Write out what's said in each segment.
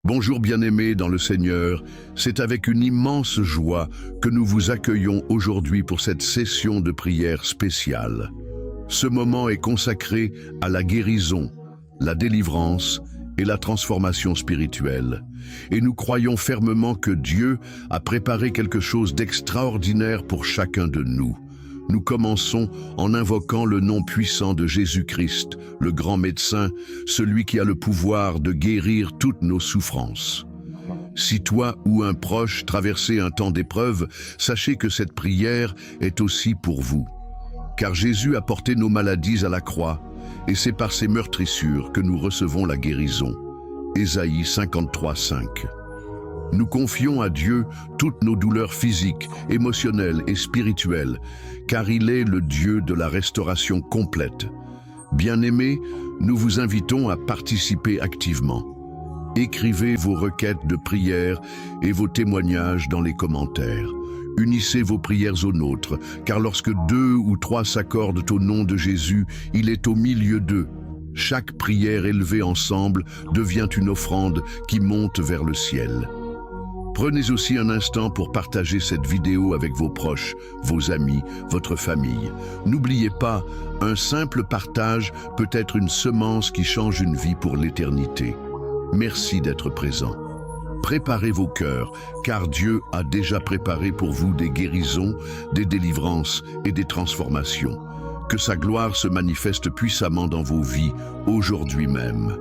Bonjour bien-aimés dans le Seigneur, c'est avec une immense joie que nous vous accueillons aujourd'hui pour cette session de prière spéciale. Ce moment est consacré à la guérison, la délivrance et la transformation spirituelle. Et nous croyons fermement que Dieu a préparé quelque chose d'extraordinaire pour chacun de nous. Nous commençons en invoquant le nom puissant de Jésus-Christ, le grand médecin, celui qui a le pouvoir de guérir toutes nos souffrances. Si toi ou un proche traversez un temps d'épreuve, sachez que cette prière est aussi pour vous. Car Jésus a porté nos maladies à la croix, et c'est par ses meurtrissures que nous recevons la guérison. Ésaïe 53:5. Nous confions à Dieu toutes nos douleurs physiques, émotionnelles et spirituelles, car il est le Dieu de la restauration complète. Bien-aimés, nous vous invitons à participer activement. Écrivez vos requêtes de prière et vos témoignages dans les commentaires. Unissez vos prières aux nôtres, car lorsque 2 ou 3 s'accordent au nom de Jésus, il est au milieu d'eux. Chaque prière élevée ensemble devient une offrande qui monte vers le ciel. Prenez aussi un instant pour partager cette vidéo avec vos proches, vos amis, votre famille. N'oubliez pas, un simple partage peut être une semence qui change une vie pour l'éternité. Merci d'être présent. Préparez vos cœurs, car Dieu a déjà préparé pour vous des guérisons, des délivrances et des transformations. Que sa gloire se manifeste puissamment dans vos vies, aujourd'hui même.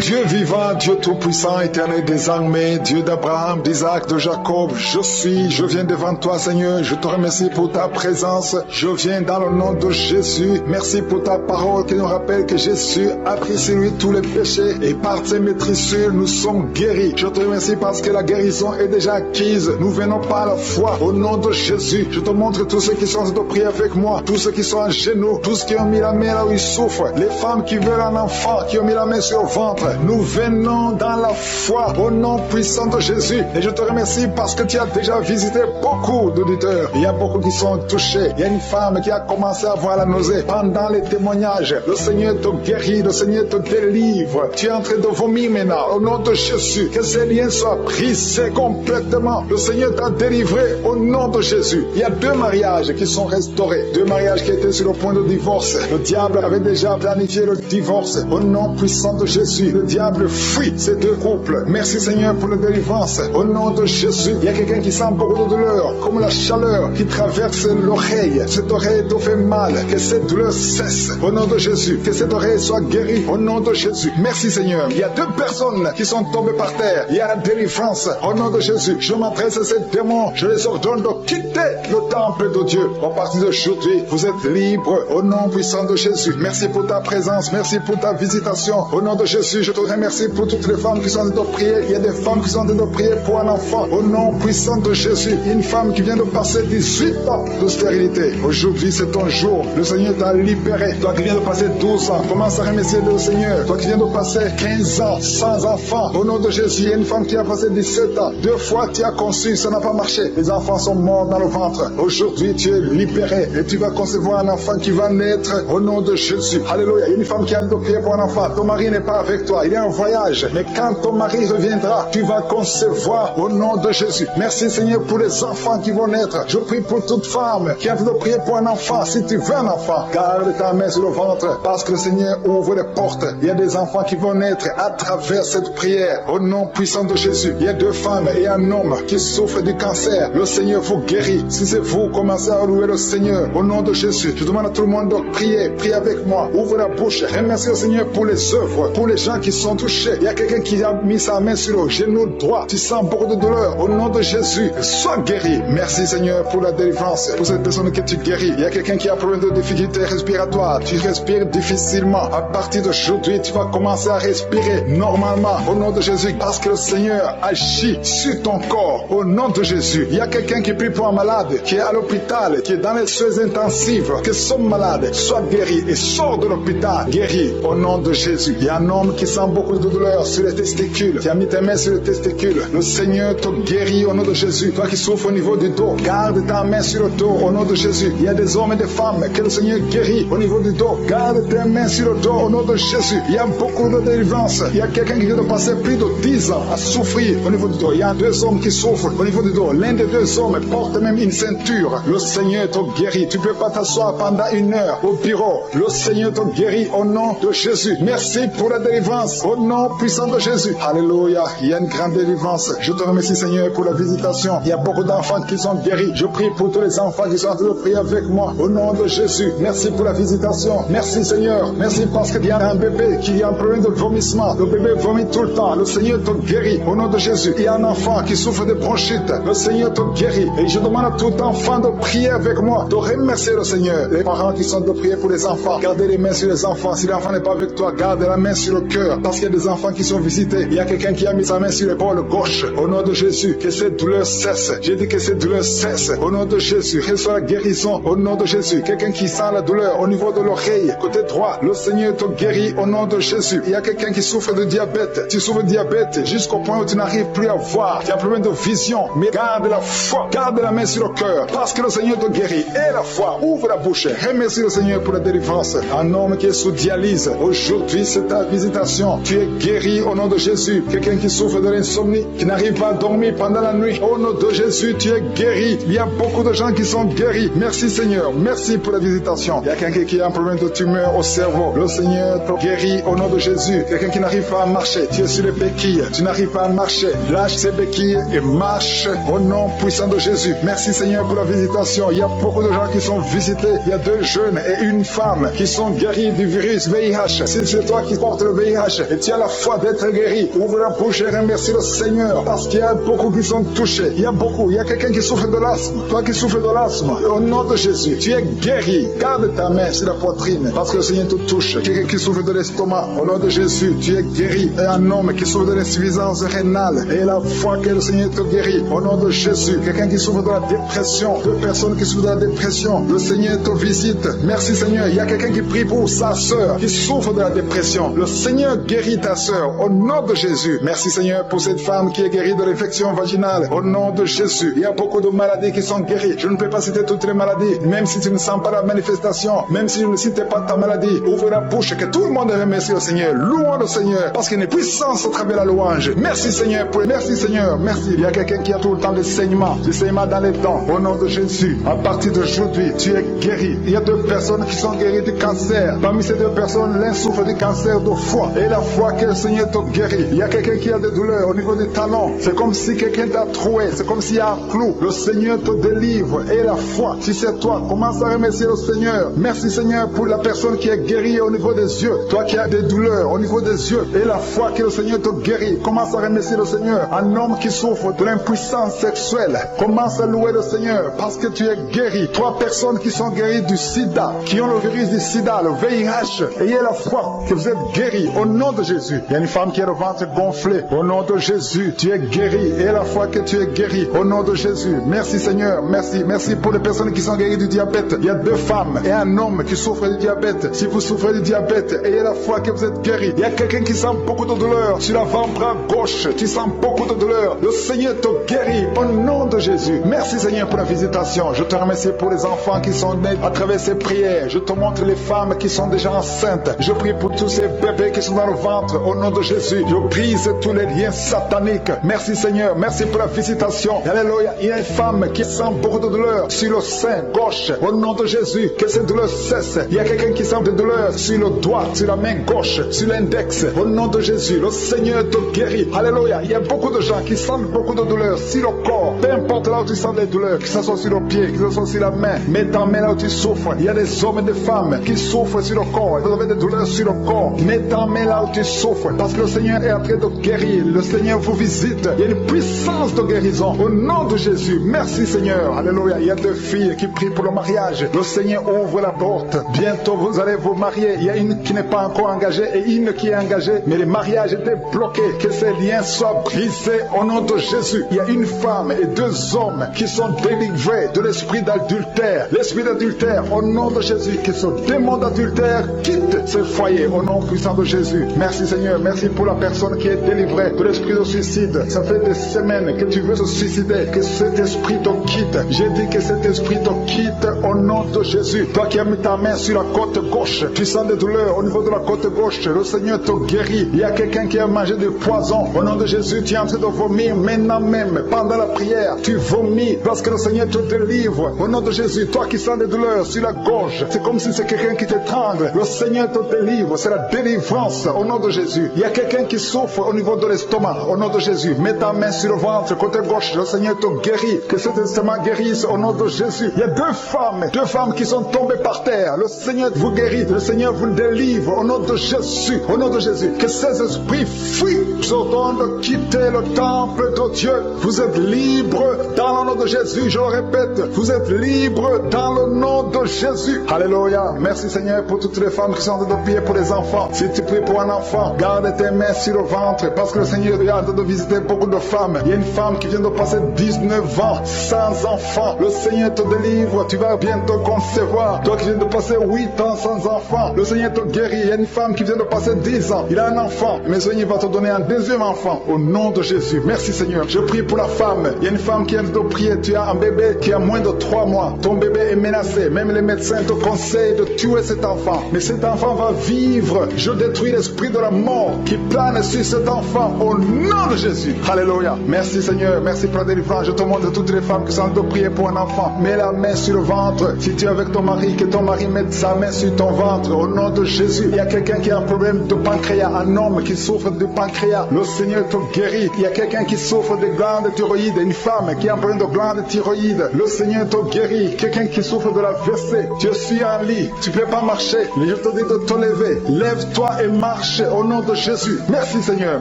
Dieu vivant, Dieu tout-puissant, éternel des armées, Dieu d'Abraham, d'Isaac, de Jacob, je viens devant toi, Seigneur, je te remercie pour ta présence, je viens dans le nom de Jésus, merci pour ta parole qui nous rappelle que Jésus a pris sur lui tous les péchés et par ses meurtrissures nous sommes guéris. Je te remercie parce que la guérison est déjà acquise, nous venons par la foi, au nom de Jésus, je te montre tous ceux qui sont de prier avec moi, tous ceux qui sont à genoux, tous ceux qui ont mis la main là où ils souffrent, les femmes qui veulent un enfant, qui ont mis la main sur le ventre. Nous venons dans la foi au nom puissant de Jésus et je te remercie parce que tu as déjà visité beaucoup d'auditeurs. Il y a beaucoup qui sont touchés. Il y a une femme qui a commencé à avoir la nausée pendant les témoignages. Le Seigneur te guérit, le Seigneur te délivre. Tu es en train de vomir maintenant au nom de Jésus. Que ces liens soient brisés complètement. Le Seigneur t'a délivré au nom de Jésus. Il y a 2 mariages qui sont restaurés. 2 mariages qui étaient sur le point de divorce. Le diable avait déjà planifié le divorce. Au nom puissant de Jésus. Le diable fuit ces 2 couples. Merci Seigneur pour la délivrance. Au nom de Jésus, il y a quelqu'un qui sent beaucoup de douleur, comme la chaleur qui traverse l'oreille. Cette oreille te fait mal. Que cette douleur cesse. Au nom de Jésus, que cette oreille soit guérie. Au nom de Jésus. Merci Seigneur. Il y a 2 personnes qui sont tombées par terre. Il y a la délivrance. Au nom de Jésus, je m'adresse à ces démons. Je les ordonne de quitter le temple de Dieu. À partir d'aujourd'hui, vous êtes libres. Au nom puissant de Jésus. Merci pour ta présence. Merci pour ta visitation. Au nom de Jésus, je te remercie pour toutes les femmes qui sont en train de prier. Il y a des femmes qui sont en train de prier pour un enfant. Au nom puissant de Jésus. Une femme qui vient de passer 18 ans de stérilité. Aujourd'hui, c'est ton jour. Le Seigneur t'a libéré. Toi qui viens de passer 12 ans, commence à remercier le Seigneur. Toi qui viens de passer 15 ans sans enfant. Au nom de Jésus, il y a une femme qui a passé 17 ans. 2 fois tu as conçu, ça n'a pas marché. Les enfants sont morts dans le ventre. Aujourd'hui, tu es libéré. Et tu vas concevoir un enfant qui va naître au nom de Jésus. Alléluia. Il y a une femme qui a de prier pour un enfant. Ton mari n'est pas avec toi, il est en voyage, mais quand ton mari reviendra, tu vas concevoir au nom de Jésus. Merci Seigneur pour les enfants qui vont naître. Je prie pour toute femme qui a envie de prier pour un enfant. Si tu veux un enfant, garde ta main sur le ventre, parce que le Seigneur ouvre les portes. Il y a des enfants qui vont naître à travers cette prière au nom puissant de Jésus. Il y a 2 femmes et un homme qui souffrent du cancer. Le Seigneur vous guérit. Si c'est vous, commencez à louer le Seigneur au nom de Jésus. Je demande à tout le monde de prier. Prie avec moi. Ouvre la bouche. Remercie le Seigneur pour les œuvres, pour les gens qui sont touchés. Il y a quelqu'un qui a mis sa main sur le genou droit. Tu sens beaucoup de douleur. Au nom de Jésus, sois guéri. Merci Seigneur pour la délivrance, pour cette personne que tu guéris. Il y a quelqu'un qui a problème de difficulté respiratoire. Tu respires difficilement. À partir d'aujourd'hui, tu vas commencer à respirer normalement. Au nom de Jésus, parce que le Seigneur agit sur ton corps. Au nom de Jésus. Il y a quelqu'un qui prie pour un malade, qui est à l'hôpital, qui est dans les soins intensives, que son malade soit guéri et sort de l'hôpital guéri. Au nom de Jésus. Il y a un homme qui qui sent beaucoup de douleur sur les testicules, tu as mis tes mains sur les testicules. Le Seigneur te guérit au nom de Jésus. Toi qui souffres au niveau du dos, garde ta main sur le dos au nom de Jésus. Il y a des hommes et des femmes que le Seigneur guérit au niveau du dos. Garde tes mains sur le dos au nom de Jésus. Il y a beaucoup de délivrance. Il y a quelqu'un qui vient de passer plus de 10 ans à souffrir au niveau du dos. Il y a 2 hommes qui souffrent au niveau du dos. L'un des 2 hommes porte même une ceinture. Le Seigneur te guérit. Tu ne peux pas t'asseoir pendant 1 heure au bureau. Le Seigneur te guérit au nom de Jésus. Merci pour la délivrance au nom puissant de Jésus. Alléluia. Il y a une grande délivrance. Je te remercie, Seigneur, pour la visitation. Il y a beaucoup d'enfants qui sont guéris. Je prie pour tous les enfants qui sont en train de prier avec moi au nom de Jésus. Merci pour la visitation. Merci, Seigneur. Merci parce qu'il y a un bébé qui a un problème de vomissement. Le bébé vomit tout le temps. Le Seigneur te guérit au nom de Jésus. Il y a un enfant qui souffre de bronchite. Le Seigneur te guérit. Et je demande à tout enfant de prier avec moi, de remercier le Seigneur. Les parents qui sont de prier pour les enfants, gardez les mains sur les enfants. Si l'enfant n'est pas avec toi, garde la main sur le cœur. Parce qu'il y a des enfants qui sont visités. Il y a quelqu'un qui a mis sa main sur l'épaule gauche. Au nom de Jésus, que cette douleur cesse. J'ai dit que cette douleur cesse. Au nom de Jésus, reçois la guérison. Au nom de Jésus, quelqu'un qui sent la douleur au niveau de l'oreille, côté droit, le Seigneur te guérit au nom de Jésus. Il y a quelqu'un qui souffre de diabète. Tu souffres de diabète jusqu'au point où tu n'arrives plus à voir. Tu as un problème de vision. Mais garde la foi. Garde la main sur le cœur. Parce que le Seigneur te guérit. Et la foi. Ouvre la bouche. Remercie le Seigneur pour la délivrance. Un homme qui est sous dialyse. Aujourd'hui, c'est ta visitation. Tu es guéri au nom de Jésus. Quelqu'un qui souffre de l'insomnie, qui n'arrive pas à dormir pendant la nuit. Au nom de Jésus, tu es guéri. Il y a beaucoup de gens qui sont guéris. Merci Seigneur. Merci pour la visitation. Il y a quelqu'un qui a un problème de tumeur au cerveau. Le Seigneur te guérit au nom de Jésus. Quelqu'un qui n'arrive pas à marcher. Tu es sur les béquilles. Tu n'arrives pas à marcher. Lâche ces béquilles et marche au nom puissant de Jésus. Merci Seigneur pour la visitation. Il y a beaucoup de gens qui sont visités. Il y a 2 jeunes et une femme qui sont guéris du virus VIH. Si c'est toi qui portes le VIH et tu as la foi d'être guéri, ouvre la bouche et remercie le Seigneur parce qu'il y a beaucoup qui sont touchés. Il y a beaucoup. Il y a quelqu'un qui souffre de l'asthme. Toi qui souffres de l'asthme, au nom de Jésus, tu es guéri. Garde ta main sur la poitrine parce que le Seigneur te touche. Quelqu'un qui souffre de l'estomac, au nom de Jésus, tu es guéri. Et un homme qui souffre de l'insuffisance rénale, et la foi que le Seigneur te guérit, au nom de Jésus. Quelqu'un qui souffre de la dépression, 2 personnes qui souffrent de la dépression, le Seigneur te visite. Merci Seigneur. Il y a quelqu'un qui prie pour sa sœur qui souffre de la dépression. Le Seigneur guérit ta sœur, au nom de Jésus. Merci Seigneur pour cette femme qui est guérie de l'infection vaginale, au nom de Jésus. Il y a beaucoup de maladies qui sont guéries. Je ne peux pas citer toutes les maladies, même si tu ne sens pas la manifestation, même si je ne cite pas ta maladie. Ouvre la bouche, que tout le monde remercie le Seigneur. Louons le Seigneur, parce qu'il y a une puissance au travers de la louange. Merci Seigneur, merci Seigneur, merci. Il y a quelqu'un qui a tout le temps des saignements dans les dents, au nom de Jésus. À partir d'aujourd'hui, tu es guéri. Il y a 2 personnes qui sont guéries du cancer. Parmi ces 2 personnes, l'un souffre du cancer de foie, et la foi que le Seigneur te guérit. Il y a quelqu'un qui a des douleurs au niveau des talons. C'est comme si quelqu'un t'a troué, c'est comme s'il y a un clou. Le Seigneur te délivre, et la foi, si c'est toi, commence à remercier le Seigneur. Merci Seigneur pour la personne qui est guérie au niveau des yeux. Toi qui as des douleurs au niveau des yeux, et la foi que le Seigneur te guérit, commence à remercier le Seigneur. Un homme qui souffre de l'impuissance sexuelle, commence à louer le Seigneur parce que tu es guéri. 3 personnes qui sont guéries du sida, qui ont le virus du sida, le VIH, ayez la foi que vous êtes guéris au nom de Jésus. Il y a une femme qui a le ventre gonflé, au nom de Jésus, tu es guéri. Ayez la foi que tu es guéri au nom de Jésus. Merci Seigneur, merci. Merci pour les personnes qui sont guéries du diabète. Il y a 2 femmes et un homme qui souffrent du diabète. Si vous souffrez du diabète, ayez la foi que vous êtes guéri. Il y a quelqu'un qui sent beaucoup de douleur sur l'avant-bras gauche. Tu sens beaucoup de douleur. Le Seigneur te guérit au nom de Jésus. Merci Seigneur pour la visitation. Je te remercie pour les enfants qui sont nés à travers ces prières. Je te montre les femmes qui sont déjà enceintes. Je prie pour tous ces bébés qui sont dans le ventre au nom de Jésus. Je brise tous les liens sataniques. Merci Seigneur. Merci pour la visitation. Alléluia. Il y a une femme qui sent beaucoup de douleur sur le sein gauche. Au nom de Jésus, que cette douleur cesse. Il y a quelqu'un qui sent de douleur sur le doigt, sur la main gauche, sur l'index. Au nom de Jésus, le Seigneur te guérit. Alléluia. Il y a beaucoup de gens qui sentent beaucoup de douleur sur le corps. Peu importe là où tu sens des douleurs, que ce soit sur le pied, que ce soit sur la main. Mets ta main là où tu souffres. Il y a des hommes et des femmes qui souffrent sur le corps. Vous avez des douleurs sur le corps. Mets ta main là où tu souffres. Parce que le Seigneur est en train de guérir. Le Seigneur vous visite. Il y a une puissance de guérison. Au nom de Jésus. Merci Seigneur. Alléluia. Il y a 2 filles qui prient pour le mariage. Le Seigneur ouvre la porte. Bientôt vous allez vous marier. Il y a une qui n'est pas encore engagée et une qui est engagée. Mais le mariage était bloqué. Que ces liens soient brisés au nom de Jésus. Il y a une femme et 2 hommes qui sont délivrés de l'esprit d'adultère. L'esprit d'adultère au nom de Jésus. Que ce démon d'adultère quitte ce foyer au nom puissant de Jésus. Jésus. Merci Seigneur, merci pour la personne qui est délivrée de l'esprit de suicide. Ça fait des semaines que tu veux se suicider, que cet esprit te quitte. J'ai dit que cet esprit te quitte au nom de Jésus. Toi qui as mis ta main sur la côte gauche, tu sens des douleurs au niveau de la côte gauche, le Seigneur te guérit. Il y a quelqu'un qui a mangé du poison. Au nom de Jésus, tu es en train de vomir maintenant même, pendant la prière. Tu vomis parce que le Seigneur te délivre. Au nom de Jésus, toi qui sens des douleurs sur la gorge, c'est comme si c'est quelqu'un qui t'étrangle. Le Seigneur te délivre, c'est la délivrance au nom de Jésus. Il y a quelqu'un qui souffre au niveau de l'estomac, au nom de Jésus. Mets ta main sur le ventre, côté gauche, le Seigneur te guérit. Que cet estomac guérisse au nom de Jésus. Il y a deux femmes qui sont tombées par terre. Le Seigneur vous guérit, le Seigneur vous délivre au nom de Jésus, au nom de Jésus. Que ces esprits fuient, sortons de quitter le temple de Dieu. Vous êtes libres dans le nom de Jésus, je le répète, vous êtes libres dans le nom de Jésus. Alléluia. Merci Seigneur pour toutes les femmes qui sont en train de prier pour les enfants. Si tu pries pour un enfant, garde tes mains sur le ventre parce que le Seigneur est en train de visiter beaucoup de femmes. Il y a une femme qui vient de passer 19 ans sans enfant. Le Seigneur te délivre, tu vas bientôt concevoir. Toi qui viens de passer 8 ans sans enfant, le Seigneur te guérit. Il y a une femme qui vient de passer 10 ans, il a un enfant, mais le Seigneur va te donner un deuxième enfant au nom de Jésus. Merci Seigneur. Je prie pour la femme. Il y a une femme qui vient de prier. Tu as un bébé qui a moins de 3 mois. Ton bébé est menacé. Même les médecins te conseillent de tuer cet enfant. Mais cet enfant va vivre. Je détruis l'esprit de la mort qui plane sur cet enfant au nom de Jésus. Alléluia. Merci Seigneur. Merci pour la délivrance. Je te montre toutes les femmes qui sont de prier pour un enfant. Mets la main sur le ventre. Si tu es avec ton mari, que ton mari mette sa main sur ton ventre au nom de Jésus. Il y a quelqu'un qui a un problème de pancréas. Un homme qui souffre de pancréas. Le Seigneur te guérit. Il y a quelqu'un qui souffre de glandes thyroïdes. Une femme qui a un problème de glandes thyroïdes. Le Seigneur te guérit. Quelqu'un qui souffre de la WC. Tu suis en lit. Tu ne peux pas marcher. Mais je te dis de te lever. Lève-toi et marche au nom de Jésus. Merci Seigneur.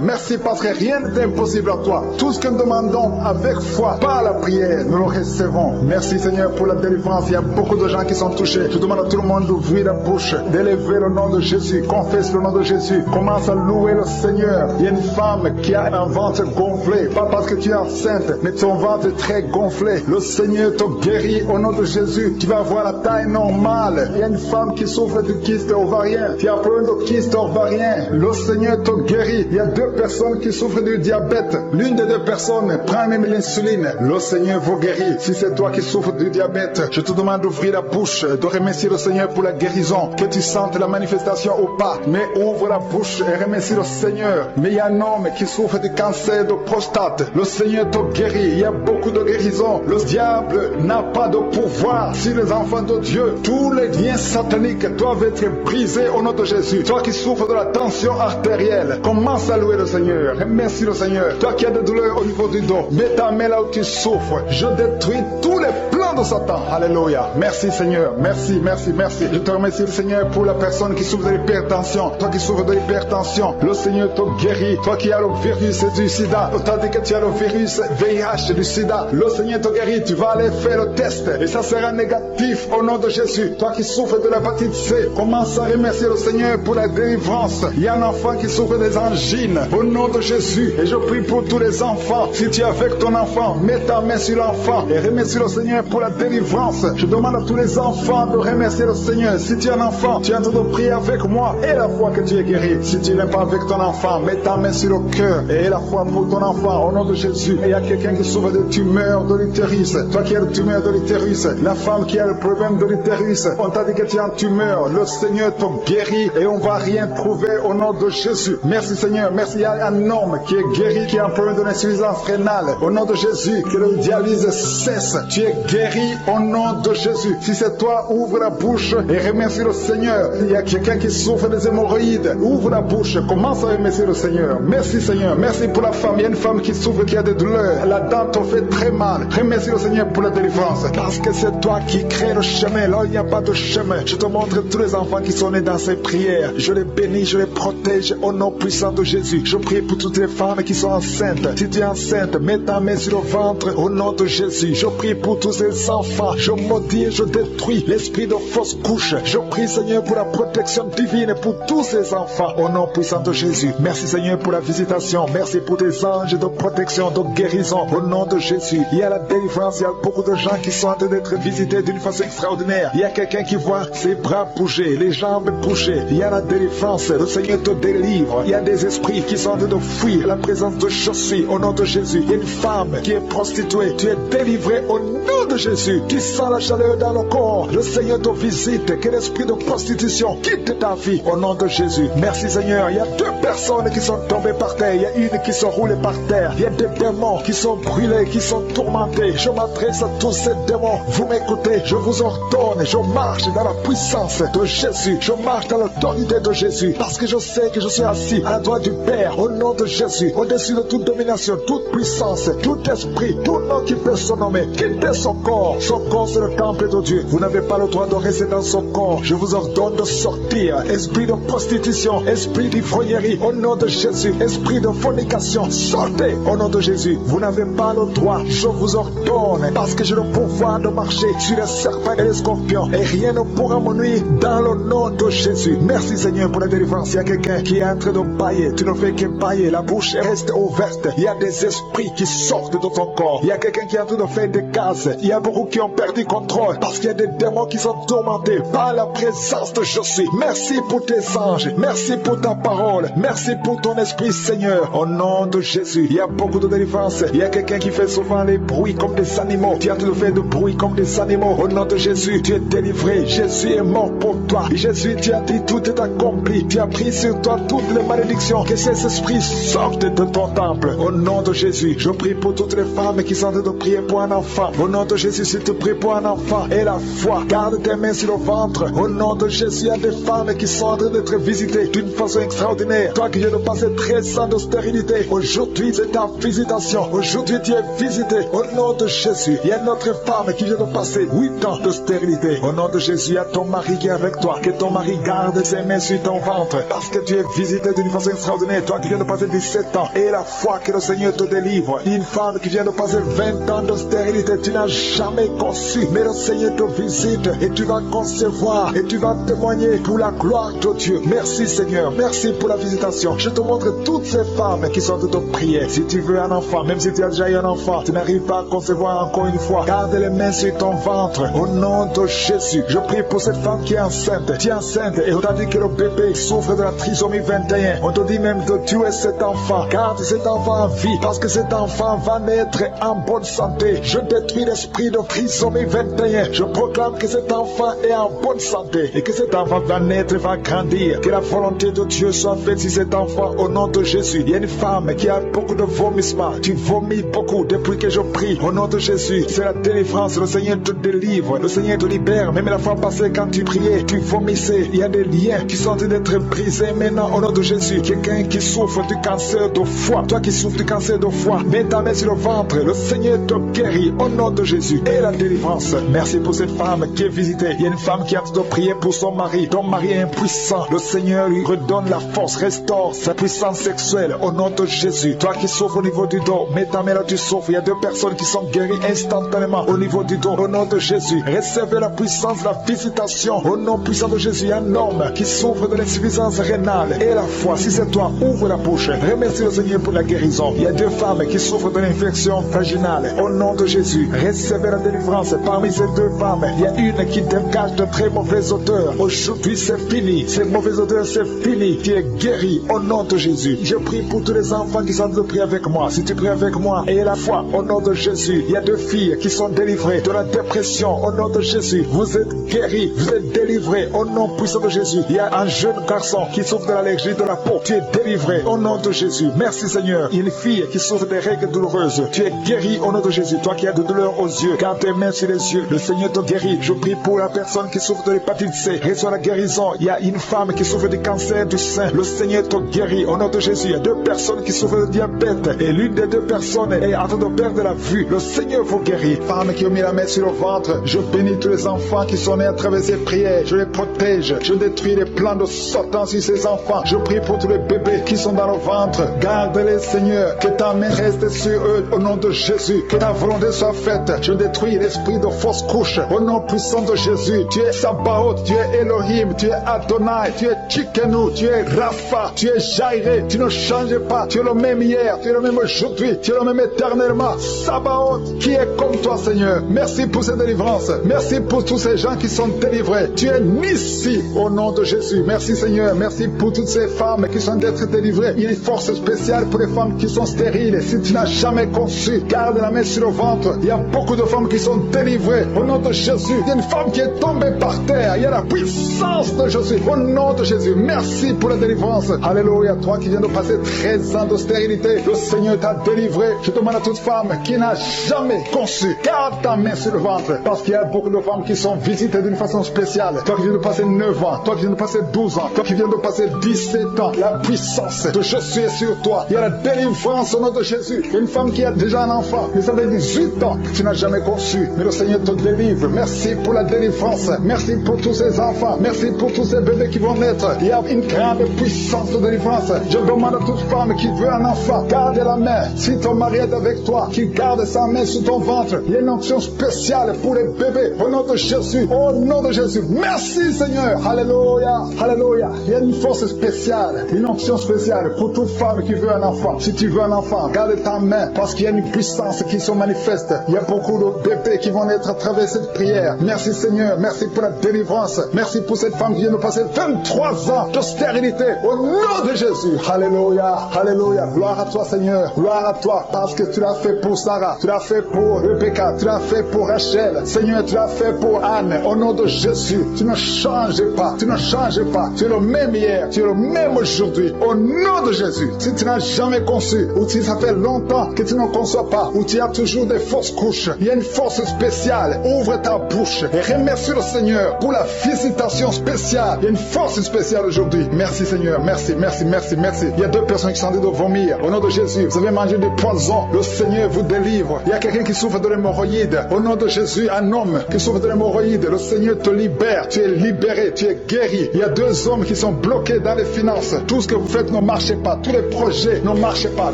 Merci parce que rien n'est impossible à toi. Tout ce que nous demandons avec foi, par la prière, nous le recevons. Merci Seigneur pour la délivrance. Il y a beaucoup de gens qui sont touchés. Je demande à tout le monde d'ouvrir la bouche, d'élever le nom de Jésus. Confesse le nom de Jésus. Commence à louer le Seigneur. Il y a une femme qui a un ventre gonflé. Pas parce que tu es enceinte, mais ton ventre est très gonflé. Le Seigneur te guérit au nom de Jésus. Tu vas avoir la taille normale. Il y a une femme qui souffre de kyste ovarien. Tu as un problème de kyste ovarien. Le Seigneur te guérit. Il y a 2 personnes qui souffrent du diabète. L'une des 2 personnes prend même l'insuline. Le Seigneur vous guérit. Si c'est toi qui souffres du diabète, je te demande d'ouvrir la bouche, de remercier le Seigneur pour la guérison. Que tu sentes la manifestation ou pas. Mais ouvre la bouche et remercie le Seigneur. Mais il y a un homme qui souffre du cancer de prostate. Le Seigneur te guérit. Il y a beaucoup de guérisons. Le diable n'a pas de pouvoir sur les enfants de Dieu. Tous les liens sataniques doivent être brisés au nom de Jésus. Toi qui souffres de la tension artérielle, commence à louer le Seigneur. Remercie le Seigneur. Toi qui as des douleurs au niveau du dos, mets ta main là où tu souffres. Je détruis tous les plans de Satan. Alléluia. Merci Seigneur. Merci, merci, merci. Je te remercie le Seigneur pour la personne qui souffre de l'hypertension. Toi qui souffres de l'hypertension, le Seigneur te guérit. Toi qui as le virus du sida, tandis que tu as le virus VIH du sida, le Seigneur te guérit. Tu vas aller faire le test et ça sera négatif au nom de Jésus. Toi qui souffres de l'hépatite C, commence à remercier le Seigneur pour la délivrance. Il y a un enfant qui souffre des angines au nom de Jésus. Et je prie pour tous les enfants. Si tu es avec ton enfant, mets ta main sur l'enfant et remercie le Seigneur pour la délivrance. Je demande à tous les enfants de remercier le Seigneur. Si tu es un enfant, tu es en train de prier avec moi et la foi que tu es guéri. Si tu n'es pas avec ton enfant, mets ta main sur le cœur et la foi pour ton enfant au nom de Jésus. Et il y a quelqu'un qui souffre de tumeur de l'utérus. Toi qui as le tumeur de l'utérus, la femme qui a le problème de l'utérus, on t'a dit que tu es en tumeur. Le Seigneur te guérit et on va rien trouver au nom de Jésus. Merci Seigneur. Merci. Il y a un homme qui est guéri, qui a un problème de l'insuffisance rénale. Au nom de Jésus, que le dialyse cesse. Tu es guéri au nom de Jésus. Si c'est toi, ouvre la bouche et remercie le Seigneur. Il y a quelqu'un qui souffre des hémorroïdes. Ouvre la bouche. Commence à remercier le Seigneur. Merci Seigneur. Merci pour la femme. Il y a une femme qui souffre, qui a des douleurs. La dent te fait très mal. Remercie le Seigneur pour la délivrance. Parce que c'est toi qui crée le chemin. Là, il n'y a pas de chemin. Je te montre tous les enfants qui sont nés dans ces prières. Je les bénis, je les protège au nom puissant de Jésus. Je prie pour toutes les femmes qui sont enceintes. Si tu es enceinte, mets ta main sur le ventre au nom de Jésus. Je prie pour tous ces tes enfants. Je maudis et je détruis l'esprit de fausse couche. Je prie, Seigneur, pour la protection divine pour tous ces enfants. Au nom puissant de Jésus. Merci, Seigneur, pour la visitation. Merci pour tes anges de protection, de guérison. Au nom de Jésus. Il y a la délivrance. Il y a beaucoup de gens qui sont en train d'être visités d'une façon extraordinaire. Il y a quelqu'un qui voit ses bras bouger, les jambes bouger. Il y a la délivrance. Le Seigneur te délivre. Il y a des esprits qui sont en train de fuir la présence de Jésus. Au nom de Jésus. Il y a une femme qui est prostituée. Tu es délivré au nom de Jésus. Tu sens la chaleur dans le corps. Le Seigneur te visite. Que l'esprit de prostitution quitte ta vie. Au nom de Jésus. Merci, Seigneur. Il y a 2 personnes qui sont tombées par terre. Il y a une qui se roule par terre. Il y a des démons qui sont brûlés, qui sont tourmentés. Je m'adresse à tous ces démons. Vous m'écoutez. Je vous ordonne. Je marche dans la puissance de Jésus. Je marche dans l'autorité de Jésus. Parce que je sais que je suis assis à la droite du Père. Au nom de Jésus. Au-dessus de toute domination, toute puissance, tout esprit, tout nom qui peut se nommer. Quittez son corps. Son corps, c'est le temple de Dieu. Vous n'avez pas le droit de rester dans son corps. Je vous ordonne de sortir. Esprit de prostitution, esprit d'ivrognerie, au nom de Jésus. Esprit de fornication, sortez au nom de Jésus. Vous n'avez pas le droit. Je vous ordonne, parce que j'ai le pouvoir de marcher sur les serpents et les scorpions, et rien ne pourra me nuire dans le nom de Jésus. Merci, Seigneur, pour la délivrance. Il y a quelqu'un qui est en train de bailler. Tu ne fais que bailler. La bouche reste ouverte. Il y a des esprits qui sortent de ton corps. Il y a quelqu'un qui est en train de faire des gaz. Il y a beaucoup qui ont perdu contrôle parce qu'il y a des démons qui sont tourmentés par la présence de Jésus. Merci pour tes anges. Merci pour ta parole. Merci pour ton esprit, Seigneur. Au nom de Jésus, il y a beaucoup de délivrance. Il y a quelqu'un qui fait souvent les bruits comme des animaux. Tu es en train de faire des bruits comme des animaux. Au nom de Jésus, tu es délivré. Jésus est mort pour toi. Jésus, tu as dit tout est accompli. Tu as pris sur toi toutes les malédictions. Que ces esprits sortent de ton temple. Au nom de Jésus, je prie pour toutes les femmes qui sont en train de prier pour un enfant. Au nom de Jésus, si tu pries pour un enfant et la foi, garde tes mains sur le ventre. Au nom de Jésus, il y a des femmes qui sont en train d'être visitées d'une façon extraordinaire. Toi qui viens de passer 13 ans de stérilité, aujourd'hui c'est ta visitation. Aujourd'hui tu es visité. Au nom de Jésus, il y a une autre femme qui vient de passer 8 ans de stérilité. Au nom de Jésus, il y a ton mari qui est avec toi. Que ton mari garde ses mains sur ton ventre, parce que tu es visité d'une façon extraordinaire. Toi qui viens de passer 17 ans, et la foi que le Seigneur te délivre. Une femme qui vient de passer 20 ans de stérilité, tu n'as jamais conçu, mais le Seigneur te visite et tu vas concevoir et tu vas témoigner pour la gloire de Dieu. Merci, Seigneur. Merci pour la visitation. Je te montre toutes ces femmes qui sont en train de prier. Si tu veux un enfant, même si tu as déjà eu un enfant, tu n'arrives pas à concevoir encore une fois, garde les mains sur ton ventre. Au nom de Jésus, je prie pour cette femme qui est enceinte. Tu es enceinte et on t'a dit que le bébé souffre de la trisomie 21. On te dit même de tuer cet enfant. Garde cet enfant en vie, parce que cet enfant va naître en bonne santé. Je détruis l'esprit de trisomie 21. Je proclame que cet enfant est en bonne santé et que cet enfant va naître et va grandir. Que la volonté de Dieu soit faite sur cet enfant au nom de Jésus. Il y a une femme qui a beaucoup de vomissements. Tu vomis beaucoup depuis que je prie. Au nom de Jésus, c'est la délivrance. Le Seigneur te délivre. Le Seigneur te libère. Même la fois passée, quand tu priais, tu vomissais. Il y a des liens qui sont en train d'être brisés maintenant au nom de Jésus. Quelqu'un qui souffre du cancer de foie. Toi qui souffres du cancer de foie, mets ta main sur le ventre. Le Seigneur te guérit au nom de Jésus. Et la délivrance. Merci pour cette femme qui est visitée. Il y a une femme qui a de prier pour son mari. Ton mari est impuissant. Le Seigneur lui redonne la force, restaure sa puissance sexuelle au nom de Jésus. Toi qui souffres au niveau du dos, mets ta main là, tu souffres. Il y a 2 personnes qui sont guéries instantanément au niveau du dos au nom de Jésus. Recevez la puissance, la visitation au nom puissant de Jésus. Il y a un homme qui souffre de l'insuffisance rénale et la foi. Si c'est toi, ouvre la bouche. Remercie le Seigneur pour la guérison. Il y a 2 femmes qui souffrent de l'infection vaginale au nom de Jésus. Recevez la délivrance. Parmi ces 2 femmes, il y a une qui dégage de très mauvaises odeurs. Aujourd'hui c'est fini. Ces mauvaises odeurs c'est fini. Tu es guéri au nom de Jésus. Je prie pour tous les enfants qui sont en train de prier avec moi. Si tu pries avec moi et la foi au nom de Jésus, il y a 2 filles qui sont délivrées de la dépression au nom de Jésus. Vous êtes guéris, vous êtes délivrés au nom puissant de Jésus. Il y a un jeune garçon qui souffre de l'allergie de la peau. Tu es délivré au nom de Jésus. Merci, Seigneur. Il y a une fille qui souffre des règles douloureuses. Tu es guéri au nom de Jésus. Toi qui as de douleur aux yeux, garde tes mains sur les yeux. Le Seigneur te guérit. Je prie pour la personne qui souffre de l'hépatite C. Reçois la guérison. Il y a une femme qui souffre du cancer du sein. Le Seigneur te guérit au nom de Jésus. Il y a 2 personnes qui souffrent de diabète et l'une des 2 personnes est en train de perdre la vue. Le Seigneur vous guérit. Femme qui a mis la main sur le ventre, je bénis tous les enfants qui sont nés à travers ces prières. Je les protège. Je détruis les plans de Satan sur ces enfants. Je prie pour tous les bébés qui sont dans le ventre. Garde-les, Seigneur. Que ta main reste sur eux au nom de Jésus. Que ta volonté soit faite. Je détruis l'esprit de fausse couche. Au nom puissant de Jésus, tu es Sabaoth, tu es Elohim, tu es Adonai, tu es Tsidkenu, tu es Rapha, tu es Jireh, tu ne changes pas, tu es le même hier, tu es le même aujourd'hui, tu es le même éternellement. Sabaoth, qui est comme toi, Seigneur. Merci pour cette délivrance. Merci pour tous ces gens qui sont délivrés. Tu es Nissi au nom de Jésus. Merci, Seigneur. Merci pour toutes ces femmes qui sont d'être délivrées. Il y a une force spéciale pour les femmes qui sont stériles. Si tu n'as jamais conçu, garde la main sur le ventre. Il y a beaucoup de femmes qui sont délivrées au nom de Jésus. Il y a une femme qui est tombée par terre. Il y a la puissance de Jésus au nom de Jésus. Merci pour la délivrance. Alléluia. Toi qui viens de passer 13 ans de stérilité, le Seigneur t'a délivré. Je demande à toute femme qui n'a jamais conçu, garde ta main sur le ventre, parce qu'il y a beaucoup de femmes qui sont visitées d'une façon spéciale. Toi qui viens de passer 9 ans, toi qui viens de passer 12 ans, toi qui viens de passer 17 ans, la puissance de Jésus est sur toi. Il y a la délivrance au nom de Jésus. Une femme qui a déjà un enfant, mais ça fait 18 ans que tu n'as jamais conçu, mais le Seigneur te délivre. Merci pour la délivrance. Merci pour tous ces enfants. Merci pour tous ces bébés qui vont naître. Il y a une grande puissance de délivrance. Je demande à toute femme qui veut un enfant, garde la main. Si ton mari est avec toi, qui garde sa main sur ton ventre, il y a une onction spéciale pour les bébés. Au nom de Jésus. Au nom de Jésus. Merci, Seigneur. Alléluia. Alléluia. Il y a une force spéciale, une onction spéciale pour toute femme qui veut un enfant. Si tu veux un enfant, garde ta main, parce qu'il y a une puissance qui se manifeste. Il y a beaucoup de bébés qui vont naître à travers cette prière. Merci, Seigneur. Merci pour la délivrance. Merci pour cette femme qui vient de passer 23 ans de stérilité. Au nom de Jésus. Alléluia. Alléluia. Gloire à toi, Seigneur. Gloire à toi, parce que tu l'as fait pour Sarah. Tu l'as fait pour Rebecca. Tu l'as fait pour Rachel. Seigneur, tu l'as fait pour Anne. Au nom de Jésus. Tu ne changes pas. Tu ne changes pas. Tu es le même hier. Tu es le même aujourd'hui. Au nom de Jésus. Si tu n'as jamais conçu, ou si ça fait longtemps que tu ne conçois pas, ou tu as toujours des fausses couches, il y a une force spéciale. Ouvre ta bouche et remercie le Seigneur pour la visitation spéciale. Il y a une force spéciale aujourd'hui. Merci, Seigneur. Merci, merci, merci, merci. Il y a 2 personnes qui sont en train de vomir. Au nom de Jésus, vous avez mangé du poison. Le Seigneur vous délivre. Il y a quelqu'un qui souffre de l'hémorroïde. Au nom de Jésus, un homme qui souffre de l'hémorroïde. Le Seigneur te libère. Tu es libéré. Tu es guéri. Il y a 2 hommes qui sont bloqués dans les finances. Tout ce que vous faites ne marche pas. Tous les projets ne marchent pas.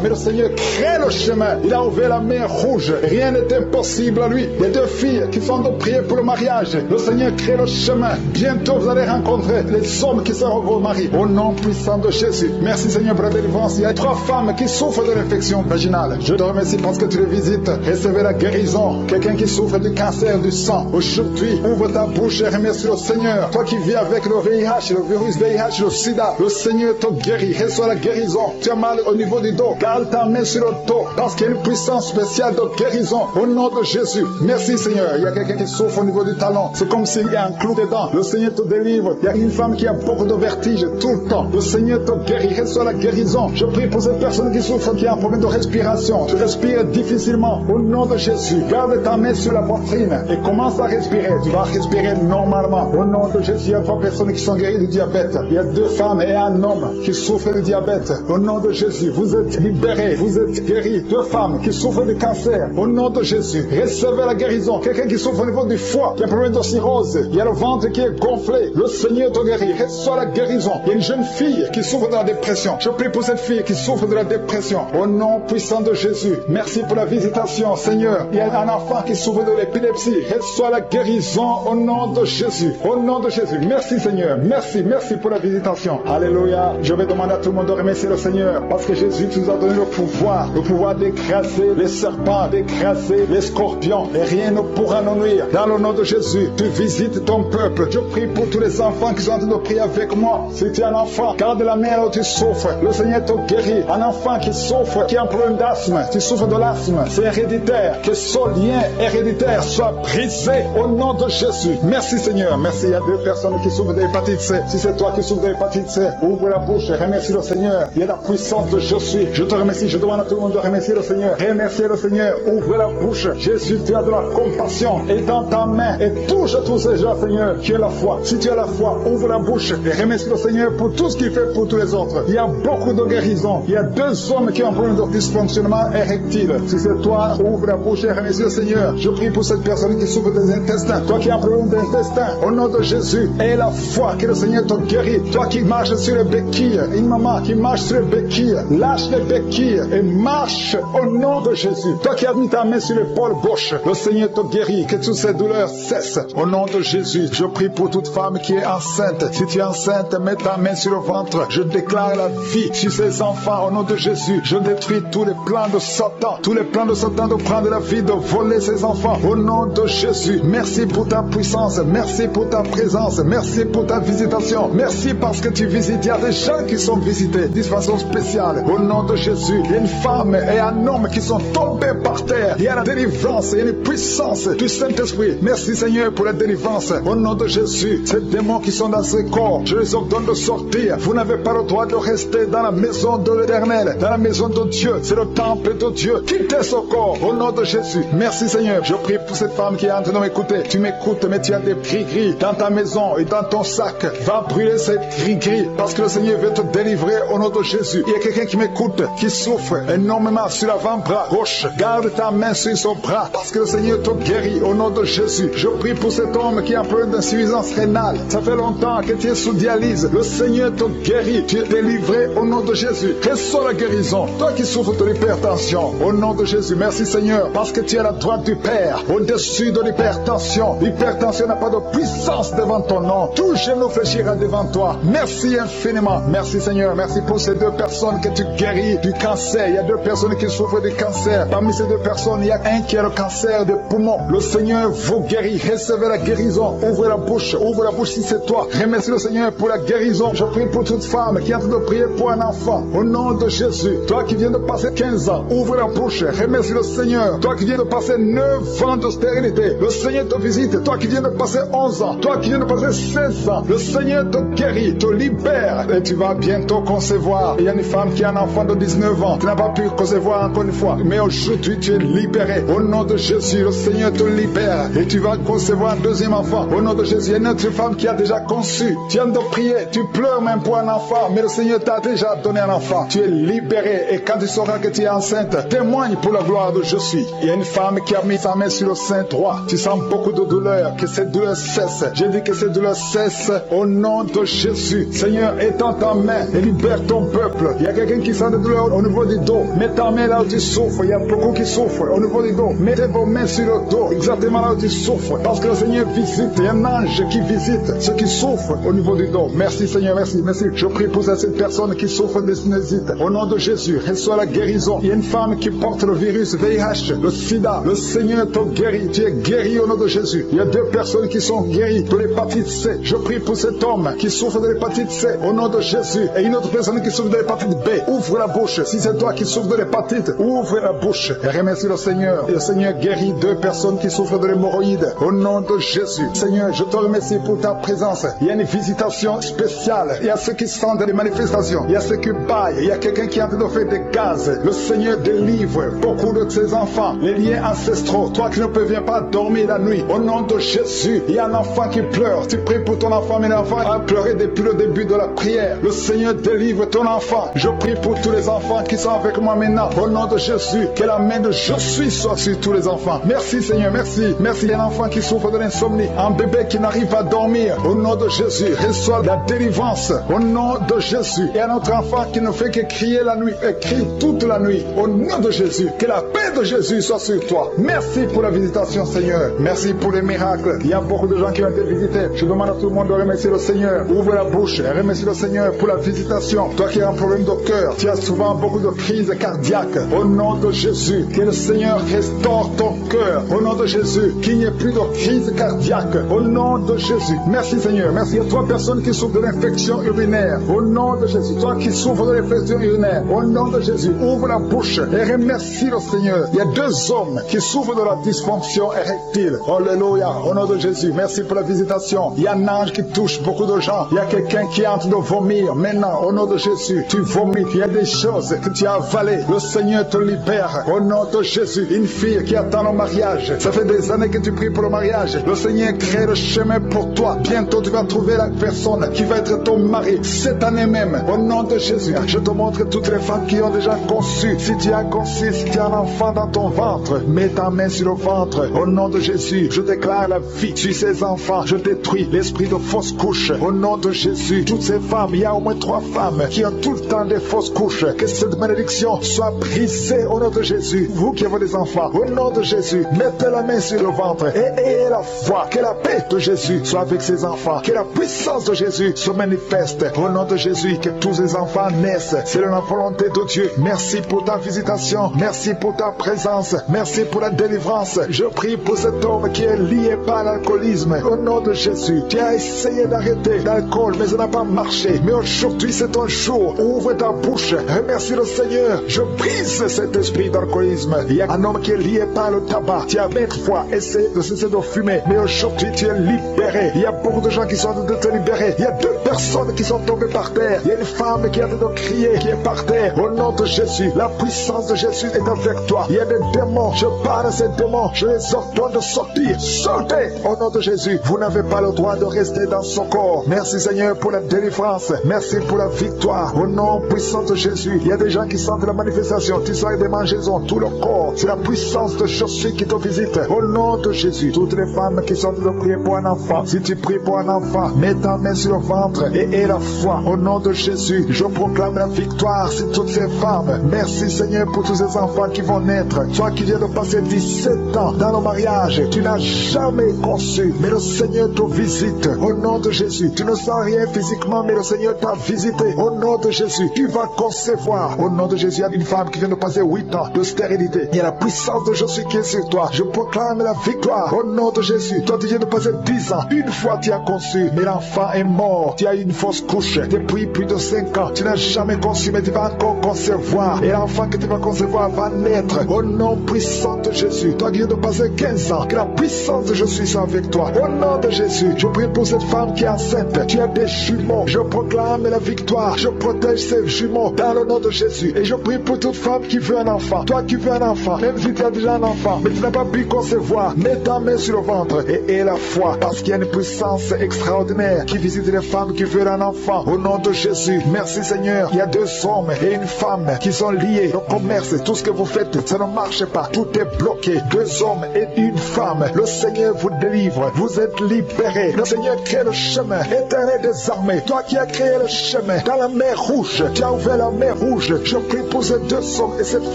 Mais le Seigneur crée le chemin. Il a ouvert la mer rouge. Rien n'est impossible à lui. Il y a 2 filles qui sont de prier pour le mariage. Le Seigneur crée le chemin. Bientôt, vous allez rencontrer les hommes qui seront vos maris. Au nom puissant de Jésus. Merci, Seigneur, pour la délivrance. Il y a 3 femmes qui souffrent de l'infection vaginale. Je te remercie parce que tu les visites. Recevez la guérison. Quelqu'un qui souffre du cancer du sang. Aujourd'hui, ouvre ta bouche et remercie le Seigneur. Toi qui vis avec le VIH, le virus VIH, le sida, le Seigneur te guérit. Reçois la guérison. Tu as mal au niveau du dos. Garde ta main sur le dos parce qu'il y a une puissance spéciale de guérison. Au nom de Jésus. Merci, Seigneur. Il y a quelqu'un qui souffre au niveau du talon. C'est comme s'il y a un clou dedans. Le Seigneur te délivre. Il y a une femme qui a beaucoup de vertige tout le temps. Le Seigneur te guérit. Reçois la guérison. Je prie pour cette personne qui souffre, qui a un problème de respiration. Tu respires difficilement. Au nom de Jésus, garde ta main sur la poitrine et commence à respirer. Tu vas respirer normalement. Au nom de Jésus, il y a 3 personnes qui sont guéries du diabète. Il y a 2 femmes et un homme qui souffrent du diabète. Au nom de Jésus, vous êtes libérés. Vous êtes guéris. 2 femmes qui souffrent du cancer. Au nom de Jésus, recevez la guérison. Quelqu'un qui souffre au niveau du foie, qui a un problème de cirrhose. Il y a le ventre qui est gonflé. Le Seigneur te guérit. Reçois la guérison. Il y a une jeune fille qui souffre de la dépression. Je prie pour cette fille qui souffre de la dépression. Au nom puissant de Jésus. Merci pour la visitation, Seigneur. Il y a un enfant qui souffre de l'épilepsie. Reçois la guérison au nom de Jésus. Au nom de Jésus. Merci, Seigneur. Merci, merci pour la visitation. Alléluia. Je vais demander à tout le monde de remercier le Seigneur parce que Jésus nous a donné le pouvoir d'écraser les serpents, d'écraser les scorpions, et rien ne pourra nous nuire. Dans le nom de Jésus, tu visites ton peuple. Je prie pour tous les enfants qui sont en train de prier avec moi. Si tu es un enfant, garde la main où tu souffres. Le Seigneur te guérit. Un enfant qui souffre, qui a un problème d'asthme, tu souffres de l'asthme, c'est héréditaire. Que ce lien héréditaire soit brisé au nom de Jésus. Merci, Seigneur. Merci. Il y a 2 personnes qui souffrent de l'hépatite C. Si c'est toi qui souffres de l'hépatite C, ouvre la bouche et remercie le Seigneur. Il y a la puissance de je suis. Je te remercie. Je demande à tout le monde de remercier le Seigneur. Remerciez le Seigneur. Ouvre la bouche. Jésus, tu as de la compassion. Et dans ta main, et touche tous ces gens, Seigneur, qui a la foi. Si tu as la foi, ouvre la bouche et remercie le Seigneur pour tout ce qu'il fait pour tous les autres. Il y a beaucoup de guérisons. Il y a 2 hommes qui ont un problème de dysfonctionnement érectile. Si c'est toi, ouvre la bouche et remercie le Seigneur. Je prie pour cette personne qui souffre des intestins. Toi qui as un problème d'intestin, au nom de Jésus, aie la foi que le Seigneur te guérit. Toi qui marches sur les béquilles, une maman qui marche sur les béquilles, lâche les béquilles et marche au nom de Jésus. Toi qui as mis ta main sur l'épaule gauche, bouche. Le Seigneur te guérit, que toutes ces douleurs cessent. Au nom de Jésus, je prie pour toute femme qui est enceinte. Si tu es enceinte, mets ta main sur le ventre. Je déclare la vie sur ces enfants. Au nom de Jésus, je détruis tous les plans de Satan. Tous les plans de Satan de prendre la vie, de voler ces enfants. Au nom de Jésus, merci pour ta puissance. Merci pour ta présence. Merci pour ta visitation. Merci parce que tu visites. Il y a des gens qui sont visités d'une façon spéciale. Au nom de Jésus, il y a une femme et un homme qui sont tombés par terre. Il y a la délivrance, il y a une puissance du Saint-Esprit. Merci Seigneur pour la délivrance. Au nom de Jésus, ces démons qui sont dans ce corps, je les ordonne de sortir. Vous n'avez pas le droit de rester dans la maison de l'Éternel, dans la maison de Dieu. C'est le temple de Dieu. Quittez ce corps au nom de Jésus. Merci Seigneur. Je prie pour cette femme qui est en train de m'écouter. Tu m'écoutes, mais tu as des gris-gris dans ta maison et dans ton sac. Va brûler ces gris-gris parce que le Seigneur veut te délivrer au nom de Jésus. Il y a quelqu'un qui m'écoute, qui souffre énormément sur l'avant-bras gauche. Garde ta main sur son bras parce que le Seigneur te guérit au nom de Jésus. Je prie pour cet homme qui a un problème d'insuffisance rénale. Ça fait longtemps que tu es sous dialyse. Le Seigneur te guérit. Tu es délivré au nom de Jésus. Reçois la guérison. Toi qui souffres de l'hypertension, au nom de Jésus. Merci Seigneur parce que tu es à la droite du Père, au-dessus de l'hypertension. L'hypertension n'a pas de puissance devant ton nom. Tout genou fléchira devant toi. Merci infiniment. Merci Seigneur. Merci pour ces deux personnes que tu guéris du cancer. Il y a deux personnes qui souffrent du cancer. Parmi ces deux personnes, il y a un qui a le cancer des poumons. Le Seigneur vous guérit. Recevez la guérison. Ouvrez la bouche. Ouvre la bouche si c'est toi. Remercie le Seigneur pour la guérison. Je prie pour toute femme qui est en train de prier pour un enfant. Au nom de Jésus. Toi qui viens de passer 15 ans, ouvre la bouche. Remercie le Seigneur. Toi qui viens de passer 9 ans de stérilité, le Seigneur te visite. Toi qui viens de passer 11 ans, toi qui viens de passer 16 ans, le Seigneur te guérit, te libère. Et tu vas bientôt concevoir. Il y a une femme qui a un enfant de 19 ans. Tu n'as pas pu concevoir encore une fois. Mais aujourd'hui, tu es libéré. Au nom de Jésus, le Seigneur te libère. Et tu vas concevoir un deuxième enfant. Au nom de Jésus, il y a une autre femme qui a déjà conçu. Tu viens de prier. Tu pleures même pour un enfant. Mais le Seigneur t'a déjà donné un enfant. Tu es libéré. Et quand tu sauras que tu es enceinte, témoigne pour la gloire de je suis. Il y a une femme qui a mis sa main sur le sein droit. Tu sens beaucoup de douleur. Que cette douleur cesse. J'ai dit que cette douleur cesse au nom de Jésus. Seigneur, étends ta main et libère ton peuple. Il y a quelqu'un qui sent des douleurs au niveau du dos. Mets ta main là où tu souffres. Il y a beaucoup qui souffrent au niveau du dos. Mettez vos mains sur le dos, exactement là où tu souffres. Parce que le Seigneur visite. Il y a un ange qui visite ceux qui souffrent au niveau du dos. Merci Seigneur, merci, merci. Je prie pour cette personne qui souffre de sinusite. Au nom de Jésus, reçois la guérison. Il y a une femme qui porte le virus VIH, le sida. Le Seigneur te guérit. Tu es guéri au nom de Jésus. Il y a deux personnes qui sont guéries de l'hépatite C. Je prie pour cet homme qui souffre de l'hépatite C au nom de Jésus. Et une autre personne qui souffre de l'hépatite B. Ouvre la bouche. Si c'est toi qui souffres de l'hépatite, ouvre la bouche et remercie le Seigneur. Et le Seigneur guérit deux personnes qui souffrent de l'hémorroïde au nom de Jésus. Seigneur, je te remercie pour ta présence. Il y a une visitation spéciale. Il y a ceux qui sentent des manifestations. Il y a ceux qui baillent. Il y a quelqu'un qui est en train de faire des gaz. Le Seigneur délivre beaucoup de ses enfants. Les liens ancestraux. Toi qui ne parviens pas dormir la nuit. Au nom de Jésus, il y a un enfant qui pleure. Tu pries pour ton enfant, mais l'enfant a pleuré depuis le début de la prière. Le Seigneur délivre ton enfant. Je prie pour tous les enfants qui sont avec moi maintenant. Au nom de Jésus, que la main de je suis soit sur tous les enfants. Merci Seigneur, merci. Merci. Il y a un enfant qui souffre de l'insomnie. Un bébé qui n'arrive pas à dormir. Au nom de Jésus, reçois la délivrance. Au nom de Jésus. Il y a un autre enfant qui ne fait que crier la nuit. Et crie toute la nuit. Au nom de Jésus. Que la paix de Jésus soit sur toi. Merci pour la visitation Seigneur. Merci pour les miracles. Il y a beaucoup de gens qui ont été visités. Je demande à tout le monde de remercier le Seigneur. Ouvre la bouche et remercie le Seigneur pour la visitation. Toi qui as un problème de cœur, tu as souvent beaucoup de crises cardiaques. Au nom de Jésus, que le Seigneur restaure ton cœur. Au nom de Jésus, qu'il n'y ait plus de crise cardiaque. Au nom de Jésus. Merci Seigneur. Merci à toi personne qui souffre de l'infection urinaire. Au nom de Jésus. Toi qui souffres de l'infection urinaire. Au nom de Jésus. Ouvre la bouche et remercie le Seigneur. Il y a deux hommes qui souffrent de la dysfonction érectile. Alléluia. Au nom de Jésus. Merci pour la visitation. Il y a un ange qui touche beaucoup de gens. Il y a quelqu'un qui est en train de vomir. Maintenant, au nom de Jésus, tu vomis. Il y a des choses que tu as avalées. Le Seigneur te libère. Au nom de Jésus. Une fille qui attend le mariage. Ça fait des années que tu pries pour le mariage. Le Seigneur crée le chemin pour toi. Bientôt, tu vas trouver la personne qui va être ton mari. Cette année même. Au nom de Jésus. Je te montre toutes les femmes qui ont déjà conçu. Si tu as conçu, si tu as un enfant dans ton ventre, mets ta main sur le ventre. Au nom de Jésus, je déclare la vie sur ces enfants. Je détruis l'esprit de fausse couche. Au nom de Jésus, toutes ces femmes, il y a au moins 3 femmes qui ont tout le temps des fausses couches. Que cette malédiction soit brisée au nom de Jésus. Vous qui avez des enfants, au nom nom de Jésus, mettez la main sur le ventre et ayez la foi. Que la paix de Jésus soit avec ses enfants. Que la puissance de Jésus se manifeste. Au nom de Jésus, que tous les enfants naissent. C'est la volonté de Dieu. Merci pour ta visitation. Merci pour ta présence. Merci pour la délivrance. Je prie pour cet homme qui est lié par l'alcoolisme. Au nom de Jésus, tu as essayé d'arrêter l'alcool, mais ça n'a pas marché. Mais aujourd'hui, c'est ton jour. Ouvre ta bouche. Remercie le Seigneur. Je brise cet esprit d'alcoolisme. Il y a un homme qui est lié par le tabac. Tu as 20 fois essayé de cesser de fumer, mais aujourd'hui, tu es libéré. Il y a beaucoup de gens qui sont en train de te libérer. Il y a 2 personnes qui sont tombées par terre. Il y a une femme qui est en train de crier, qui est par terre. Au nom de Jésus, la puissance de Jésus est avec toi. Il y a des démons. Je parle à ces démons. Je les ordonne de sortir. Sortez au nom de Jésus. Vous n'avez pas le droit de rester dans son corps. Merci Seigneur pour la délivrance. Merci pour la victoire. Au nom puissant de Jésus, il y a des gens qui sentent la manifestation. Tu sors des mangeaisons, tout le corps. C'est la puissance de Jésus qui te visite. Au nom de Jésus, toutes les femmes qui sont en train de prier pour un enfant, si tu pries pour un enfant, mets ta main sur le ventre et aie la foi. Au nom de Jésus, je proclame la victoire sur toutes ces femmes. Merci Seigneur pour tous ces enfants qui vont naître. Toi qui viens de passer 17 ans dans le mariage, tu n'as jamais conçu, mais le Seigneur te visite. Au nom de Jésus, tu ne sens rien physiquement, mais le Seigneur t'a visité. Au nom de Jésus, tu vas concevoir. Au nom de Jésus, il y a une femme qui vient de passer 8 ans de stérilité. Il y a la puissance de Jésus qui est sur toi. Je proclame la victoire. Au nom de Jésus, toi tu viens de passer 10 ans. Une fois tu as conçu, mais l'enfant est mort. Tu as eu une fausse couche. Depuis plus de 5 ans, tu n'as jamais conçu, mais tu vas encore concevoir. Et l'enfant que tu vas concevoir va naître. Au nom puissant de Jésus, toi qui viens de passer 15 ans, que la puissance de Jésus soit avec toi. Au nom de Jésus, je prie pour cette femme qui est enceinte. Tu as des jumeaux. Je proclame la victoire. Je protège ces jumeaux dans le nom de Jésus. Et je prie pour toute femme qui veut un enfant. Toi qui veux un enfant, même si tu as déjà un enfant, mais tu n'as pas pu concevoir, mets ta main sur le ventre et aie la foi. Parce qu'il y a une puissance extraordinaire qui visite les femmes qui veulent un enfant. Au nom de Jésus, merci Seigneur. Il y a 2 hommes et une femme qui sont liés. Le commerce, tout ce que vous faites, ça ne marche pas. Tout est bloqué. 2 hommes et une femme. Le Seigneur vous délivre. Vous êtes libérés. Le Seigneur crée le chemin. Éternel des armées, toi qui as créé le chemin dans la mer rouge, tu as ouvert la mer rouge. Je prie pour ces 2 hommes et cette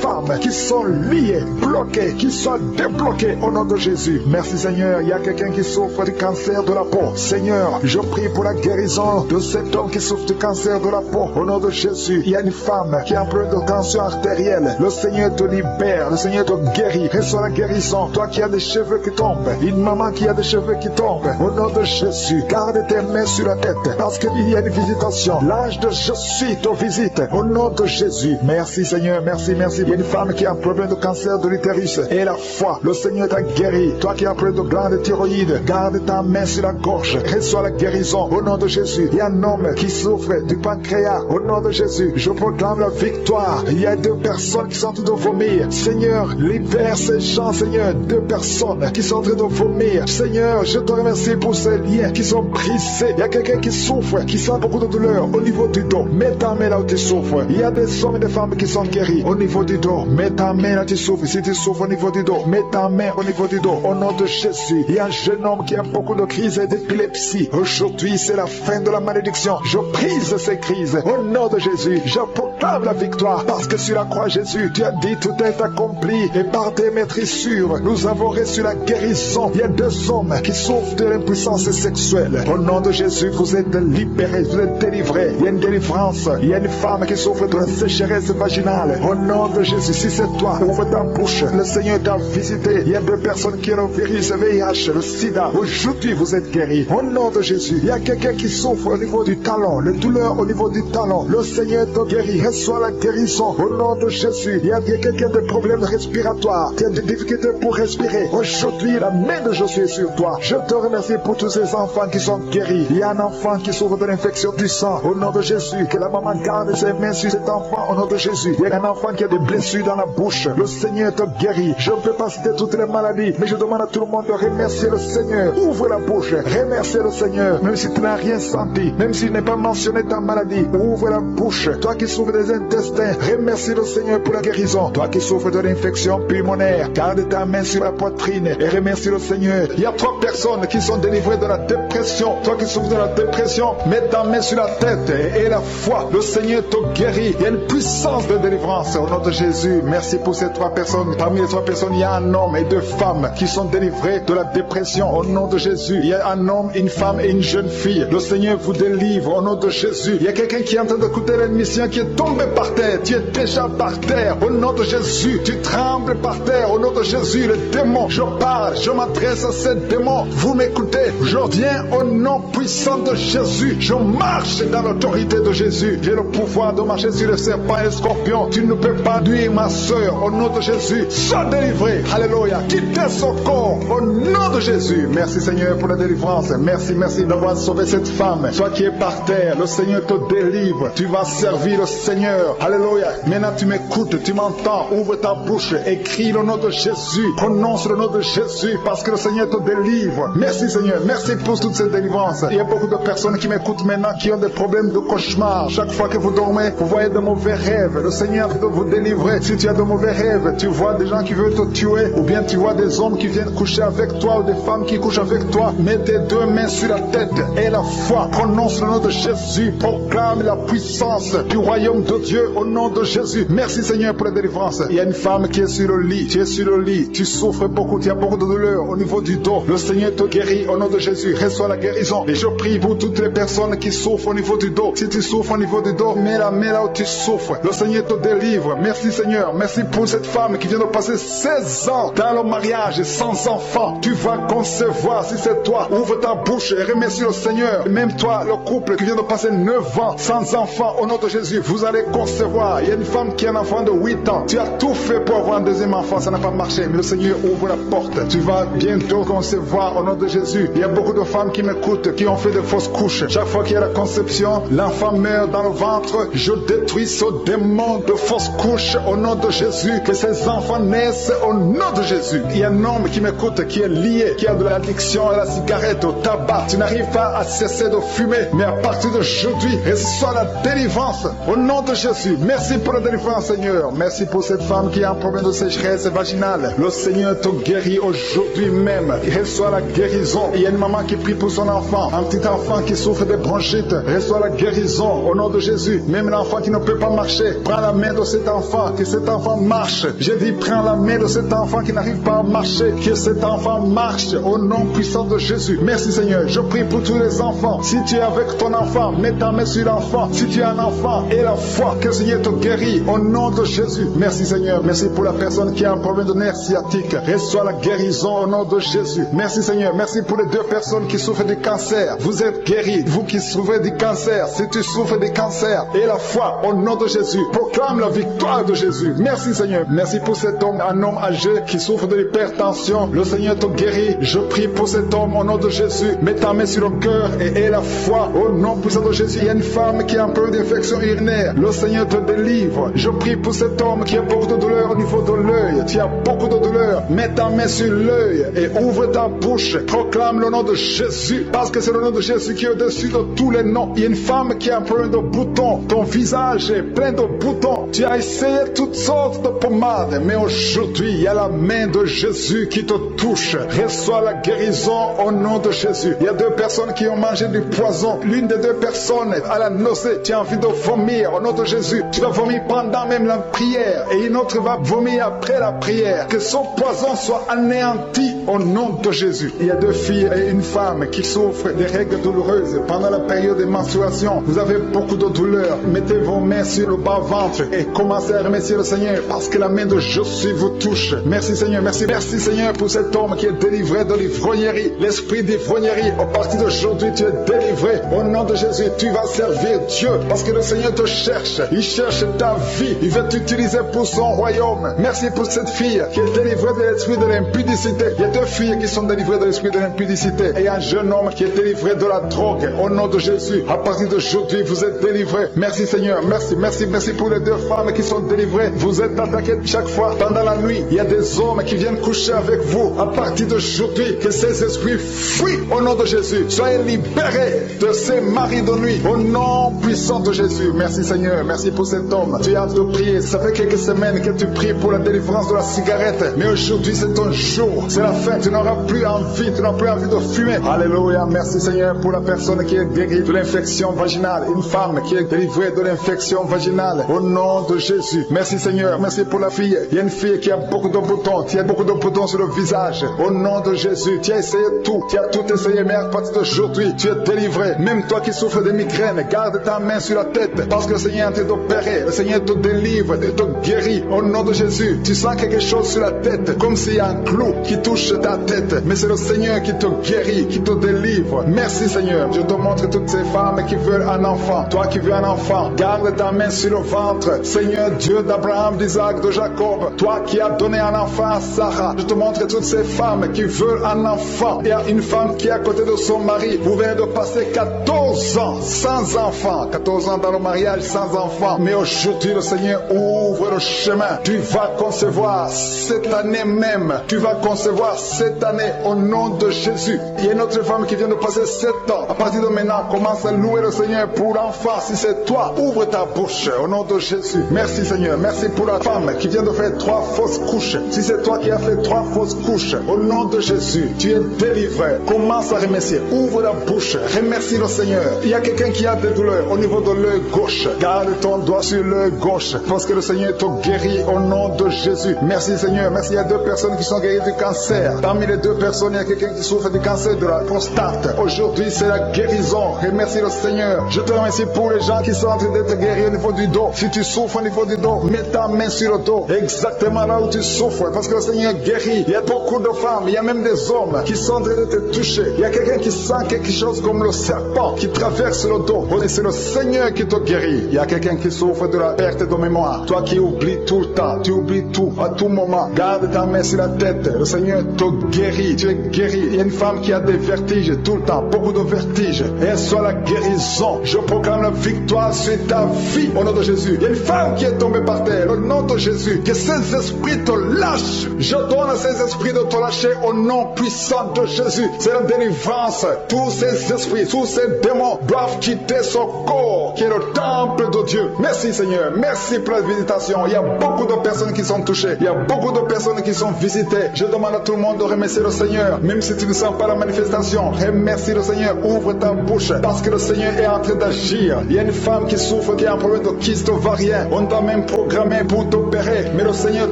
femme qui sont liés, bloqués, qui soient débloqués au nom de Jésus. Merci Seigneur. Il y a quelqu'un qui souffre du cancer de la peau. Seigneur, je prie pour la guérison de cet homme qui souffre du cancer de la peau. Au nom de Jésus, il y a une femme qui a un problème de tension artérielle. Le Seigneur te libère. Le Seigneur te guérit. Reçois la guérison. Toi qui as des cheveux qui tombent, une maman qui a des cheveux qui tombent, au nom de Jésus, garde tes mains sur la tête parce qu'il y a une visitation. L'ange de Jésus te visite au nom de Jésus. Merci Seigneur, merci, merci. Il y a une femme qui a un problème de cancer de l'utérus et la foi, le Seigneur t'a guéri. Toi qui as un problème de glande thyroïde, garde ta main sur la gorge. Reçois la guérison au nom de Jésus. Il y a un homme qui souffre du pancréas au nom de Jésus. Je proclame la victoire. Il y a 2 personnes qui sont en train de vomir. Seigneur, libère ces gens, Seigneur. 2 personnes qui sont en train de vomir. Seigneur, je te remercie pour ces liens qui sont brisés. Il y a quelqu'un qui souffre, qui sent beaucoup de douleur au niveau du dos. Mets ta main là où tu souffres. Il y a des hommes et des femmes qui sont guéris au niveau du dos. Mets ta main là où tu souffres. Si tu souffres au niveau du dos, mets ta main au niveau du dos. Au nom de Jésus, il y a un jeune homme qui a beaucoup de crises d'épilepsie. Aujourd'hui, c'est la fin de la malédiction. Je brise ces crises. Au nom de Jésus, je proclame la victoire. Parce que sur la croix, Jésus, tu as dit tout est accompli. Et par tes maîtrissures, nous avons reçu la guérison. Il y a 2 hommes qui souffrent de l'impuissance sexuelle. Au nom de Jésus, vous êtes libérés, vous êtes délivrés. Il y a une délivrance. Il y a une femme qui souffre de la sécheresse vaginale. Au nom de Jésus, si c'est toi, ouvre ta bouche. Le Seigneur t'a visité. Il y a 2 personnes qui ont le virus VIH, le sida. Aujourd'hui, vous êtes guéris. Au nom de Jésus, il y a quelqu'un qui souffre au niveau du talon, les douleurs au niveau du talon. Le Seigneur te guérit. Reçois la guérison. Au nom de Jésus, il y a quelqu'un qui a des problèmes respiratoires, qui a des difficultés pour respirer. Aujourd'hui, la main de Jésus est sur toi. Je te remercie pour tous ces enfants qui sont guéris. Il y a un enfant qui souffre de l'infection du sang. Au nom de Jésus, que la maman garde ses mains sur cet enfant. Au nom de Jésus, il y a un enfant qui a des blessures dans la bouche. Le Seigneur te guérit. Je ne peux pas citer toutes les maladies, mais je demande à tout le monde de remercier le Seigneur. Ouvre la bouche, remercie le Seigneur. Même si tu n'as rien senti, même s'il n'est pas mentionné ta maladie, ouvre la bouche. Toi qui souffres des intestins, remercie le Seigneur pour la guérison. Toi qui souffres de l'infection pulmonaire, garde ta main sur la poitrine et remercie le Seigneur. Il y a 3 personnes qui sont délivrées de la dépression. Toi qui souffres de la dépression, mets ta main sur la tête et la foi. Le Seigneur te guérit. Il y a une puissance de délivrance au nom de Jésus. Merci pour ces 3 personnes. Parmi les 3 personnes, il y a un homme et 2 femmes qui sont délivrés de la dépression au nom de Jésus. Il y a un homme, une femme et une jeune fille. Le Seigneur vous délivre au nom de Jésus. Il y a quelqu'un qui est en train d'écouter l'émission qui est tombé par terre. Tu es déjà par terre au nom de Jésus. Tu trembles par terre au nom de Jésus. Le démon, je parle, je m'adresse à ces démons. Vous m'écoutez, je viens au nom puissant de Jésus. Je marche dans l'autorité de Jésus. J'ai le pouvoir de marcher sur le serpent et le scorpion. Tu ne peux pas nuire ma soeur au nom de Jésus. Sois délivré. Alléluia. Quittez son corps au nom de Jésus. Merci Seigneur pour la délivrance. Merci d'avoir sauvé cette femme. Toi qui es par terre, le Seigneur te délivre. Tu vas servir le Seigneur. Alléluia. Maintenant tu m'écoutes, tu m'entends. Ouvre ta bouche, écris le nom de Jésus. Prononce le nom de Jésus parce que le Seigneur te délivre. Merci Seigneur. Merci pour toute cette délivrance. Il y a beaucoup de personnes qui m'écoutent maintenant qui ont des problèmes de cauchemar. Chaque fois que vous dormez, vous voyez de mauvais rêves. Le Seigneur veut vous délivrer. Si tu as de mauvais rêves, tu vois des gens qui veulent te tuer ou bien tu vois des hommes qui viennent coucher avec toi ou des femmes qui couchent avec toi, mets tes 2 mains sur la tête et la foi. Prononce le nom de Jésus. Proclame la puissance du royaume de Dieu au nom de Jésus. Merci Seigneur pour la délivrance. Il y a une femme qui est sur le lit. Tu es sur le lit. Tu souffres beaucoup. Tu as beaucoup de douleur au niveau du dos. Le Seigneur te guérit au nom de Jésus. Reçois la guérison. Et je prie pour toutes les personnes qui souffrent au niveau du dos. Si tu souffres au niveau du dos, mets la main là où tu souffres. Le Seigneur te délivre. Merci Seigneur. Merci pour cette femme qui vient de passer 16 ans dans le mariage sans enfant. Tu vas concevoir si c'est toi. Ouvre ta bouche et remercie le Seigneur. Et même toi, le couple qui vient de passer 9 ans sans enfant, au nom de Jésus, vous allez concevoir. Il y a une femme qui a un enfant de 8 ans. Tu as tout fait pour avoir un deuxième enfant, ça n'a pas marché. Mais le Seigneur ouvre la porte. Tu vas bientôt concevoir au nom de Jésus. Il y a beaucoup de femmes qui m'écoutent, qui ont fait de fausses couches. Chaque fois qu'il y a la conception, l'enfant meurt dans le ventre. Je détruis ce démon de fausses couches au nom de Jésus. Que ces enfants naissent au nom de Jésus. Il y a un homme qui m'écoute, qui est lié, qui a de l'addiction à la cigarette, au tabac. Tu n'arrives pas à cesser de fumer, mais à partir d'aujourd'hui, reçois la délivrance au nom de Jésus. Merci pour la délivrance, Seigneur. Merci pour cette femme qui a un problème de sécheresse vaginale. Le Seigneur te guérit aujourd'hui même. Reçois la guérison. Il y a une maman qui prie pour son enfant, un petit enfant qui souffre de bronchite. Reçois la guérison au nom de Jésus. Même l'enfant qui ne peut pas marcher, prends la main de cet enfant, que cet enfant marche. Je dis, prends la main de cet enfant qui n'arrive pas à marcher, que cet enfant marche au nom puissant de Jésus. Merci Seigneur. Je prie pour tous les enfants. Si tu es avec ton enfant, mets ta main sur l'enfant. Si tu es un enfant, et la foi, que le Seigneur te guérit au nom de Jésus. Merci Seigneur. Merci pour la personne qui a un problème de nerf sciatique. Reçois la guérison au nom de Jésus. Merci Seigneur. Merci pour les 2 personnes qui souffrent du cancer. Vous êtes guéris. Vous qui souffrez du cancer, si tu souffres du cancer, et la foi au nom de Jésus. Proclame la victoire de Jésus. Merci Seigneur. Merci pour cet homme, un homme âgé qui souffre de l'hypertension. Le Seigneur te guérit. Je prie pour cet homme au nom de Jésus. Mets ta main sur le cœur et aie la foi au nom puissant de Jésus. Il y a une femme qui a un peu d'infection urinaire. Le Seigneur te délivre. Je prie pour cet homme qui a beaucoup de douleur au niveau de l'œil. Tu as beaucoup de douleur. Mets ta main sur l'œil et ouvre ta bouche. Proclame le nom de Jésus parce que c'est le nom de Jésus qui est au-dessus de tous les noms. Il y a une femme qui a un problème de boutons. Ton visage est plein de boutons. Tu as essayé toutes sortes de pommades, mais aujourd'hui, il y a la main de Jésus qui te touche. Reçois la guérison au nom de Jésus. Il y a 2 personnes qui ont mangé du poison. L'une des 2 personnes a la nausée. Tu as envie de vomir au nom de Jésus. Tu vas vomir pendant même la prière et une autre va vomir après la prière. Que son poison soit anéanti au nom de Jésus. Il y a 2 filles et une femme qui souffrent des règles douloureuses pendant la période de menstruation. Vous avez beaucoup de douleur. Mettez vos mains sur le bas-ventre et commencez à remercier le Seigneur parce que la main de Jésus vous touche. Merci Seigneur. Merci Seigneur pour cet homme qui est délivré de l'ivrognerie. L'esprit d'ivrognerie, à partir d'aujourd'hui, tu es délivré. Au nom de Jésus, tu vas servir Dieu parce que le Seigneur te cherche. Il cherche ta vie. Il veut t'utiliser pour son royaume. Merci pour cette fille qui est délivrée de l'esprit de l'impudicité. Il y a 2 filles qui sont délivrées de l'esprit de l'impudicité et un jeune homme qui est délivré de la drogue. Au nom de Jésus, à partir d'aujourd'hui, vous êtes délivrés. Merci Seigneur. Merci pour les 2 femmes qui sont délivrées. Vous êtes attaquées chaque fois pendant la nuit. Il y a des hommes qui viennent coucher avec vous. À partir d'aujourd'hui, que ces esprits fuient au nom de Jésus. Soyez libérés de ces maris de nuit au nom puissant de Jésus. Merci Seigneur. Merci pour cet homme. Tu es en train de prier. Ça fait quelques semaines que tu pries pour la délivrance de la cigarette. Mais aujourd'hui, c'est ton jour. C'est la fin. Tu n'auras plus envie. Tu n'auras plus envie de fumer. Alléluia. Merci Seigneur pour la personne qui est guérie de l'infection vaginale. Une femme qui est délivrée de l'infection vaginale. Au nom de Jésus. Merci Seigneur. Merci pour la fille. Il y a une fille qui a beaucoup de boutons. Tu as beaucoup de boutons sur le visage. Au nom de Jésus. Tu as essayé tout. Tu as tout essayé. Mais à partir d'aujourd'hui, tu es délivré. Même toi qui souffres de migraines, garde ta main sur la tête. Parce que le Seigneur est en train d'opérer. Le Seigneur te délivre, te guérit. Au nom de Jésus. Tu sens quelque chose sur la tête. Comme s'il y a un clou qui touche ta tête. Mais c'est le Seigneur qui te guérit, qui te délivre. Merci Seigneur. Je te montre toutes ces femmes qui veulent un enfant. Toi qui veux un enfant, garde ta main sur le ventre. Seigneur Dieu d'Abraham, d'Isaac, de Jacob. Toi qui as donné un enfant à Sarah. Je te montre toutes ces femmes qui veulent un enfant. Il y a une femme qui est à côté de son mari. Vous venez de passer 14 ans sans enfant. 14 ans dans le mariage sans enfant. Mais aujourd'hui le Seigneur ouvre le chemin. Tu vas concevoir cette année même. Tu vas concevoir cette année au nom de Jésus. Il y a une autre femme qui vient de passer 7 ans. À partir de maintenant, commence à louer le Seigneur pour l'enfant. Si c'est toi, ouvre ta bouche au nom de Jésus. Merci Seigneur. Merci pour la femme qui vient de faire 3 fausses couches. Si c'est toi qui as fait 3 fausses couches, au nom de Jésus, tu es délivré. Commence à remercier. Ouvre la bouche. Remercie le Seigneur. Il y a quelqu'un qui a des douleurs au niveau de l'œil gauche. Garde ton doigt sur l'œil gauche. Parce que le Seigneur te guérit au nom de Jésus. Merci Seigneur. Merci. Il y a 2 personnes qui sont guéries du cancer. Parmi les 2 personnes, il y a quelqu'un qui souffre du cancer de la prostate. Aujourd'hui, c'est la guérison. Remercie le Seigneur. Je te remercie pour les gens qui sont en train d'être guéris au niveau du dos. Si tu souffres au niveau du dos, mets ta main sur le dos. Exactement là où tu souffres. Parce que le Seigneur guérit. Il y a beaucoup de femmes, il y a même des hommes qui sont en train de te toucher. Il y a quelqu'un qui sent quelque chose comme le serpent qui traverse le dos. Et c'est le Seigneur qui te guérit. Il y a quelqu'un qui souffre de la perte de mémoire. Toi qui oublies tout le temps, tu oublies tout à tout moment. Garde ta main sur la tête. Le Seigneur te guérit. Tu es guéri. Il y a une femme qui a des vertiges tout le temps, beaucoup de vertiges. Et soit la guérison. Je proclame la victoire sur ta vie au nom de Jésus. Il y a une femme qui est tombée par terre au nom de Jésus. Que ces esprits te lâchent. Je donne à ces esprits de te lâcher au nom puissant de Jésus. C'est la délivrance. Tous ces esprits, tous ces démons doivent quitter son corps qui est le temple de Dieu. Merci Seigneur. Merci pour la visitation. Il y a beaucoup de personnes qui sont touchées. Il y a beaucoup de personnes qui sont visitées. Je demande à tout le monde de remercier le Seigneur. Même si tu ne sens pas la manifestation, remercie le Seigneur. Ouvre ta bouche parce que le Seigneur est en train d'agir. Il y a une femme qui souffre, qui a un problème de kyste ovarien. On t'a même programmé pour t'opérer. Mais le Seigneur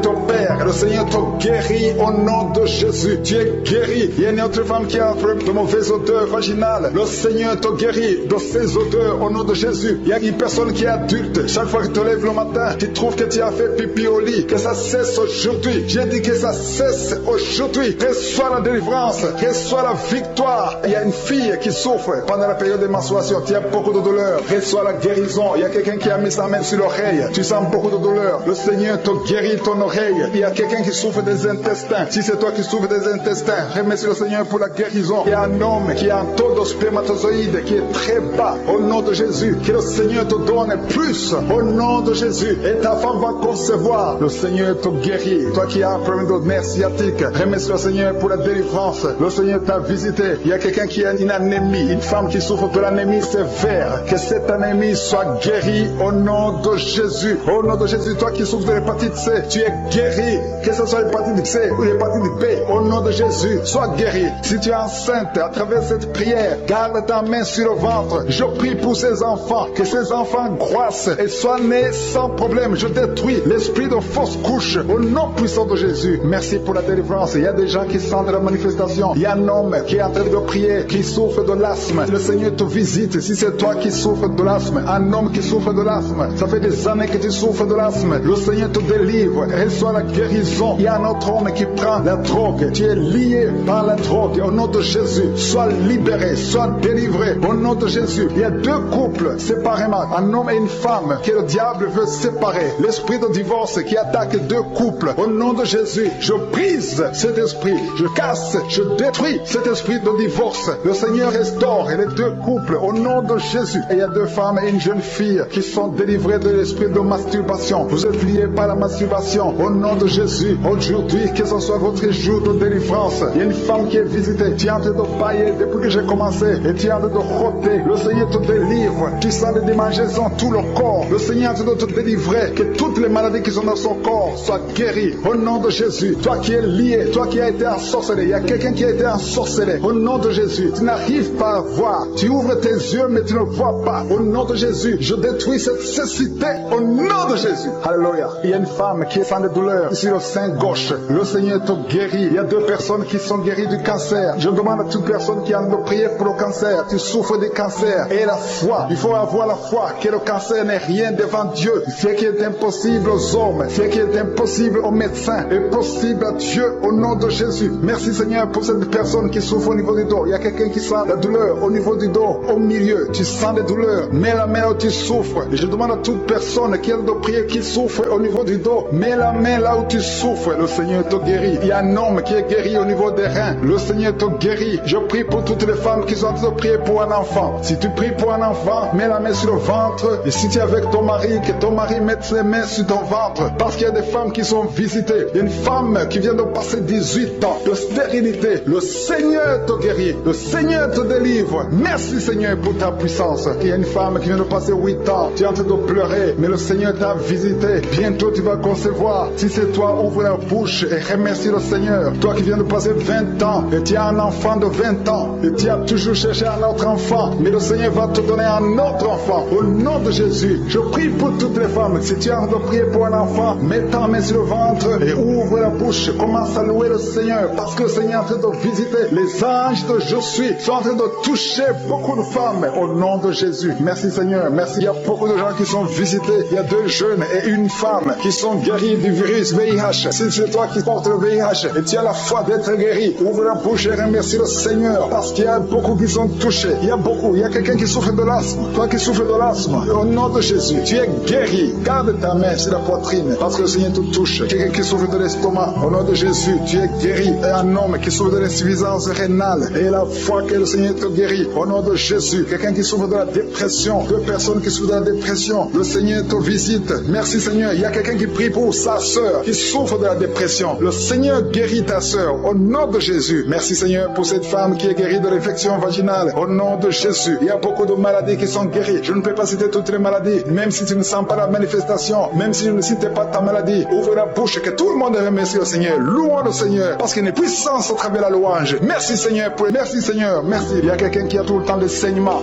t'opère. Le Seigneur te guérit au nom de Jésus. Tu es guéri. Il y a une autre femme qui a un problème de mauvaise odeur vaginale. Le Seigneur te guérit de ces odeurs au nom de Jésus. Il y a une personne qui est adulte. Chaque fois que tu te lèves le matin, tu trouves que tu as fait pipi au lit. Que ça cesse aujourd'hui. J'ai dit que ça cesse aujourd'hui. Reçois la délivrance. Reçois la victoire. Il y a une fille qui souffre pendant la période de menstruation. Tu as beaucoup de douleur. Reçois la guérison. Il y a quelqu'un qui a mis sa main sur l'oreille. Tu sens beaucoup de douleur. Le Seigneur te guérit ton oreille. Il y a quelqu'un qui souffre des intestins. Si c'est toi qui souffres des intestins, remercie le Seigneur pour la guérison. Il y a un homme qui a un taux de spermatozoïdes qui est très bas. Au nom de Jésus, que le Seigneur te donne plus. Au nom de Jésus. Et ta femme va concevoir. Le Seigneur te guérit. Toi qui as un problème de nerf sciatique, remercie le Seigneur pour la délivrance. Le Seigneur t'a visité. Il y a quelqu'un qui a une anémie. Une femme qui souffre de l'anémie sévère. Que cette anémie soit guérie au nom de Jésus. Au nom de Jésus, toi qui souffres de l'hépatite C, tu es guéri. Que ce soit l'hépatite C ou l'hépatite B, au nom de Jésus, sois guéri. Si tu es enceinte, à travers cette prière, garde ta main sur le ventre. Je prie pour ces enfants, que ces enfants croissent et soient nés sans problème. Je détruis l'esprit de fausse couche au nom puissant de Jésus. Merci pour la délivrance. Il y a des gens qui sentent la manifestation. Il y a un homme qui est en train de prier, qui souffre de l'asthme. Le Seigneur te visite. Si c'est toi qui souffres de l'asthme, un homme qui souffre de l'asthme, ça fait des années que tu souffres de l'asthme. Le Seigneur te délivre. Reçois la guérison. Il y a un autre homme qui prend la drogue. Tu es lié par la drogue. Au nom de Jésus, sois libéré, sois délivré. Au nom de Jésus, il y a 2 couples séparément, un homme et une femme, que le diable veut séparer. L'esprit de divorce qui attaque 2 couples. Au nom de Jésus, je brise cet esprit. Je casse, je détruis cet esprit de divorce. Le Seigneur restaure les 2 couples. Au nom de Jésus. Et il y a 2 femmes et une jeune fille qui sont délivrées de l'esprit de masturbation. Vous êtes liés par la masturbation. Au nom de Jésus, aujourd'hui, que ce soit votre jour de délivrance. Il y a une femme qui est visitée. Tu es en train de bailler depuis que j'ai commencé. Et tu es en train de côté. Le Seigneur te délivre. Tu sens des démangeaisons tout le corps. Le Seigneur est en train de te délivrer. Que toutes les maladies qui sont dans son corps soient guéries. Au nom de Jésus. Toi qui es lié, toi qui as été ensorcelé. Il y a quelqu'un qui a été ensorcelé. Au nom de Jésus. Tu n'arrives pas à voir. Tu ouvres tes yeux mais tu ne vois pas. Au nom de Jésus. Je détruis cette cécité. Au nom de Jésus. Alléluia. Il y a une femme qui est sans de douleur sur le sein gauche. Le Seigneur te guérit. Il y a 2 personnes qui sont guéries du cancer. Je demande à toute personne qui a de prier pour le cancer. Tu souffres du cancer. Et la foi. Il faut avoir la foi que le cancer n'est rien devant Dieu. Ce qui est impossible aux hommes, ce qui est impossible aux médecins, est possible à Dieu au nom de Jésus. Merci Seigneur pour cette personne qui souffre au niveau du dos. Il y a quelqu'un qui sent la douleur au niveau du dos, au milieu. Tu sens des douleurs. Mets la main là où tu souffres. Et je demande à toute personne qui a de prier, qui souffre au niveau du dos. Mets la main là où tu souffres. Le Seigneur te guérit. Il y a un homme qui est guéri au niveau des reins. Le Seigneur te guérit. Je prie pour toutes les femmes qui sont en train de prier pour un enfant. Si tu pries pour un enfant, mets la main sur le ventre. Et si tu es avec ton mari, que ton mari mette ses mains sur ton ventre. Parce qu'il y a des femmes qui sont visitées. Il y a une femme qui vient de passer 18 ans de stérilité. Le Seigneur te guérit. Le Seigneur te délivre. Merci Seigneur pour ta puissance. Il y a une femme qui vient de passer 8 ans. Tu es en train de pleurer, mais le Seigneur t'a visité. Bientôt tu vas concevoir. Si c'est toi, ouvre la bouche et remercie le Seigneur. Toi qui viens de passer 20 ans et tu as un enfant de 20 ans et tu as toujours cherché un autre enfant, mais le Seigneur va te donner un autre enfant. Au nom de Jésus, je prie pour toutes les femmes. Si tu es en train de prier pour un enfant, mets ta main sur le ventre et ouvre la bouche. Commence à louer le Seigneur parce que le Seigneur est en train de visiter. Les anges de Je suis sont en train de toucher beaucoup de femmes au nom de Jésus. Merci Seigneur, merci. Il y a beaucoup de gens qui sont visités. Il y a 2 jeunes et une femme qui sont guéris du virus VIH. Si c'est toi qui portes le VIH et tu as la foi d'être guéri, ouvre la bouche et remercie le Seigneur parce qu'il y a beaucoup qui sont touchés. Il y a beaucoup. Il y a quelqu'un qui souffre de l'asthme. Toi qui souffres de l'asthme, au nom de Jésus, tu es guéri. Garde ta main sur la poitrine parce que le Seigneur te touche. Quelqu'un qui souffre de l'estomac, au nom de Jésus, tu es guéri. Et un homme qui souffre de l'insuffisance rénale et la foi que le Seigneur te guérit, au nom de Jésus. Quelqu'un qui souffre de la dépression, 2 personnes qui souffrent de la dépression, le Seigneur te visite. Merci Seigneur. Il y a quelqu'un qui prie pour sa sœur qui souffre de la dépression. Le Seigneur guérit ta sœur, au nom de Jésus. Merci Seigneur pour cette femme qui est guérie de l'infection vaginale, au nom de Jésus. Il y a beaucoup de maladies qui sont guéries. Je ne peux pas citer toutes les maladies, même si tu ne sens pas la manifestation, même si je ne cite pas ta maladie. Ouvre la bouche, que tout le monde remercie le Seigneur. Louons le Seigneur, parce qu'il y a une puissance à travers la louange. Merci Seigneur, merci Seigneur, merci. Il y a quelqu'un qui a tout le temps des saignements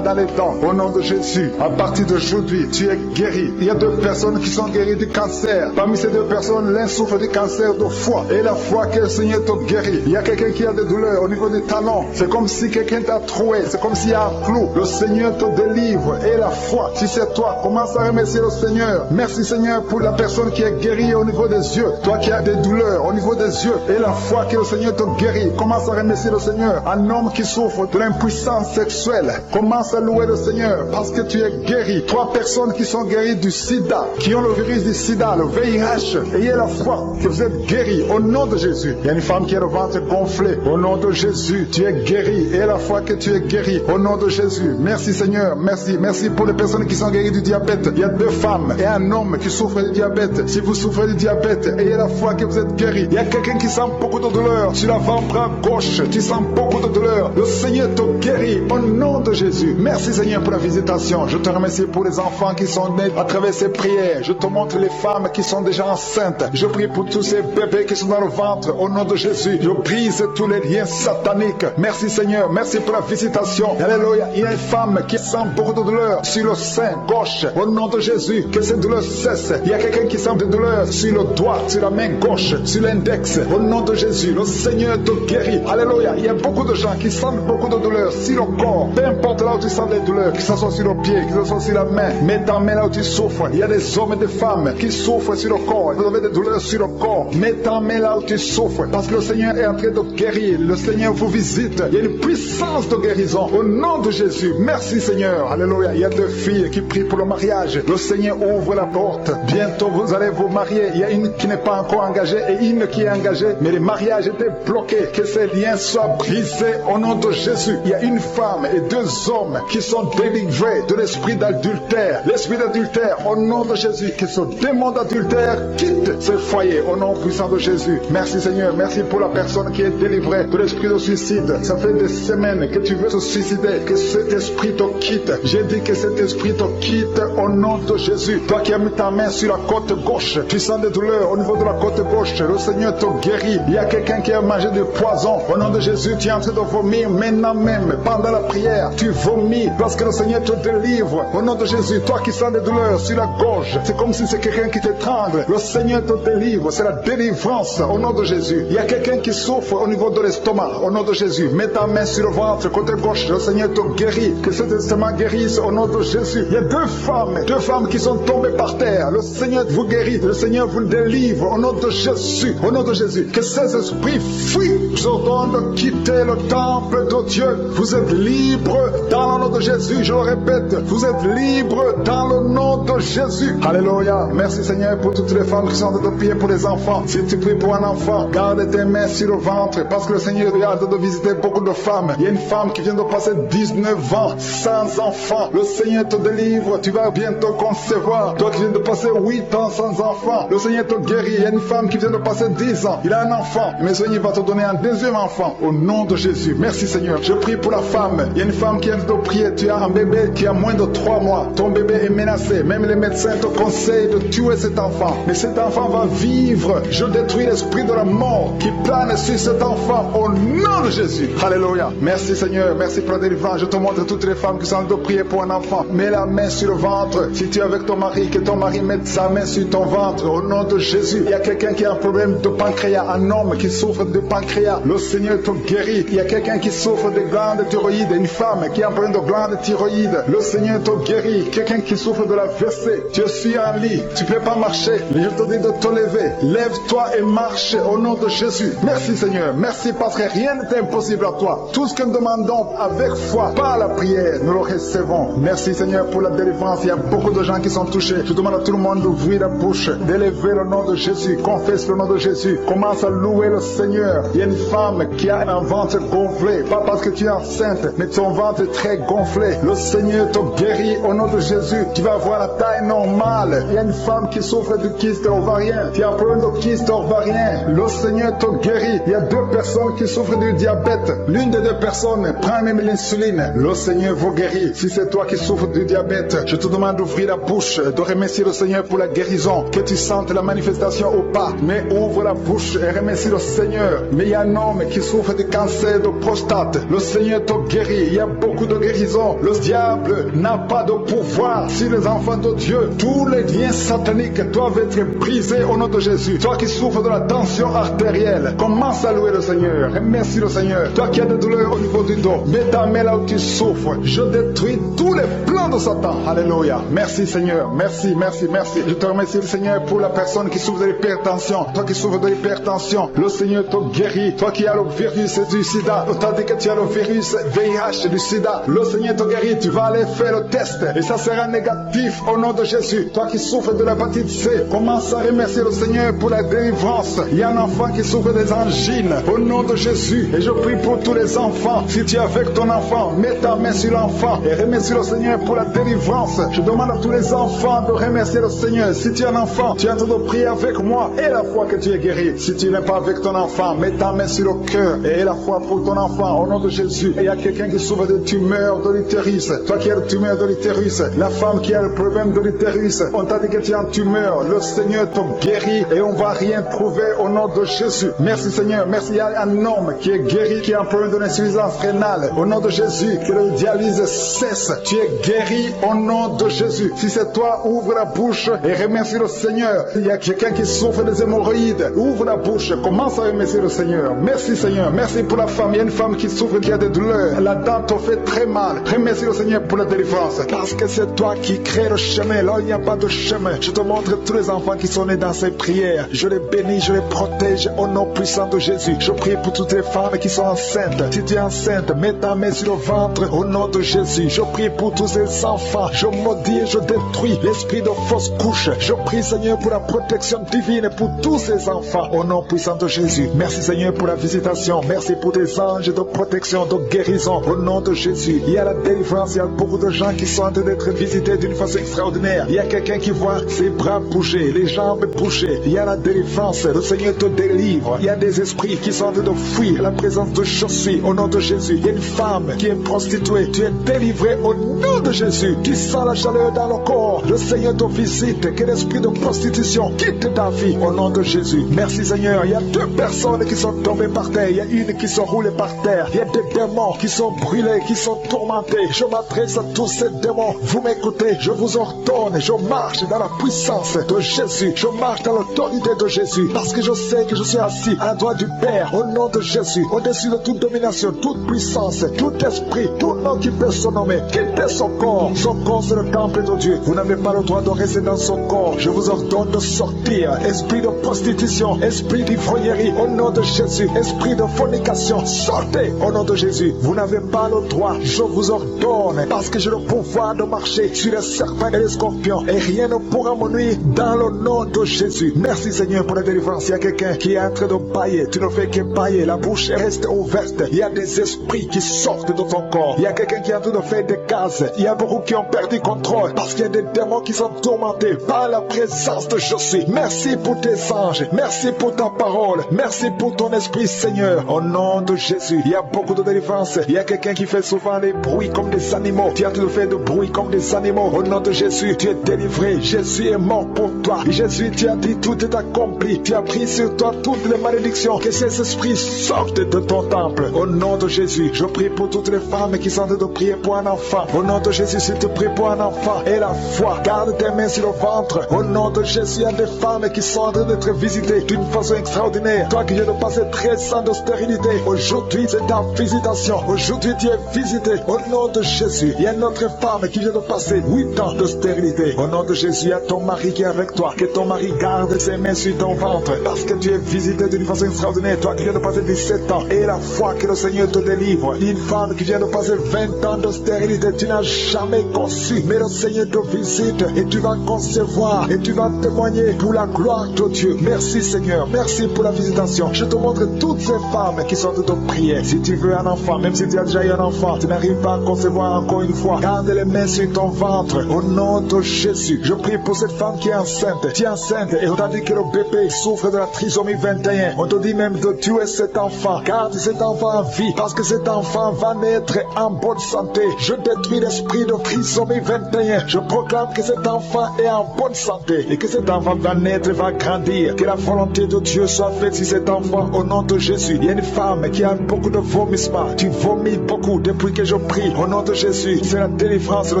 dans les dents. Au nom de Jésus, à partir d'aujourd'hui, tu es guéri. Il y a 2 personnes qui sont guéries du cancer. Parmi ces 2 personnes, l'un souffre du cancer de foie. Et la foi que le Seigneur te guérit. Il y a quelqu'un qui a des douleurs au niveau des talons. C'est comme si quelqu'un t'a troué. C'est comme s'il y a un clou. Le Seigneur te délivre. Et la foi, si c'est toi, commence à remercier le Seigneur. Merci Seigneur pour la personne qui est guérie au niveau des yeux. Toi qui as des douleurs au niveau des yeux. Et la foi que le Seigneur te guérit. Commence à remercier le Seigneur. Un homme qui souffre de l'impuissance sexuelle. Commence à louer le Seigneur parce que tu es guéri. 3 personnes qui sont guéries du sida, qui ont le virus du sida, le VIH. Ayez la foi que vous êtes guéris au nom de Jésus. Il y a une femme qui a le ventre gonflé. Au nom de Jésus, tu es guéri. Ayez la foi que tu es guéri au nom de Jésus. Merci Seigneur, merci. Merci pour les personnes qui sont guéries du diabète. Il y a 2 femmes et un homme qui souffrent du diabète. Si vous souffrez du diabète, ayez la foi que vous êtes guéri. Il y a quelqu'un qui sent beaucoup de douleur sur l'avant-bras gauche. Tu sens beaucoup de douleur. Le Seigneur te guérit au nom de Jésus. Merci Seigneur pour la visitation. Je te remercie pour les enfants qui sont nés à travers ces prières. Je te montre les femmes qui sont déjà enceintes. Je prie pour tous ces bébés qui sont dans le ventre. Au nom de Jésus, je brise tous les liens sataniques. Merci Seigneur. Merci pour la visitation. Alléluia. Il y a une femme qui sent beaucoup de douleur sur le sein gauche. Au nom de Jésus, que cette douleur cesse. Il y a quelqu'un qui sent des douleurs sur le doigt, sur la main gauche, sur l'index. Au nom de Jésus, le Seigneur te guérit. Alléluia. Il y a beaucoup de gens qui sentent beaucoup de douleurs sur le corps. Peu importe là où tu sens des douleurs, que ce soit sur le pied, que ce soit sur la main. Mets ta main là où tu souffres. Il y a des hommes et des femmes qui souffrent sur le corps. Vous avez des douleurs sur le corps. Mets ta main là où tu souffres. Parce que le Seigneur est en train de guérir. Le Seigneur vous visite. Il y a une puissance de guérison. Au nom de Jésus. Merci Seigneur. Alléluia. Il y a 2 filles qui prient pour le mariage. Le Seigneur ouvre la porte. Bientôt vous allez vous marier. Il y a une qui n'est pas encore engagée. engagé et une qui est engagée, mais le mariage était bloqué. Que ces liens soient brisés au nom de Jésus. Il y a une femme et 2 hommes qui sont délivrés de l'esprit d'adultère. L'esprit d'adultère, au nom de Jésus, que ce démon d'adultère quitte ce foyer au nom puissant de Jésus. Merci Seigneur, merci pour la personne qui est délivrée de l'esprit de suicide. Ça fait des semaines que tu veux te suicider, que cet esprit te quitte. J'ai dit que cet esprit te quitte au nom de Jésus. Toi qui as mis ta main sur la côte gauche, tu sens des douleurs au niveau de la côte gauche, le Seigneur te guérit. Il y a quelqu'un qui a mangé du poison. Au nom de Jésus, tu es en train de vomir maintenant même, pendant la prière. Tu vomis parce que le Seigneur te délivre. Au nom de Jésus, toi qui sens des douleurs sur la gorge, c'est comme si c'est quelqu'un qui t'étrangle. Le Seigneur te délivre, c'est la délivrance au nom de Jésus. Il y a quelqu'un qui souffre au niveau de l'estomac, au nom de Jésus. Mets ta main sur le ventre, côté gauche, le Seigneur te guérit. Que cet estomac guérisse au nom de Jésus. Il y a 2 femmes qui sont tombées par terre. Le Seigneur vous guérit, le Seigneur vous délivre au nom de Jésus, au nom de Jésus. Que ces esprits fuient. Je ordonne de quitter le temple de Dieu. Vous êtes libres dans le nom de Jésus. Je le répète, vous êtes libres dans le nom de Jésus. Alléluia. Merci Seigneur pour toutes les femmes qui sont en train de prier pour les enfants. Si tu pries pour un enfant, garde tes mains sur le ventre parce que le Seigneur est en train de visiter beaucoup de femmes. Il y a une femme qui vient de passer 19 ans sans enfant. Le Seigneur te délivre. Tu vas bientôt concevoir. Toi qui viens de passer 8 ans sans enfant, le Seigneur te guérit. Il y a une femme qui vient de passer 10 ans. Il a un enfant. Mais le Seigneur va te donner un 2e enfant au nom de Jésus. Merci Seigneur. Je prie pour la femme. Il y a une femme qui vient de prier. Tu as un bébé qui a moins de 3 mois. Ton bébé est menacé. Même les médecins te conseillent de tuer cet enfant. Mais cet enfant va vivre. Je détruis l'esprit de la mort qui plane sur cet enfant au nom de Jésus. Alléluia. Merci Seigneur. Merci pour la délivrance. Je te montre toutes les femmes qui sont en train de prier pour un enfant. Mets la main sur le ventre. Si tu es avec ton mari, que ton mari mette sa main sur ton ventre au nom de Jésus. Il y a quelqu'un qui a un problème de pancréas, un homme qui souffre de pancréas. Le Seigneur te guérit. Il y a quelqu'un qui souffre de glande thyroïde, une femme qui a un problème de glande thyroïde. Le Seigneur te guérit. Quelqu'un qui souffre de la WC. Tu es en lit. Tu ne peux pas marcher. Mais je te dis de te lever. Lève-toi et marche au nom de Jésus. Merci Seigneur. Merci parce que rien n'est impossible à toi. Tout ce que nous demandons avec foi, par la prière, nous le recevons. Merci Seigneur pour la délivrance. Il y a beaucoup de gens qui sont touchés. Je demande à tout le monde d'ouvrir la bouche, d'élever le nom de Jésus. Confesse le nom de Jésus. Commence à louer le Seigneur. Il y a une femme qui a un ventre gonflé. Pas parce que tu es enceinte, mais ton ventre est très gonflé. Le Seigneur te guérit au nom de Jésus. Tu vas avoir la taille normale. Il y a une femme qui souffre de kyste ovarien. Tu as un problème de kyste ovarien. Le Seigneur te guérit. Il y a 2 personnes qui souffrent du diabète. L'une des 2 personnes prend même l'insuline. Le Seigneur vous guérit. Si c'est toi qui souffres du diabète, je te demande d'ouvrir la bouche, de remercier le Seigneur pour la guérison. Que tu sentes la manifestation ou pas. Mais ouvre la bouche et remercie le Seigneur. Mais il y a un homme qui souffre de cancer de prostate. Le Seigneur te guérit. Il y a beaucoup de guérisons. Le diable n'a pas de pouvoir sur les enfants de Dieu. Tous les liens sataniques doivent être brisés au nom de Jésus. Toi qui souffres de la tension artérielle, commence à louer le Seigneur. Remercie le Seigneur. Toi qui as des douleurs au niveau du dos, mets ta main là où tu souffres. Je détruis tous les plans de Satan. Alléluia. Merci Seigneur. Merci, merci, merci. Je te remercie le Seigneur pour la personne qui souffre de l'hypertension. Toi qui souffres de l'hypertension, le Seigneur te guérit. Toi qui as le virus du sida, tandis que tu as le virus VIH du sida, le Seigneur te guérit. Tu vas aller faire le test et ça sera négatif au nom de Jésus. Toi qui souffres de l'hépatite C, commence à remercier le Seigneur pour la délivrance. Il y a un enfant qui souffre des angines au nom de Jésus. Et je prie pour tous les enfants. Si tu es avec ton enfant, mets ta main sur l'enfant et remercie le Seigneur pour la délivrance. Je demande à tous les enfants de remercier le Seigneur. Si tu es un enfant, tu es en train de prier avec moi et la foi que tu es guéri. Si tu n'es pas avec ton enfant, mets ta main sur le cœur et la foi pour ton enfant au nom de Jésus. Et il y a quelqu'un qui souffre de tumeur de l'utérus. Toi qui as le tumeur de l'utérus, la femme qui a le problème de l'utérus, on t'a dit que tu as une tumeur. Le Seigneur te guérit et on va rien trouver au nom de Jésus. Merci Seigneur. Merci. Il y a un homme qui est guéri, qui a un problème de l'insuffisance rénale. Au nom de Jésus, que le dialyse cesse. Tu es guéri au nom de Jésus. Si c'est toi, ouvre la bouche et remercie le Seigneur. Il y a quelqu'un qui souffre des hémorroïdes. Ouvre la bouche. Commence à remercier le Seigneur. Merci Seigneur. Merci pour la femme. Il y a une femme qui souffre, qui a des douleurs. La dent te fait très mal. Remercie le Seigneur pour la délivrance. Parce que c'est toi qui crée le chemin. Là, il n'y a pas de chemin. Je te montre tous les enfants qui sont nés dans ces prières. Je les bénis, je les protège au nom puissant de Jésus. Je prie pour toutes les femmes qui sont enceintes. Si tu es enceinte, mets ta main sur le ventre au nom de Jésus. Je prie pour tous les enfants. Je maudis et je détruis l'esprit de fausse couche. Je prie Seigneur pour la protection divine pour tous ces enfants au nom puissant de Jésus. Merci Seigneur pour la visitation. Merci pour tes anges de protection, de guérison au nom de Jésus. Il y a la délivrance, il y a beaucoup de gens qui sont en train d'être visités d'une façon extraordinaire. Il y a quelqu'un qui voit ses bras bouger, les jambes bouger. Il y a la délivrance, le Seigneur te délivre. Il y a des esprits qui sont en train de fuir la présence de je suis au nom de Jésus. Il y a une femme qui est prostituée, tu es délivré au nom de Jésus. Tu sens la chaleur dans le corps, le Seigneur te visite. Que l'esprit de prostitution quitte ta vie au nom de Jésus. Merci Seigneur. Il y a 2 personnes qui sont tombées par terre, il y a une qui sont roulée par terre. Il y a des démons qui sont brûlés, qui sont tourmentés. Je m'adresse à tous ces démons. Vous m'écoutez, je vous ordonne, je marche dans la puissance de Jésus. Je marche dans l'autorité de Jésus parce que je sais que je suis assis à la droite du Père au nom de Jésus. Au-dessus de toute domination, toute puissance, tout esprit, tout nom qui peut se nommer. Quittez son corps. Son corps c'est le temple de Dieu. Vous n'avez pas le droit de rester dans son corps. Je vous ordonne de sortir. Esprit de prostitution, esprit d'ivrognerie au nom de Jésus. Esprit de fornication, sortez au nom de Jésus. Vous n'avez pas le droit. Je vous ordonne parce que j'ai le pouvoir de marcher sur les serpents et les scorpions et rien ne pourra me nuire dans le nom de Jésus. Merci Seigneur pour la délivrance. Il y a quelqu'un qui est en train de bailler. Tu ne fais que bailler. La bouche reste ouverte. Il y a des esprits qui sortent de ton corps. Il y a quelqu'un qui est en train de faire des cases. Il y a beaucoup qui ont perdu contrôle parce qu'il y a des démons qui sont tourmentés par la présence de je suis. Merci pour tes anges. Merci pour ta parole. Merci pour ton esprit Seigneur. Au nom de Jésus, il y a beaucoup de délivrance. Il y a quelqu'un qui fait souvent des bruits comme des animaux. Tu as tout fait de bruit comme des animaux. Au nom de Jésus, tu es délivré. Jésus est mort pour toi. Jésus, tu as dit tout est accompli. Tu as pris sur toi toutes les malédictions. Que ces esprits sortent de ton temple. Au nom de Jésus, je prie pour toutes les femmes qui sont en train de prier pour un enfant. Au nom de Jésus, si tu pries pour un enfant et la foi, garde tes mains sur le ventre. Au nom de Jésus, il y a des femmes qui sont en train d'être visitées d'une façon extraordinaire. Toi qui viens de passer 13 ans de stérilité, aujourd'hui c'est ta visitation. Aujourd'hui tu es visité. Au nom de Jésus, il y a une autre femme qui vient de passer 8 ans de stérilité. Au nom de Jésus, il y a ton mari qui est avec toi. Que ton mari garde ses mains sur ton ventre parce que tu es visité d'une façon extraordinaire. Toi qui viens de passer 17 ans et la foi que le Seigneur te délivre. Une femme qui vient de passer 20 ans de stérilité, tu n'as jamais conçu, mais le Seigneur te visite et tu vas concevoir et tu vas témoigner pour la gloire de Dieu. Merci Seigneur, merci pour la visitation. Je te montre toutes ces femmes qui sont en train de prier. Si tu veux un enfant, même si tu as déjà eu un enfant, tu n'arrives pas à concevoir encore une fois, garde les mains sur ton ventre. Au nom de Jésus, je prie pour cette femme qui est enceinte. Tu es enceinte et on t'a dit que le bébé souffre de la trisomie 21. On te dit même de tuer cet enfant. Garde cet enfant en vie parce que cet enfant va naître en bonne santé. Je détruis l'esprit de trisomie 21. Je proclame que cet enfant est en bonne santé et que cet enfant va naître et va grandir. Que la volonté de Dieu soit faite sur cet enfant au nom de Jésus. Il y a une femme qui a beaucoup de vomissements. Tu vomis beaucoup depuis que je prie. Au nom de Jésus, c'est la délivrance. Le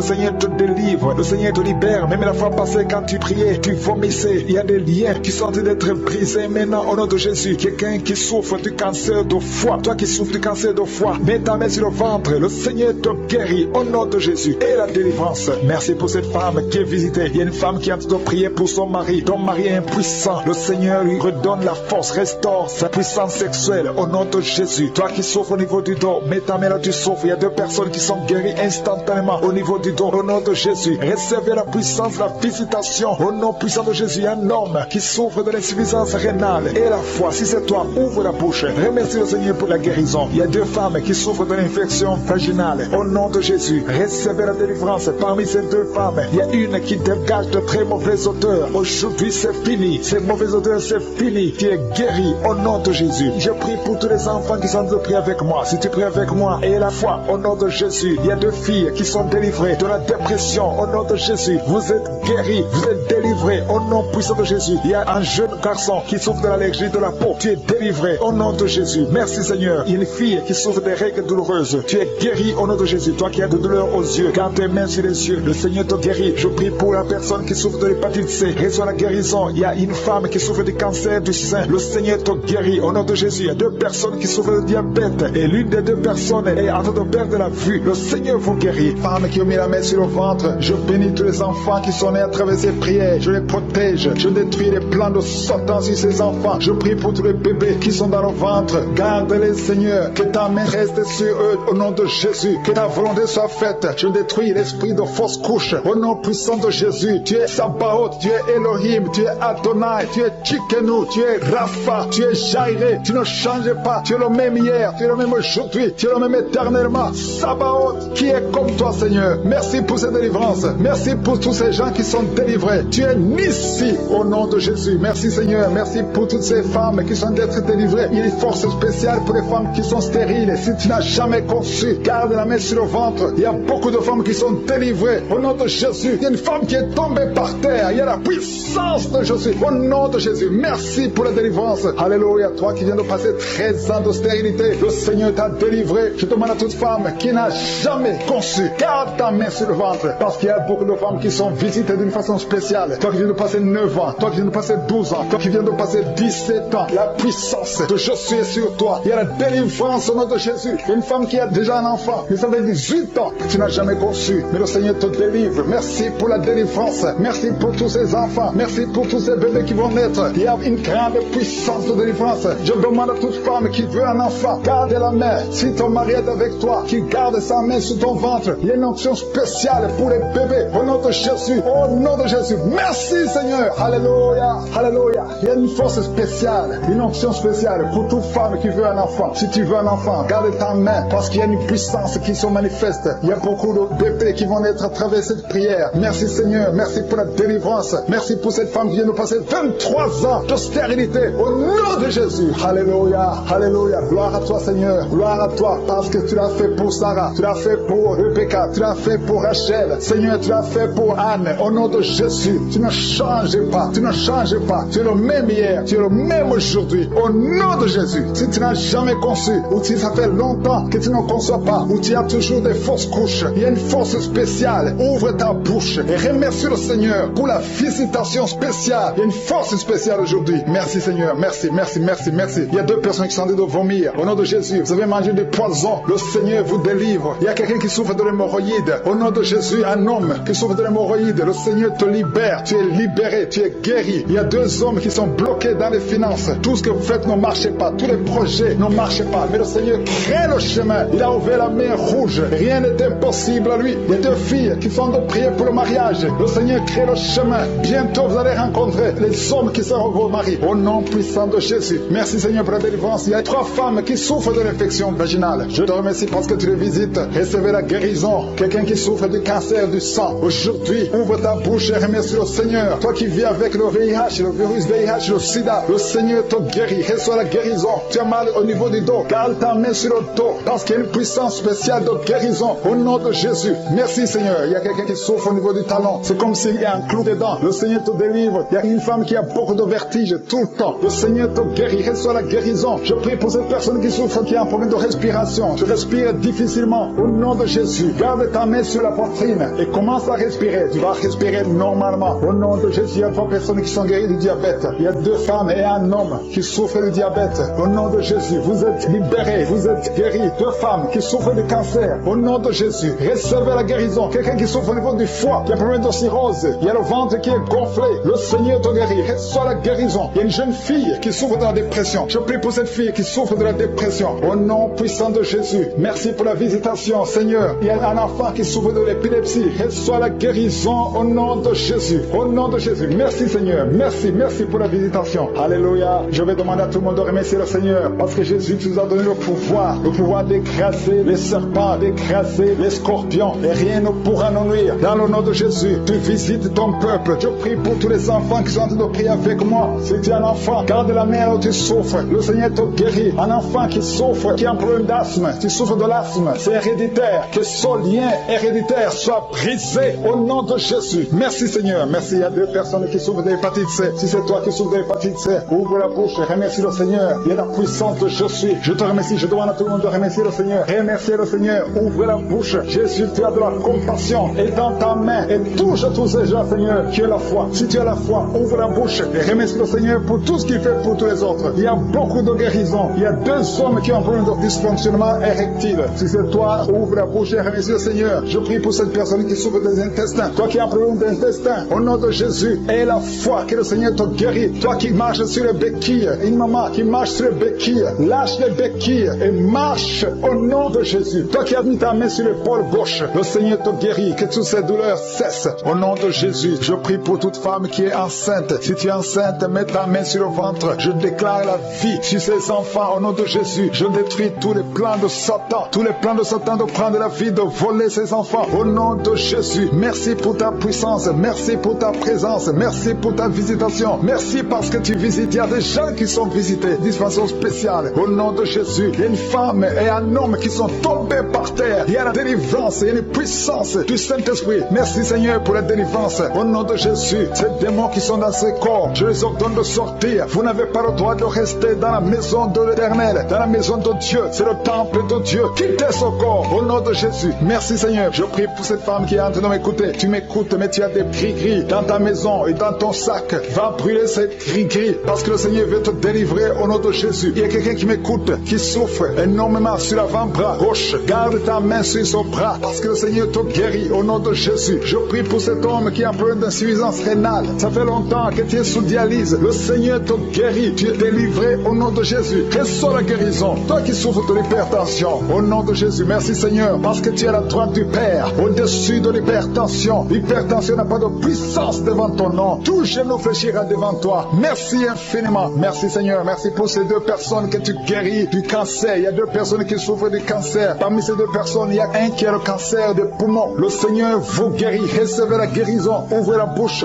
Seigneur te délivre. Le Seigneur te libère. Même la fois passée quand tu priais, tu vomissais. Il y a des liens qui sont en train d'être brisés maintenant au nom de Jésus. Quelqu'un qui souffre du cancer de foie. Toi qui souffres du cancer de foie, mets ta main sur le ventre. Le Seigneur te guérit au nom de Jésus. Et la délivrance. Merci pour cette femme qui est visitée. Il y a une femme qui est en train de prier pour son mari. Ton mari est impuissant. Le Seigneur lui redonne la force, restaure sa puissance sexuelle au nom de Jésus. Toi qui souffres au niveau du dos, mets ta main là, tu souffres. Il y a 2 personnes qui sont guéries instantanément au niveau du dos au nom de Jésus. Recevez la puissance, la visitation au nom puissant de Jésus. Un homme qui souffre de l'insuffisance rénale et la foi. Si c'est toi, ouvre la bouche. Remercie le Seigneur pour la guérison. Il y a 2 femmes qui souffrent de l'infection vaginale au nom de Jésus. Recevez la délivrance. Parmi ces 2 femmes, il y a une qui dégage de très mauvaises odeurs. Aujourd'hui c'est fini. Ces mauvaises odeurs c'est fini. Tu es guéri au nom de Jésus. Je prie pour tous les enfants qui sont en train de prier avec moi. Si tu pries avec moi et la foi au nom de Jésus, il y a 2 filles qui sont délivrées de la dépression au nom de Jésus. Vous êtes guéris, vous êtes délivrés au nom puissant de Jésus. Il y a un jeune garçon qui souffre de l'allergie de la peau. Tu es délivré au nom de Jésus. Merci Seigneur. Il y a une fille qui souffre des règles douloureuses. Tu es guéri au nom de Jésus. Toi qui as de douleur aux yeux, garde tes mains sur les yeux. Le Seigneur te guérit. Je prie pour la personne qui souffre de l'hépatite C. Reçois la guérison. Il y a une femme qui souffre du cancer du sein. Le Seigneur te guérit au nom de Jésus. Il y a 2 personnes qui souffrent de diabète et l'une des 2 personnes est en train de perdre la vue. Le Seigneur vous guérit. Femme qui a mis la main sur le ventre, je bénis tous les enfants qui sont nés à travers ces prières. Je les protège. Je détruis les plans de Satan sur ces enfants. Je prie pour tous les bébés qui sont dans le ventre. Garde-les Seigneur. Que ta main reste sur eux au nom de Jésus. Que ta volonté soit faite. Je détruis l'esprit de fausse couche au nom puissant de Jésus. Tu es Sabaoth, tu es Elohim, tu es Adonai. Shaddai, tu es Tsidkenu, tu es Rapha, tu es Jireh, tu ne changes pas, tu es le même hier, tu es le même aujourd'hui, tu es le même éternellement. Sabaoth, qui est comme toi, Seigneur. Merci pour cette délivrance. Merci pour tous ces gens qui sont délivrés. Tu es Nissi au nom de Jésus. Merci, Seigneur. Merci pour toutes ces femmes qui sont d'être délivrées. Il y a une force spéciale pour les femmes qui sont stériles. Si tu n'as jamais conçu, garde la main sur le ventre. Il y a beaucoup de femmes qui sont délivrées au nom de Jésus. Il y a une femme qui est tombée par terre. Il y a la puissance de Jésus au nom de Jésus. Merci pour la délivrance. Alléluia. Toi qui viens de passer 13 ans de stérilité, le Seigneur t'a délivré. Je demande à toute femme qui n'a jamais conçu, garde ta main sur le ventre, parce qu'il y a beaucoup de femmes qui sont visitées d'une façon spéciale. Toi qui viens de passer 9 ans, toi qui viens de passer 12 ans, toi qui viens de passer 17 ans, la puissance de Jésus est sur toi. Il y a la délivrance au nom de Jésus. Une femme qui a déjà un enfant, mais ça fait 18 ans que tu n'as jamais conçu, mais le Seigneur te délivre. Merci pour la délivrance. Merci pour tous ces enfants. Merci pour tous ces bébés qui vont naître. Il y a une grande puissance de délivrance. Je demande à toute femme qui veut un enfant, garde la main. Si ton mari est avec toi, qui garde sa main sur ton ventre, il y a une onction spéciale pour les bébés. Au nom de Jésus, au nom de Jésus. Merci Seigneur. Alléluia, alléluia. Il y a une force spéciale, une onction spéciale pour toute femme qui veut un enfant. Si tu veux un enfant, garde ta main, parce qu'il y a une puissance qui se manifeste. Il y a beaucoup de bébés qui vont naître à travers cette prière. Merci Seigneur, merci pour la délivrance. Merci pour cette femme qui vient de passer 23 ans de stérilité. Au nom de Jésus. Alléluia, alléluia. Gloire à toi Seigneur, gloire à toi, parce que tu l'as fait pour Sarah, tu l'as fait pour Rebecca, tu l'as fait pour Rachel. Seigneur, tu l'as fait pour Anne. Au nom de Jésus, tu ne changes pas, tu ne changes pas. Tu es le même hier, tu es le même aujourd'hui. Au nom de Jésus, si tu n'as jamais conçu, ou si ça fait longtemps que tu ne conçois pas, ou tu as toujours des fausses couches, il y a une force spéciale. Ouvre ta bouche et remercie le Seigneur pour la visitation spéciale. Il y a une force spéciale aujourd'hui. Merci Seigneur, merci, merci, merci, merci. Il y a 2 personnes qui sont en train de vomir. Au nom de Jésus, vous avez mangé des poisons. Le Seigneur vous délivre. Il y a quelqu'un qui souffre de l'hémorroïde. Au nom de Jésus, un homme qui souffre de l'hémorroïde. Le Seigneur te libère. Tu es libéré, tu es guéri. Il y a 2 hommes qui sont bloqués dans les finances. Tout ce que vous faites ne marche pas. Tous les projets ne marchent pas. Mais le Seigneur crée le chemin. Il a ouvert la mer rouge. Rien n'est impossible à lui. Il y a 2 filles qui sont de prier pour le mariage. Le Seigneur crée le chemin. Bientôt vous allez rencontrer les hommes qui seront vos maris. Au nom puissant de Jésus. Merci Seigneur pour la délivrance. Il y a 3 femmes qui souffrent de l'infection vaginale. Je te remercie parce que tu les visites. Recevez la guérison. Quelqu'un qui souffre du cancer du sang. Aujourd'hui, ouvre ta bouche et remercie le Seigneur. Toi qui vis avec le VIH, le virus VIH, le sida, le Seigneur te guérit. Reçois la guérison. Tu as mal au niveau du dos. Garde ta main sur le dos parce qu'il y a une puissance spéciale de guérison. Au nom de Jésus. Merci Seigneur. Il y a quelqu'un qui souffre au niveau du talon. C'est comme s'il y a un clou dedans. Le Seigneur te délivre. Il y a une femme qui a beaucoup de vertige tout le temps. Le Seigneur te guérit. Reçois la guérison. Je prie pour cette personne qui souffre, qui a un problème de respiration. Tu respires difficilement. Au nom de Jésus, garde ta main sur la poitrine et commence à respirer. Tu vas respirer normalement. Au nom de Jésus, il y a 3 personnes qui sont guéries du diabète. Il y a 2 femmes et un homme qui souffrent du diabète. Au nom de Jésus, vous êtes libérés, vous êtes guéris. 2 femmes qui souffrent du cancer. Au nom de Jésus, recevez la guérison. Quelqu'un qui souffre au niveau du foie, qui a un problème de cirrhose. Il y a le ventre qui est gonflé. Le Seigneur te guérit. Reçois la guérison. Il y a une jeune fille qui souffre de la dépression. Je prie pour cette fille qui souffre de la dépression. Au nom puissant de Jésus, merci pour la visitation, Seigneur. Il y a un enfant qui souffre de l'épilepsie. Reçois la guérison au nom de Jésus. Au nom de Jésus. Merci, Seigneur. Merci, merci pour la visitation. Alléluia. Je vais demander à tout le monde de remercier le Seigneur parce que Jésus nous a donné le pouvoir d'écraser les serpents, d'écraser les scorpions et rien ne pourra nous nuire. Dans le nom de Jésus, tu visites ton peuple. Je prie pour tous les enfants qui sont en train de prier avec moi. Si tu es un enfant, garde la main où tu souffres. Le Seigneur te guérit. Un enfant qui souffre, qui a un problème d'asthme, tu souffres de l'asthme, c'est héréditaire. Que ce lien héréditaire soit brisé au nom de Jésus. Merci Seigneur. Merci. Il y a 2 personnes qui souffrent de l'hépatite C. Si c'est toi qui souffres de l'hépatite C, ouvre la bouche et remercie le Seigneur. Il y a la puissance de je suis. Je te remercie. Je demande à tout le monde de remercier le Seigneur. Remerciez le Seigneur. Ouvre la bouche. Jésus, tu as de la compassion. Et dans ta main, et touche tous ces gens, Seigneur, qui a la foi. Si tu as la foi, ouvre la bouche et remercie le Seigneur pour tout ce qu'il fait pour tous les autres. Il y a beaucoup de guérisons. Il y a 2 hommes qui ont un problème de dysfonctionnement érectile. Si c'est toi, ouvre la bouche et remercie le Seigneur. Je prie pour cette personne qui souffre des intestins. Toi qui as un problème d'intestin, au nom de Jésus, aie la foi que le Seigneur te guérit. Toi qui marches sur les béquilles, une maman qui marche sur les béquilles, lâche les béquilles et marche au nom de Jésus. Toi qui as mis ta main sur l'épaule gauche, le Seigneur te guérit. Que toutes ces douleurs cessent. Au nom de Jésus, je prie pour toute femme qui est enceinte. Si tu es enceinte, mets ta main sur le ventre. Je déclare la vie sur ces enfants au nom de Jésus. Je détruis tous les plans de Satan. Tous les plans de Satan de prendre la vie, de voler ces enfants au nom de Jésus. Merci pour ta puissance. Merci pour ta présence. Merci pour ta visitation. Merci parce que tu visites. Il y a des gens qui sont visités d'une façon spéciale. Au nom de Jésus, il y a une femme et un homme qui sont tombés par terre. Il y a la délivrance, il y a une puissance du Saint-Esprit. Merci Seigneur pour la délivrance. Au nom de Jésus, ces démons qui sont dans ces corps, je les ordonne de sortir. Vous n'avez pas le droit de rester dans la maison de l'Éternel, dans la maison de Dieu. C'est le temple de Dieu. Quittez ce corps au nom de Jésus. Merci Seigneur. Je prie pour cette femme qui est en train de m'écouter. Tu m'écoutes, mais tu as des gris-gris dans ta maison et dans ton sac. Va brûler ces gris-gris parce que le Seigneur veut te délivrer au nom de Jésus. Il y a quelqu'un qui m'écoute, qui souffre énormément sur l'avant-bras gauche. Garde ta main sur son bras parce que le Seigneur te guérit au nom de Jésus. Je prie pour cet homme qui a un problème d'insuffisance rénale. Ça fait longtemps que tu es sous dialyse. Le Seigneur te guérit. Tu es délivré au nom de Jésus. Reçois la guérison. Toi qui souffres de l'hypertension, au nom de Jésus. Merci Seigneur parce que tu es à la droite du Père, au-dessus de l'hypertension. L'hypertension n'a pas de puissance devant ton nom. Tout genou fléchira devant toi. Merci infiniment. Merci Seigneur. Merci pour ces deux personnes que tu guéris du cancer. Il y a deux personnes qui souffrent du cancer. Parmi ces deux personnes, il y a un qui a le cancer des poumons. Le Seigneur vous guérit. Recevez la guérison. Ouvrez la bouche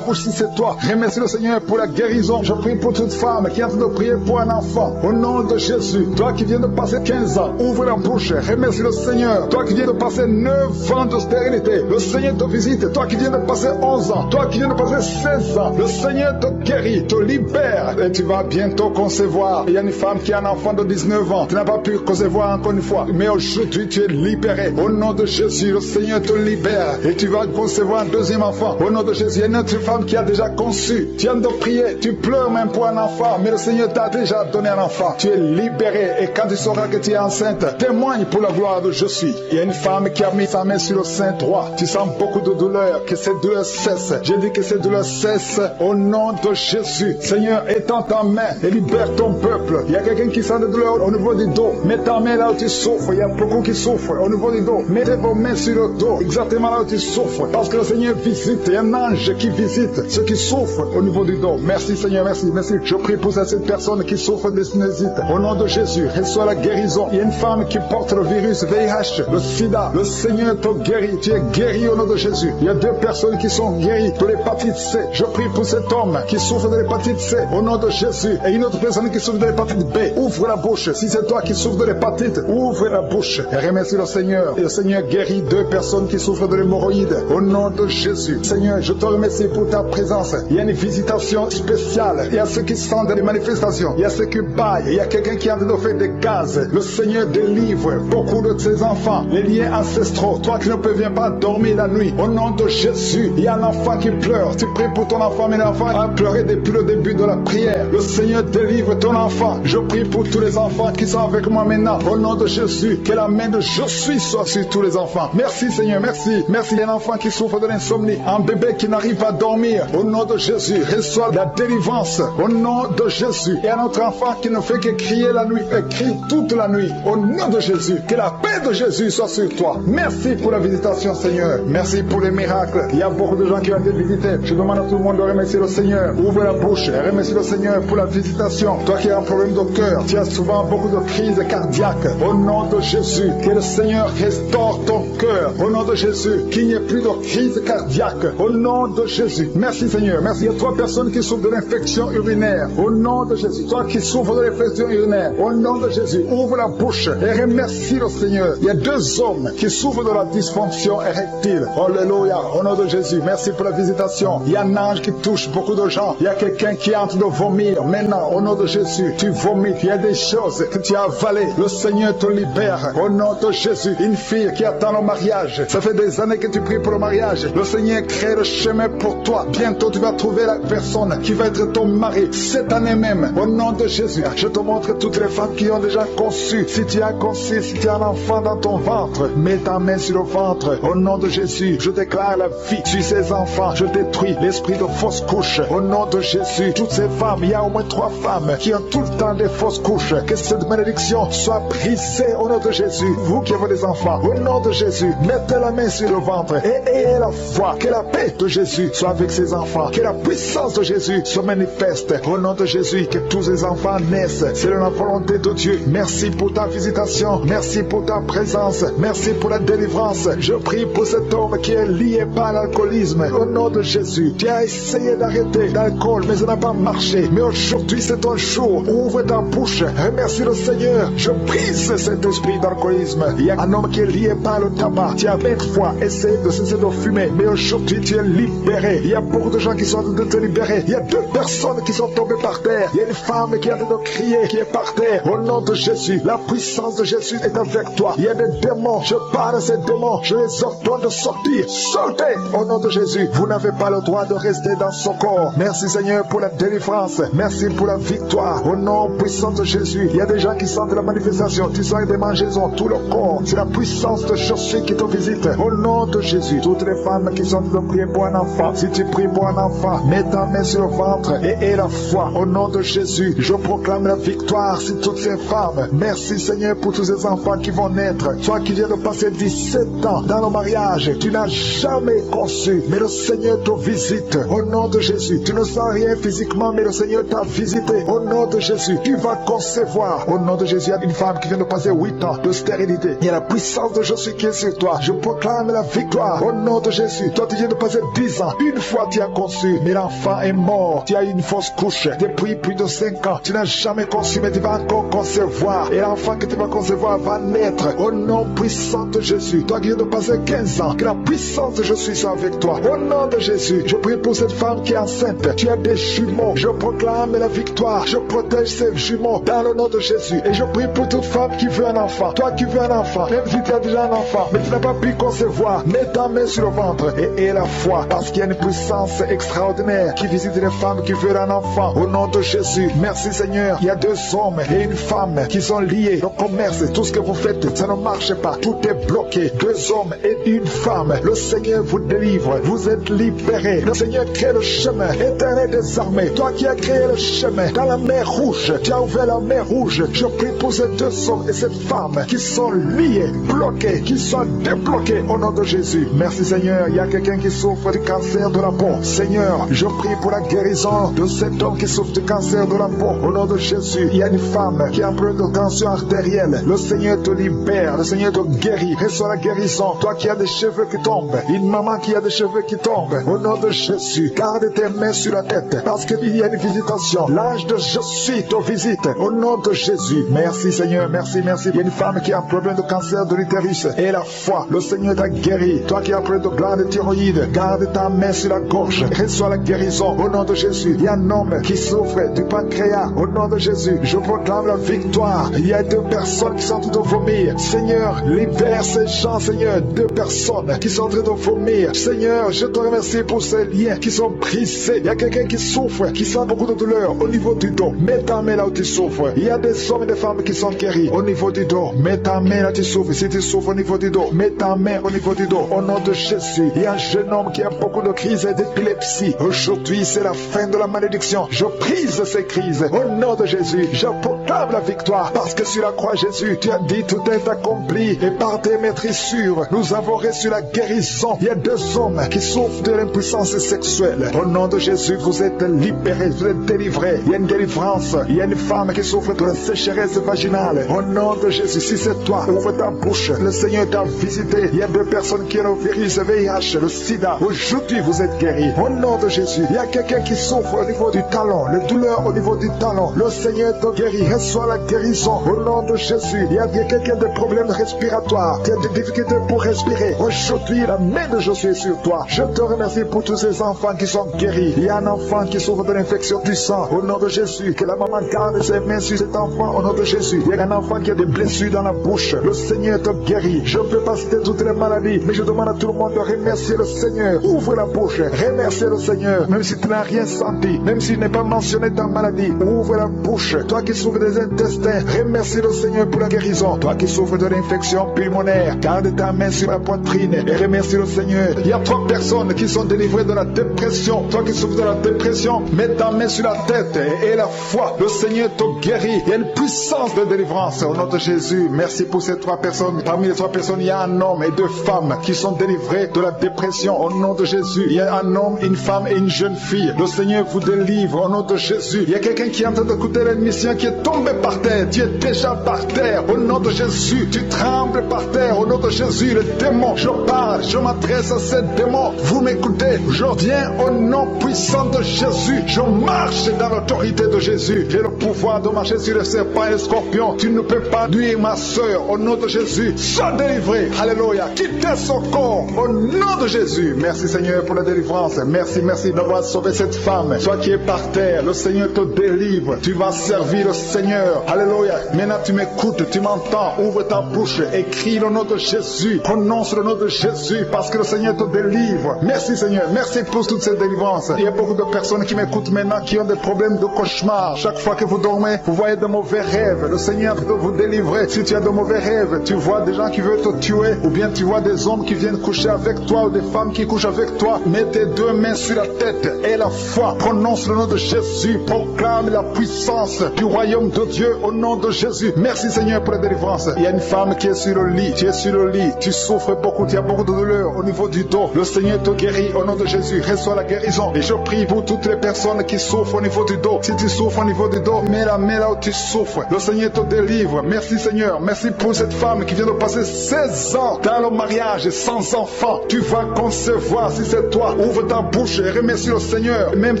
si c'est toi. Remercie le Seigneur pour la guérison. Je prie pour toute femme qui est en train de prier pour un enfant. Au nom de Jésus. Toi qui viens de passer 15 ans, ouvre la bouche. Remercie le Seigneur. Toi qui viens de passer 9 ans de stérilité, le Seigneur te visite. Toi qui viens de passer 11 ans, toi qui viens de passer 16 ans, le Seigneur te guérit, te libère. Et tu vas bientôt concevoir. Il y a une femme qui a un enfant de 19 ans. Tu n'as pas pu concevoir encore une fois. Mais aujourd'hui, tu es libéré. Au nom de Jésus, le Seigneur te libère. Et tu vas concevoir un deuxième enfant. Au nom de Jésus, il y a une autre femme qui a déjà conçu. Tu viens de prier. Tu pleures même pour un enfant. Mais le Seigneur t'a déjà donné un enfant. Tu es libéré. Et quand tu sauras que tu es enceinte, témoigne pour la gloire de je suis. Il y a une femme qui a mis sa main sur le sein droit. Tu sens beaucoup de douleur. Que ces douleurs cessent. J'ai dit que ces douleurs cessent au nom de Jésus. Seigneur, étends ta main et libère ton peuple. Il y a quelqu'un qui sent des douleurs au niveau du dos. Mets ta main là où tu souffres. Il y a beaucoup qui souffrent au niveau du dos. Mettez vos mains sur le dos, exactement là où tu souffres. Parce que le Seigneur visite. Il y a un ange qui visite ceux qui souffrent au niveau du dos. Merci Seigneur, merci. Je prie pour cette personne qui souffre de sinusite. Au nom de Jésus, reçois la guérison. Il y a une femme qui porte le virus VIH, le sida. Le Seigneur te guérit. Tu es guéri au nom de Jésus. Il y a deux personnes qui sont guéries de l'hépatite C. Je prie pour cet homme qui souffre de l'hépatite C au nom de Jésus. Et une autre personne qui souffre de l'hépatite B. Ouvre la bouche. Si c'est toi qui souffres de l'hépatite, ouvre la bouche et remercie le Seigneur. Et le Seigneur guérit deux personnes qui souffrent de l'hémorroïde au nom de Jésus. Seigneur, je te remercie pour ta présence. Il y a une visitation spéciale. Il y a ceux qui sentent des manifestations. Il y a ceux qui baillent. Il y a quelqu'un qui est en train de faire des gaz. Le Seigneur délivre beaucoup de ses enfants. Les liens ancestraux. Toi qui ne parviens pas dormir la nuit. Au nom de Jésus, il y a un enfant qui pleure. Tu pries pour ton enfant, mais l'enfant a pleuré depuis le début de la prière. Le Seigneur délivre ton enfant. Je prie pour tous les enfants qui sont avec moi maintenant. Au nom de Jésus, que la main de je suis soit sur tous les enfants. Merci Seigneur, merci. Merci. Il y a un enfant qui souffre de l'insomnie. Un bébé qui n'arrive pas à dormir. Au nom de Jésus, reçois la délivrance. Au nom de Jésus. Et un autre enfant qui ne fait que crier la nuit. Et crie toute la nuit. Au nom de Jésus. Que la paix de Jésus soit sur toi. Merci pour la visitation Seigneur. Merci pour les miracles. Il y a beaucoup de gens qui ont été visités. Je demande à tout le monde de remercier le Seigneur. Ouvre la bouche et remercie le Seigneur pour la visitation. Toi qui as un problème de cœur, tu as souvent beaucoup de crises cardiaques. Au nom de Jésus, que le Seigneur restaure ton cœur. Au nom de Jésus, qu'il n'y ait plus de crise cardiaque. Au nom de Jésus. Merci Seigneur. Merci. Il y a 3 personnes qui souffrent de l'infection urinaire. Au nom de Jésus. Toi qui souffres de l'infection urinaire. Au nom de Jésus. Ouvre la bouche et remercie le Seigneur. Il y a 2 hommes qui souffrent de la dysfonction érectile. Alléluia. Au nom de Jésus. Merci pour la visitation. Il y a un ange qui touche beaucoup de gens. Il y a quelqu'un qui est en train de vomir. Maintenant, au nom de Jésus, tu vomites. Il y a des choses que tu as avalées. Le Seigneur te libère. Au nom de Jésus. Une fille qui attend le mariage. Ça fait des années que tu pries pour le mariage. Le Seigneur crée le chemin pour toi. Bientôt, tu vas trouver la personne qui va être ton mari. Cette année même. Au nom de Jésus. Je te montre toutes les femmes qui ont déjà conçu. Si tu as conçu, si tu as un enfant dans ton ventre, mets ta main sur le ventre. Au nom de Jésus, je déclare la vie sur ces enfants. Je détruis l'esprit de fausse couche. Au nom de Jésus, toutes ces femmes, il y a a au moins 3 femmes qui ont tout le temps des fausses couches, que cette malédiction soit brisée au nom de Jésus. Vous qui avez des enfants, au nom de Jésus, mettez la main sur le ventre et ayez la foi. Que la paix de Jésus soit avec ses enfants. Que la puissance de Jésus se manifeste au nom de Jésus. Que tous les enfants naissent selon la volonté de Dieu. Merci pour ta visitation. Merci pour ta présence. Merci pour la délivrance. Je prie pour cet homme qui est lié par l'alcoolisme. Au nom de Jésus, tu as essayé d'arrêter l'alcool, mais ça n'a pas marché. Mais aujourd'hui, c'est ton jour. Ouvre ta bouche. Remercie le Seigneur. Je brise cet esprit d'alcoolisme. Il y a un homme qui est lié par le tabac. Tu as 20 fois essayé de cesser de fumer, mais aujourd'hui, tu es libéré. Il y a beaucoup de gens qui sont en train de te libérer. Il y a 2 personnes qui sont tombées par terre. Il y a une femme qui est en train de crier, qui est par terre. Au nom de Jésus, la puissance de Jésus est avec toi. Il y a des démons. Je parle à ces démons. Je les ordonne de sortir. Sortez au nom de Jésus. Vous n'avez pas le droit de rester dans son corps. Merci Seigneur pour la délivrance. Merci pour la victoire. Au nom puissant de Jésus. Il y a des gens qui sentent la manifestation. Tu sens des mangeaisons, tout le corps. C'est la puissance de Jésus qui te visite. Au nom de Jésus. Toutes les femmes qui sont en train de prier pour un enfant. Si tu pries pour un enfant, mets ta main sur le ventre et aie la foi. Au nom de Jésus, je proclame la victoire sur toutes ces femmes. Merci Seigneur pour tous ces enfants qui vont naître. Toi qui viens de passer 17 ans dans le mariage, tu n'as jamais conçu, mais le Seigneur te visite. Au nom de Jésus, tu ne sens rien physiquement, mais le Seigneur t'a visité. Au nom de Jésus, tu vas concevoir. Au nom de Jésus, il y a une femme qui vient de passer 8 ans de stérilité. Il y a la puissance de Jésus qui est sur toi. Je proclame la victoire. Au nom de Jésus, toi tu viens de passer 10 ans. Une fois tu as conçu, mais l'enfant est mort. Tu as eu une fausse couche depuis plus de 5 ans. Tu n'as jamais conçu, mais tu vas encore concevoir. Et l'enfant que tu vas concevoir va naître. Au nom puissant de Jésus, toi qui viens de passer 15 ans, que la puissance de Jésus soit avec toi. Au nom de Jésus, je prie pour cette femme qui est enceinte. Tu as des jumeaux. Je proclame la victoire. Je protège ces jumeaux dans le nom de Jésus. Et je prie pour toute femme qui veut un enfant. Toi qui veux un enfant, même si tu as déjà un enfant, mais tu n'as pas pu concevoir, mets ta main sur le ventre et aie la foi. Parce qu'il y a une puissance extraordinaire qui visite les femmes qui veulent un enfant. Au nom de Jésus, merci Seigneur. Il y a 2 hommes et une femme qui sont liés. Le commerce, tout ce que vous faites, ça ne marche pas. Tout est bloqué. 2 hommes et une femme. Le Seigneur vous délivre. Vous êtes libérés. Le Seigneur crée le chemin. Éternel des armées, toi qui as créé le chemin dans la mer rouge, tu as ouvert la mer rouge. Je prie pour ces 2 hommes et cette femme qui sont liés, bloqués, qui sont débloqués au nom de Jésus. Merci Seigneur. Il y a quelqu'un qui souffre du cancer de la peau. Seigneur, je prie pour la guérison de cet homme qui souffre du cancer de la peau. Au nom de Jésus, il y a une femme qui a un problème de tension artérielle. Le Seigneur te libère. Le Seigneur te guérit. Reçois la guérison. Toi qui as des cheveux qui tombent. Une maman qui a des cheveux qui tombent. Au nom de Jésus, garde tes mains sur la tête. Parce qu'il y a une visitation. L'ange de Jésus te visite. Au nom de Jésus. Merci Seigneur. Merci, merci. Il y a une femme qui a un problème de cancer de l'utérus. Et la foi. Le Seigneur t'a guéri. Toi qui as un problème de glande thyroïde. Garde ta main sur la gorge. Reçois la guérison. Au nom de Jésus. Il y a un homme qui souffre du pancréas. Au nom de Jésus. Je proclame la victoire. Il y a 2 personnes qui sont en train de vomir. Seigneur, libère ces gens, Seigneur. 2 personnes qui sont en train de vomir. Seigneur, je te remercie pour ces liens qui sont brisés. Il y a quelqu'un qui souffre, qui sent beaucoup de douleur au niveau du dos. Mets ta main là où tu souffres. Il y a des hommes et des femmes qui sont guéris au niveau du dos. Mets ta main là où tu souffres. Si tu souffres au niveau du dos, mets ta main au niveau du dos. Au nom de Jésus, il y a un jeune homme qui a beaucoup de crises d'épilepsie. Aujourd'hui, c'est la fin de la malédiction. Je brise ces crises. Au nom de Jésus, je proclame la victoire. Parce que sur la croix, Jésus, tu as dit tout est accompli. Et par tes maîtrissures, nous avons reçu la guérison. Il y a 2 hommes qui souffrent de l'impuissance sexuelle. Au nom de Jésus, vous êtes libérés, vous êtes délivrés. Il y a une délivrance. Il y a une femme qui souffre de la sécheresse vaginale. Au nom de Jésus, si c'est toi, ouvre ta bouche. Le Seigneur t'a visité. Il y a 2 personnes qui ont le virus VIH, le sida. Aujourd'hui, vous êtes guéris. Au nom de Jésus, il y a quelqu'un qui souffre au niveau du talon, les douleurs au niveau du talon. Le Seigneur te guérit. Reçois la guérison. Au nom de Jésus, il y a quelqu'un qui a des problèmes respiratoires, qui a des difficultés pour respirer. Aujourd'hui, la main de Jésus est sur toi. Je te remercie pour tous ces enfants qui sont guéris. Il y a un enfant qui souffre de l'infection du sang. Au nom de Jésus, que la maman garde ses mains sur cet enfant. Au nom de Jésus, il y a un enfant qui a des blessures dans la bouche. Le Seigneur te guérit. Je ne peux pas citer toutes les maladies, mais je demande à tout le monde de remercier le Seigneur. Ouvre la bouche, remercier le Seigneur. Même si tu n'as rien senti, même s'il n'est pas mentionné ta maladie, ouvre la bouche. Toi qui souffres des intestins, remercie le Seigneur pour la guérison. Toi qui souffres de l'infection pulmonaire, garde ta main sur la poitrine et remercie le Seigneur. Il y a 3 personnes qui sont délivrées de la dépression. Toi qui souffres de la dépression, mets ta main sur sur la tête et la foi. Le Seigneur te guérit. Il y a une puissance de délivrance au nom de Jésus. Merci pour ces 3 personnes. Parmi les 3 personnes, il y a un homme et 2 femmes qui sont délivrés de la dépression au nom de Jésus. Il y a un homme, une femme et une jeune fille. Le Seigneur vous délivre au nom de Jésus. Il y a quelqu'un qui est en train d'écouter l'émission qui est tombé par terre. Tu es déjà par terre au nom de Jésus. Tu trembles par terre au nom de Jésus. Le démon, je parle, je m'adresse à ces démons. Vous m'écoutez, je viens au nom puissant de Jésus. Je marche dans l'autorité de Jésus. J'ai le pouvoir de marcher sur les serpents et les scorpions. Tu ne peux pas nuire ma soeur au nom de Jésus. Sois délivré. Alléluia. Quittez son corps au nom de Jésus. Merci Seigneur pour la délivrance. Merci d'avoir sauvé cette femme. Toi qui es par terre, le Seigneur te délivre. Tu vas servir le Seigneur. Alléluia. Maintenant tu m'écoutes, tu m'entends. Ouvre ta bouche et crie le nom de Jésus. Prononce le nom de Jésus parce que le Seigneur te délivre. Merci Seigneur. Merci pour toute cette délivrance. Il y a beaucoup de personnes qui m'écoutent maintenant qui ont des problèmes de cauchemar. Chaque fois que vous dormez, vous voyez de mauvais rêves. Le Seigneur peut vous délivrer. Si tu as de mauvais rêves, tu vois des gens qui veulent te tuer ou bien tu vois des hommes qui viennent coucher avec toi ou des femmes qui couchent avec toi, mets tes 2 mains sur la tête et la foi. Prononce le nom de Jésus. Proclame la puissance du royaume de Dieu au nom de Jésus. Merci Seigneur pour la délivrance. Il y a une femme qui est sur le lit. Tu es sur le lit. Tu souffres beaucoup. Tu as beaucoup de douleur au niveau du dos. Le Seigneur te guérit au nom de Jésus. Reçois la guérison. Et je prie pour toutes les personnes qui souffrent au niveau du dos. Si tu souffres au niveau du dos, mets la main là où tu souffres. Le Seigneur te délivre. Merci Seigneur. Merci pour cette femme qui vient de passer 16 ans dans le mariage sans enfant. Tu vas concevoir si c'est toi. Ouvre ta bouche et remercie le Seigneur. Même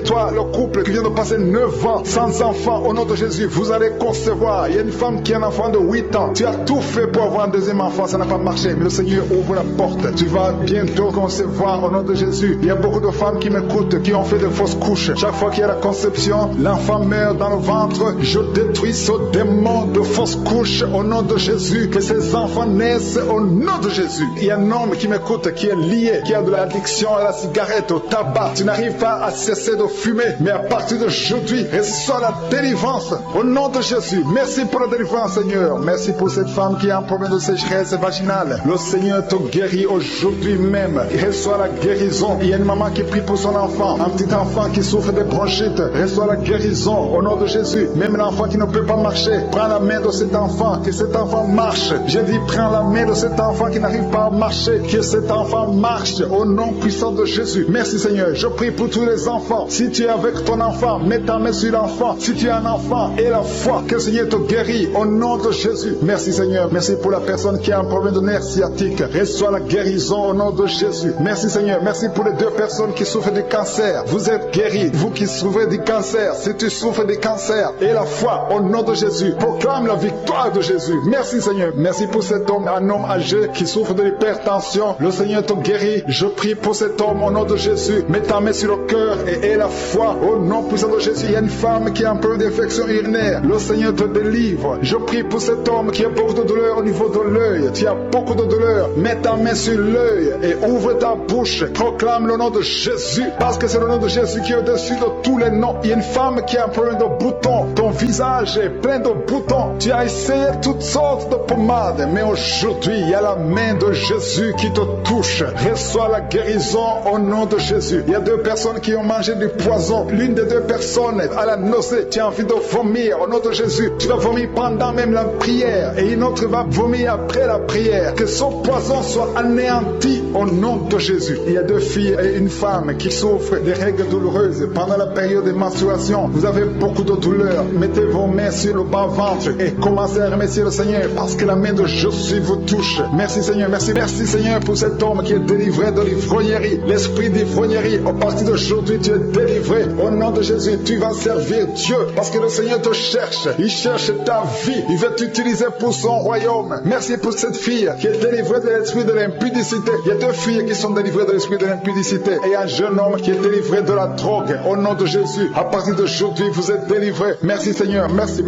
toi, le couple qui vient de passer 9 ans sans enfant, au nom de Jésus, vous allez concevoir. Il y a une femme qui a un enfant de 8 ans. Tu as tout fait pour avoir un deuxième enfant, ça n'a pas marché. Mais le Seigneur ouvre la porte. Tu vas bientôt concevoir au nom de Jésus. Il y a beaucoup de femmes qui m'écoutent, qui ont fait de fausses couches. Chaque fois qu'il y a la conception, l'enfant meurt dans le ventre. Je détruis ce démon de fausses couches au nom de Jésus. Que ces enfants naissent au nom de Jésus. Il y a un homme qui m'écoute, qui est lié, qui a de l'addiction à la cigarette, au tabac. Tu n'arrives pas à cesser de fumer, mais à partir d'aujourd'hui, reçois la délivrance au nom de Jésus. Merci pour la délivrance, Seigneur. Merci pour cette femme qui a un problème de sécheresse vaginale. Le Seigneur te guérit aujourd'hui même. Reçois la guérison. Il y a une maman qui prie pour son enfant, un petit enfant qui souffre de bronchite. Reçois la guérison au nom de Jésus. Même l'enfant qui ne peut pas marcher, prends la main de cet enfant, que cet enfant marche. Je dis, prends la main de cet enfant qui n'arrive pas à marcher, que cet enfant marche au nom puissant de Jésus. Merci Seigneur. Je prie pour tous les enfants. Si tu es avec ton enfant, mets ta main sur l'enfant. Si tu es un enfant, et la foi, que le Seigneur te guérit au nom de Jésus. Merci Seigneur. Merci pour la personne qui a un problème de nerf sciatique. Reçois la guérison au nom de Jésus. Merci Seigneur. Merci pour les 2 personnes qui souffrent du cancer. Vous êtes guéris. Vous qui souffrez du cancer, si tu souffres du cancer, et la foi au nom de Jésus. Proclame la victoire de Jésus. Merci Seigneur. Merci pour cet homme, un homme âgé qui souffre de l'hypertension. Le Seigneur te guérit. Je prie pour cet homme au nom de Jésus. Mets ta main sur le cœur et aie la foi au nom puissant de Jésus. Il y a une femme qui a un peu d'infection urinaire. Le Seigneur te délivre. Je prie pour cet homme qui a beaucoup de douleur au niveau de l'œil. Tu as beaucoup de douleur. Mets ta main sur l'œil et ouvre ta bouche. Proclame le nom de Jésus. Parce que c'est le nom de Jésus qui est au-dessus de tous les noms. Il y a une femme qui a un problème de boutons. Ton visage est plein de boutons. Tu as essayé toutes sortes de pommades. Mais aujourd'hui, il y a la main de Jésus qui te touche. Reçois la guérison au nom de Jésus. Il y a 2 personnes qui ont mangé du poison. L'une des 2 personnes a la nausée. Tu as envie de vomir au nom de Jésus. Tu vas vomir pendant même la prière. Et une autre va vomir après la prière. Que ce poison soit anéanti au nom de Jésus. Il y a 2 filles et une femme qui souffrent des règles douloureuses pendant la période de menstruation. Vous avez beaucoup de douleur. Mettez vos mains sur le bas-ventre et commencez à remercier le Seigneur parce que la main de Jésus vous touche. Merci Seigneur. Merci Seigneur pour cet homme qui est délivré de l'ivrognerie. L'esprit d'ivrognerie. À partir d'aujourd'hui, tu es délivré. Au nom de Jésus, tu vas servir Dieu parce que le Seigneur te cherche. Il cherche ta vie. Il veut t'utiliser pour son royaume. Merci pour cette fille qui est délivrée de l'esprit de l'impudicité. Il y a 2 filles qui sont délivrées de l'esprit de l'impudicité et un jeune homme qui est délivré de la drogue. Au nom de Jésus, à partir d'aujourd'hui, vous êtes délivrés. Merci Seigneur. Merci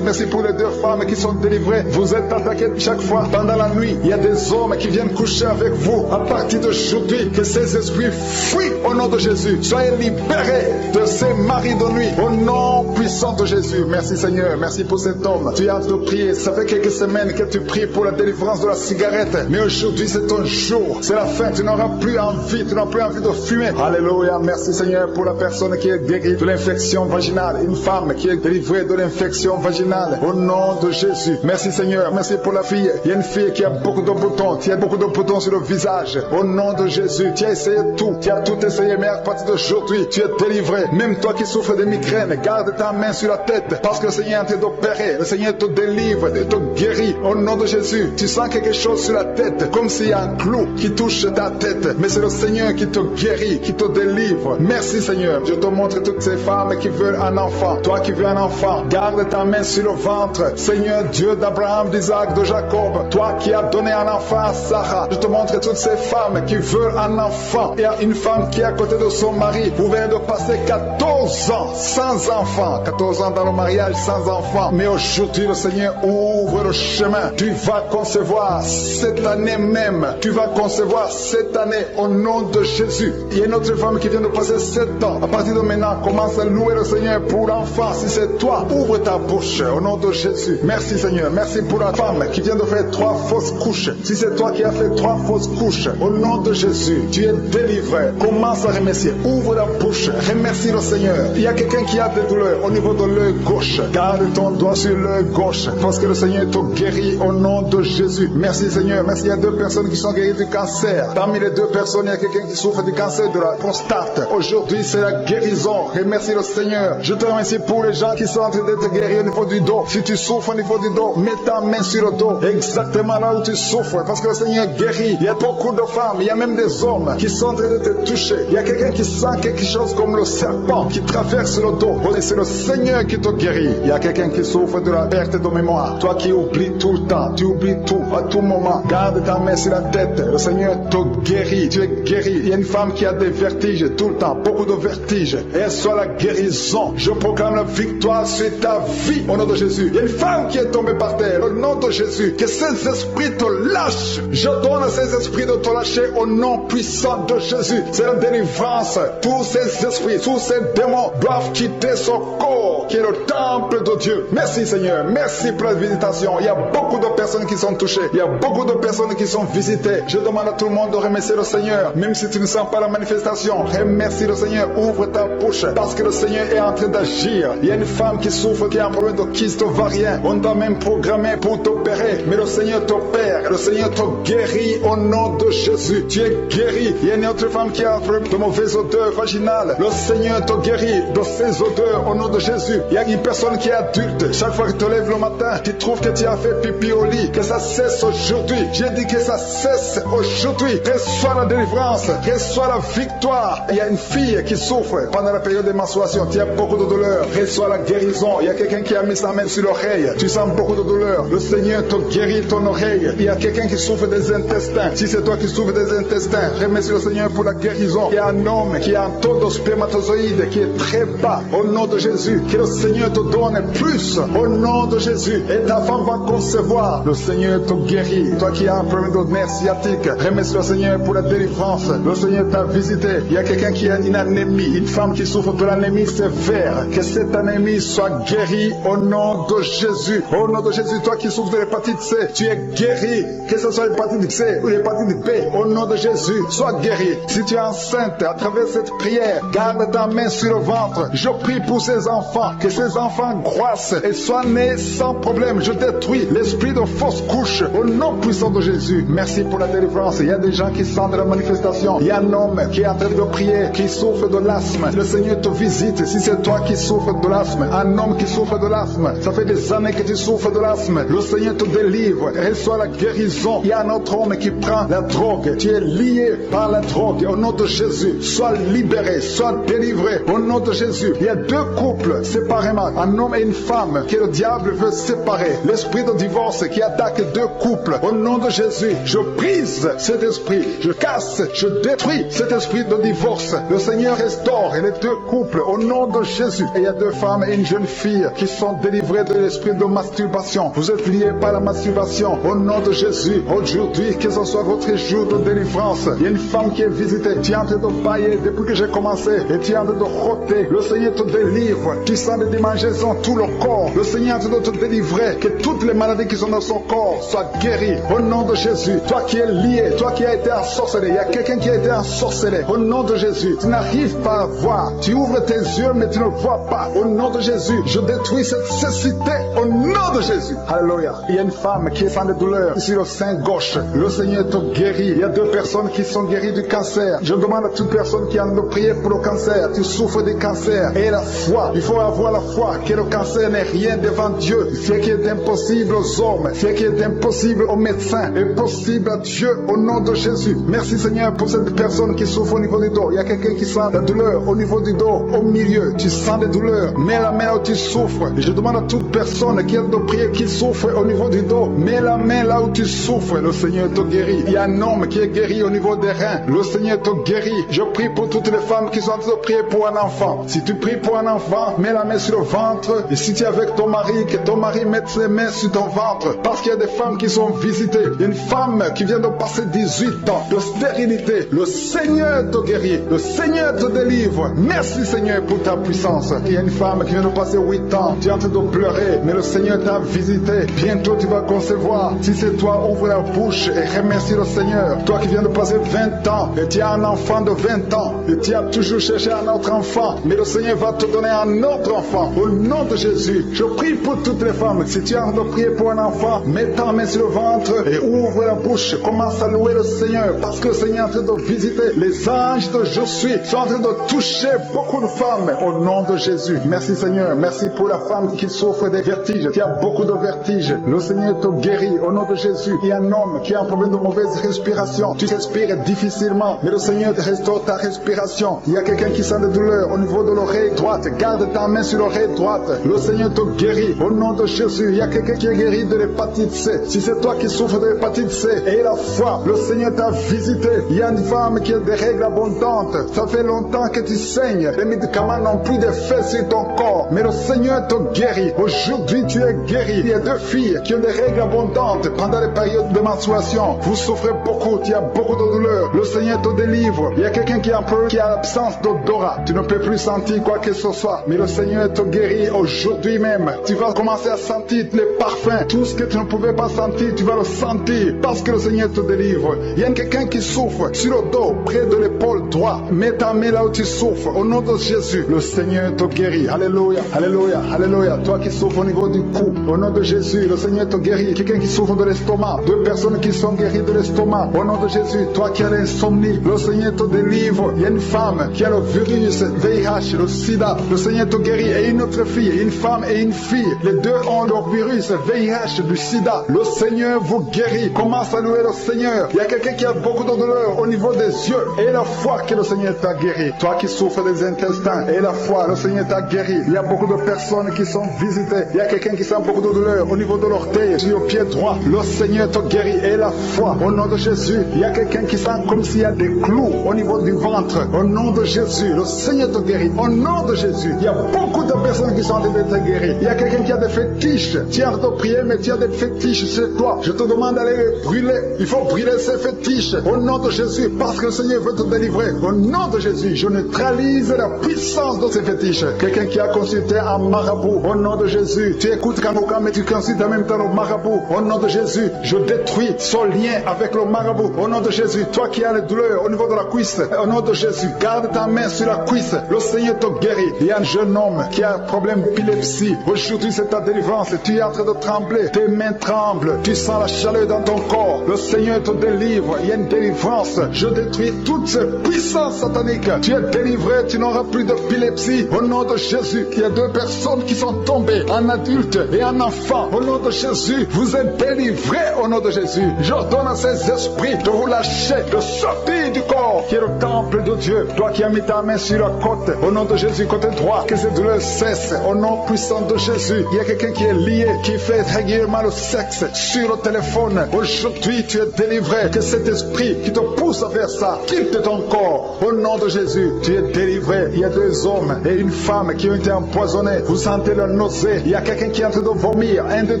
pour les 2 femmes qui sont délivrées. Vous êtes attaqués chaque fois pendant la nuit. Il y a des hommes qui viennent coucher avec vous. À partir d'aujourd'hui, que ces esprits fuient au nom de Jésus. Soyez libérés de ces maris de nuit au nom puissant de Jésus. Merci Seigneur. Merci pour cet homme. Tu as de prier. Ça fait quelques semaines que tu pries pour la délivrance de la cigarette. Mais aujourd'hui, c'est ton jour. C'est la fin. Tu n'auras plus envie. Tu n'auras plus envie de fumer. Alléluia. Merci Seigneur pour la personne qui est guérie de l'infection vaginale. Une femme qui est délivrée de l'infection vaginale. Au nom de Jésus. Merci Seigneur. Merci pour la fille. Il y a une fille qui a beaucoup de boutons. Tu as beaucoup de boutons sur le visage. Au nom de Jésus. Tu as essayé tout. Tu as tout essayé. Mais à partir d'aujourd'hui, tu es délivré. Même toi qui souffres de migraines, garde ta main sur la tête. Parce que le Seigneur est en train d'opérer. Le Seigneur te délivre et te guérit. Au nom de Jésus. Tu sens quelque chose sur la tête. Comme s'il y a un clou qui touche ta tête. Mais c'est le Seigneur qui te guérit, qui te délivre. Merci Seigneur. Je te montre toutes ces femmes qui veulent un enfant. Toi qui veux un enfant, garde ta main sur le ventre. Seigneur Dieu d'Abraham, d'Isaac, de Jacob. Toi qui as donné un enfant à Sarah. Je te montre toutes ces femmes qui veulent un enfant. Il y a une femme qui est à côté de son mari. Vous venez de passer 14 ans sans enfant. 14 ans dans le mariage sans enfant. Mais aujourd'hui le Seigneur ouvre le chemin. Tu vas concevoir cette année même. Tu vas concevoir cette année au nom de Jésus. Il y a une autre femme qui vient de passer 7 ans. À partir de maintenant, commence à louer le Seigneur pour l'enfant. Si c'est toi, ouvre ta bouche au nom de Jésus. Merci Seigneur. Merci pour la femme qui vient de faire 3 fausses couches. Si c'est toi qui as fait 3 fausses couches, au nom de Jésus, tu es délivré. Commence à remercier. Ouvre la bouche. Remercie le Seigneur. Il y a quelqu'un qui a des douleurs au niveau de l'œil gauche. Garde ton doigt sur l'œil gauche parce que le Seigneur te guérit au nom de Jésus. Merci Seigneur. Merci. Il y a 2 personnes qui sont guéries du cancer. Parmi les 2 personnes, il y a quelqu'un qui souffre du cancer de la prostate. Aujourd'hui, c'est la guérison. Remercie le Seigneur. Je te remercie pour les gens qui sont en train d'être guéris au niveau du dos. Si tu souffres au niveau du dos, mets ta main sur le dos. Exactement là où tu souffres. Parce que le Seigneur guérit. Il y a beaucoup de femmes, il y a même des hommes qui sont en train de te toucher. Il y a quelqu'un qui sent quelque chose comme le serpent qui traverse le dos. Et c'est le Seigneur qui te guérit. Il y a quelqu'un qui souffre de la perte de mémoire. Toi qui oublies tout le temps, tu oublies tout à tout moment. Garde ta main sur la tête. Le Seigneur te guérit. Tu es guéri. Il y a une femme qui a des vertiges tout le temps, beaucoup de vertiges. Et soit la guérison. Je proclame la victoire sur ta vie au nom de Jésus. Il y a une femme qui est tombée par terre au nom de Jésus. Que ces esprits te lâchent. Je donne à ces esprits de te lâcher au nom puissant de Jésus. C'est la délivrance. Tous ces esprits, tous ces démons doivent quitter son corps qui est le temple de Dieu. Merci Seigneur. Merci pour la visitation. Il y a beaucoup de personnes qui sont touchées. Il y a beaucoup de personnes qui sont visitées. Je demande à tout le monde de remercier le Seigneur. Même si tu ne sens pas la manifestation, remercie le Seigneur. Ouvre ta bouche parce que le Seigneur est en train d'agir. Il y a une femme qui souffre, qui a un problème de kyste ovarien. On t'a même programmé pour t'opérer. Mais le Seigneur t'opère. Le Seigneur te guérit au nom de Jésus. Tu es guéri. Il y a une autre femme qui a un problème de mauvaise odeur vaginale. Le Seigneur te guérit de ces odeurs au nom de Jésus. Il y a une personne qui est adulte. Chaque fois que tu te lèves le matin, tu trouves que tu as fait pipi au lit. Que ça cesse aujourd'hui. J'ai dit que ça cesse aujourd'hui. Reçois la délivrance. Reçois la victoire. Il y a une fille qui souffre pendant la période de menstruation. Tu as beaucoup de douleur. Reçois la guérison. Il y a quelqu'un qui a mis sa main sur l'oreille. Tu sens beaucoup de douleur. Le Seigneur te guérit ton oreille. Il y a quelqu'un qui souffre des intestins. Si c'est toi qui souffres des intestins, remercie le Seigneur pour la guérison. Il y a un homme qui a un taux de spermatozoïdes qui est très bas. Au nom de Jésus, que le Seigneur te donne plus. Au nom de Jésus. Et ta femme va concevoir. Le Seigneur te guérit. Toi qui as un problème de nerf sciatique, remercie le Seigneur pour la délivrance. Le Seigneur t'a visité. Il y a quelqu'un qui a une anémie. Une femme qui souffre de l'anémie sévère. Que cette anémie soit guérie au nom de Jésus. Au nom de Jésus, toi qui souffres de l'hépatite C, tu es guéri. Que ce soit l'hépatite C ou l'hépatite B, au nom de Jésus, sois guéri. Si tu es enceinte, à travers cette prière, garde ta main sur le ventre. Je prie pour ces enfants, que ces enfants croissent et soient nés sans problème. Je détruis l'esprit de fausse couche au nom puissant de Jésus. Merci pour la délivrance. Il y a des gens qui sentent la manifestation. Il y a un homme qui est en train de prier, qui souffre de l'asthme. Le Seigneur te visite. Si c'est toi qui souffres de l'asthme, un homme qui souffre de l'asthme, ça fait des années que tu souffres de l'asthme. Le Seigneur te délivre. Reçois la guérison. Il y a un autre homme qui prend la drogue. Tu es lié par la drogue. Au nom de Jésus, sois libéré, sois délivré. Au nom de Jésus, il y a 2 couples séparément, un homme et une femme, que le diable veut séparer. L'esprit de divorce qui attaque 2 couples. Au nom de Jésus, je brise cet esprit. Je casse, je détruis cet esprit de divorce. Le Seigneur restaure les 2 couples. Au nom de Jésus. Et il y a 2 femmes et une jeune fille qui sont délivrées de l'esprit de masturbation. Vous êtes liés par la masturbation. Au nom de Jésus, aujourd'hui, que ce soit votre jour de délivrance. Il y a une femme qui est visitée. Tu es en train de bailler depuis que j'ai commencé. Et tu es en train de roter. Le Seigneur te délivre. Tu sens des démangeaisons tout le corps. Le Seigneur est en train de te délivrer. Que toutes les maladies qui sont dans son corps soient guéries. Au nom de Jésus. Toi qui es lié, toi qui as été ensorcelé. Il y a quelqu'un qui a été ensorcelé. Au nom de Jésus. Tu n'arrives pas à voir. Tu ouvres tes yeux, mais tu ne vois pas. Au nom de Jésus, je détruis cette cécité. Au nom de Jésus. Alléluia. Il y a une femme qui est sans de douleur sur le sein gauche. Le Seigneur te guérit. Il y a 2 personnes qui sont guéries du cancer. Je demande à toute personne qui a de prier pour le cancer. Tu souffres du cancer. Et la foi. Il faut avoir la foi que le cancer n'est rien devant Dieu. Ce qui est impossible aux hommes, ce qui est impossible aux médecins, est possible à Dieu au nom de Jésus. Merci Seigneur pour cette personne qui souffre au niveau du dos. Il y a quelqu'un qui sent la douleur au niveau du dos, au milieu. Tu sens des douleurs. Mets la main là où tu souffres. Je demande à toute personne qui a de prier, qui souffre au niveau du dos. Mets la main là où tu souffres. Le Seigneur te guérit. Il y a un homme qui est guéri au niveau des reins. Le Seigneur te guérit. Je prie pour toutes les femmes qui sont en train de prier pour un enfant. Si tu pries pour un enfant, mets la main sur le ventre. Et si tu es avec ton mari, que ton mari mette ses mains sur ton ventre. Parce qu'il y a des femmes qui sont visitées. Une femme qui vient de passer 18 ans de stérilité. Le Seigneur te guérit. Le Seigneur te délivre. Merci Seigneur pour ta puissance. Il y a une femme qui vient de passer 8 ans. Tu es en train de pleurer, mais le Seigneur t'a visité. Bientôt tu vas concevoir. Si c'est toi, ouvre la bouche et remercie le Seigneur. Toi qui viens de passer 20 ans et tu as un enfant de 20 ans et tu as toujours cherché un autre enfant, mais le Seigneur va te donner un autre enfant. Au nom de Jésus, je prie pour toutes les femmes. Si tu es en train de prier pour un enfant, mets ta main sur le ventre et ouvre la bouche. Commence à louer le Seigneur parce que le Seigneur est en train de visiter. Les anges de Je suis sont en train de toucher beaucoup de femmes au nom de Jésus. Merci Seigneur. Merci pour la femme qui souffre des vertiges, qui a beaucoup de vertiges. Le Seigneur te guérit au nom de Jésus. Il y a un homme qui a un problème de mauvaise respiration. Tu respires difficilement, mais le Seigneur te restaure ta respiration. Il y a quelqu'un qui sent des douleurs au niveau de l'oreille droite. Garde ta main sur l'oreille droite. Le Seigneur te guérit au nom de Jésus. Il y a quelqu'un qui est guéri de l'hépatite C. Si c'est toi qui souffres de l'hépatite C, et la foi, le Seigneur t'a visité. Il y a une femme qui a des règles abondantes. Ça fait longtemps que tu saignes. Les médicaments n'ont plus d'effet sur ton corps, mais le Seigneur te guérit. Aujourd'hui, tu es guéri. Il y a 2 filles qui ont des règles abondantes pendant les périodes de menstruation. Vous souffrez beaucoup, tu as beaucoup de douleurs. Le Seigneur te délivre. Il y a quelqu'un qui a un peu, qui a l'absence d'odorat. Tu ne peux plus sentir quoi que ce soit, mais le Seigneur te guérit aujourd'hui même. Tu vas commencer à sentir les parfums. Tout ce que tu ne pouvais pas sentir, tu vas le sentir parce que le Seigneur te délivre. Il y a quelqu'un qui souffre sur le dos, près de l'épaule droite. Mets ta main là où tu souffres. Au nom de Jésus, le Seigneur te guérit. Alléluia, alléluia, alléluia. Toi qui souffres au niveau du cou, au nom de Jésus, le Seigneur te guérit. Quelqu'un qui souffre de l'estomac, 2 personnes qui sont guéries de l'estomac. Au nom de Jésus, toi qui as l'insomnie, le Seigneur te délivre. Il y a une femme qui a le virus VIH, le sida. Le Seigneur te guérit. Et une autre fille, une femme et une fille. Les 2 ont le virus VIH, du sida. Le Seigneur vous guérit. Commence à louer le Seigneur. Il y a quelqu'un qui a beaucoup de douleur au niveau des yeux. Et la foi que le Seigneur t'a guéri. Toi qui souffres des intestins. Et la foi, le Seigneur t'a guéri. Il y a beaucoup de personnes qui sont visitées. Il y a quelqu'un qui sent beaucoup de douleur au niveau de l'orteil, sur le pied droit. Le Seigneur te guérit. Et la foi, au nom de Jésus. Il y a quelqu'un qui sent comme s'il y a des clous au niveau du ventre. Au nom de Jésus, le Seigneur te guérit. Au nom de Jésus, il y a beaucoup de personnes qui sont en train d'être guéries. Il y a quelqu'un qui a des fétiches. Tu es en train de prier, mais tu as des fétiches chez toi. Je te demande d'aller les brûler. Il faut brûler ces fétiches. Au nom de Jésus, parce que le Seigneur veut te délivrer. Au nom de Jésus, je neutralise la puissance de ces fétiches. Quelqu'un qui a consulté un marabout. Au nom de Jésus, tu écoutes Kanouka, mais tu consultes en même temps le marabout. Au nom de Jésus, je détruis son lien avec le marabout. Au nom de Jésus, toi qui as les douleurs au niveau de la cuisse, au nom de Jésus, garde ta main sur la cuisse. Le Seigneur te guérit. Il y a un jeune homme qui a un problème d'épilepsie. Aujourd'hui, c'est ta délivrance. Tu es en train de trembler. Tes mains tremblent. Tu sens la chaleur dans ton corps. Le Seigneur te délivre. Il y a une délivrance. Je détruis toutes ces puissances sataniques. Tu es délivré. Tu n'auras plus d'épilepsie. Au nom de Jésus, il y a 2 personnes qui sont tombées, un adulte et un enfant. Au nom de Jésus, vous êtes délivrés au nom de Jésus. J'ordonne à ces esprits de vous lâcher, de sortir du corps qui est le temple de Dieu. Toi qui as mis ta main sur la côte, au nom de Jésus, côté droit, que ces douleurs cessent. Au nom puissant de Jésus, il y a quelqu'un qui est lié, qui fait régulièrement le sexe sur le téléphone. Aujourd'hui, tu es délivré. Que cet esprit qui te pousse à faire ça quitte ton corps. Au nom de Jésus, tu es délivré. Il y a 2 hommes et une femme qui ont été empoisonnés. Vous sentez la nausée. Il y a quelqu'un qui est en train de vomir. 1, 2,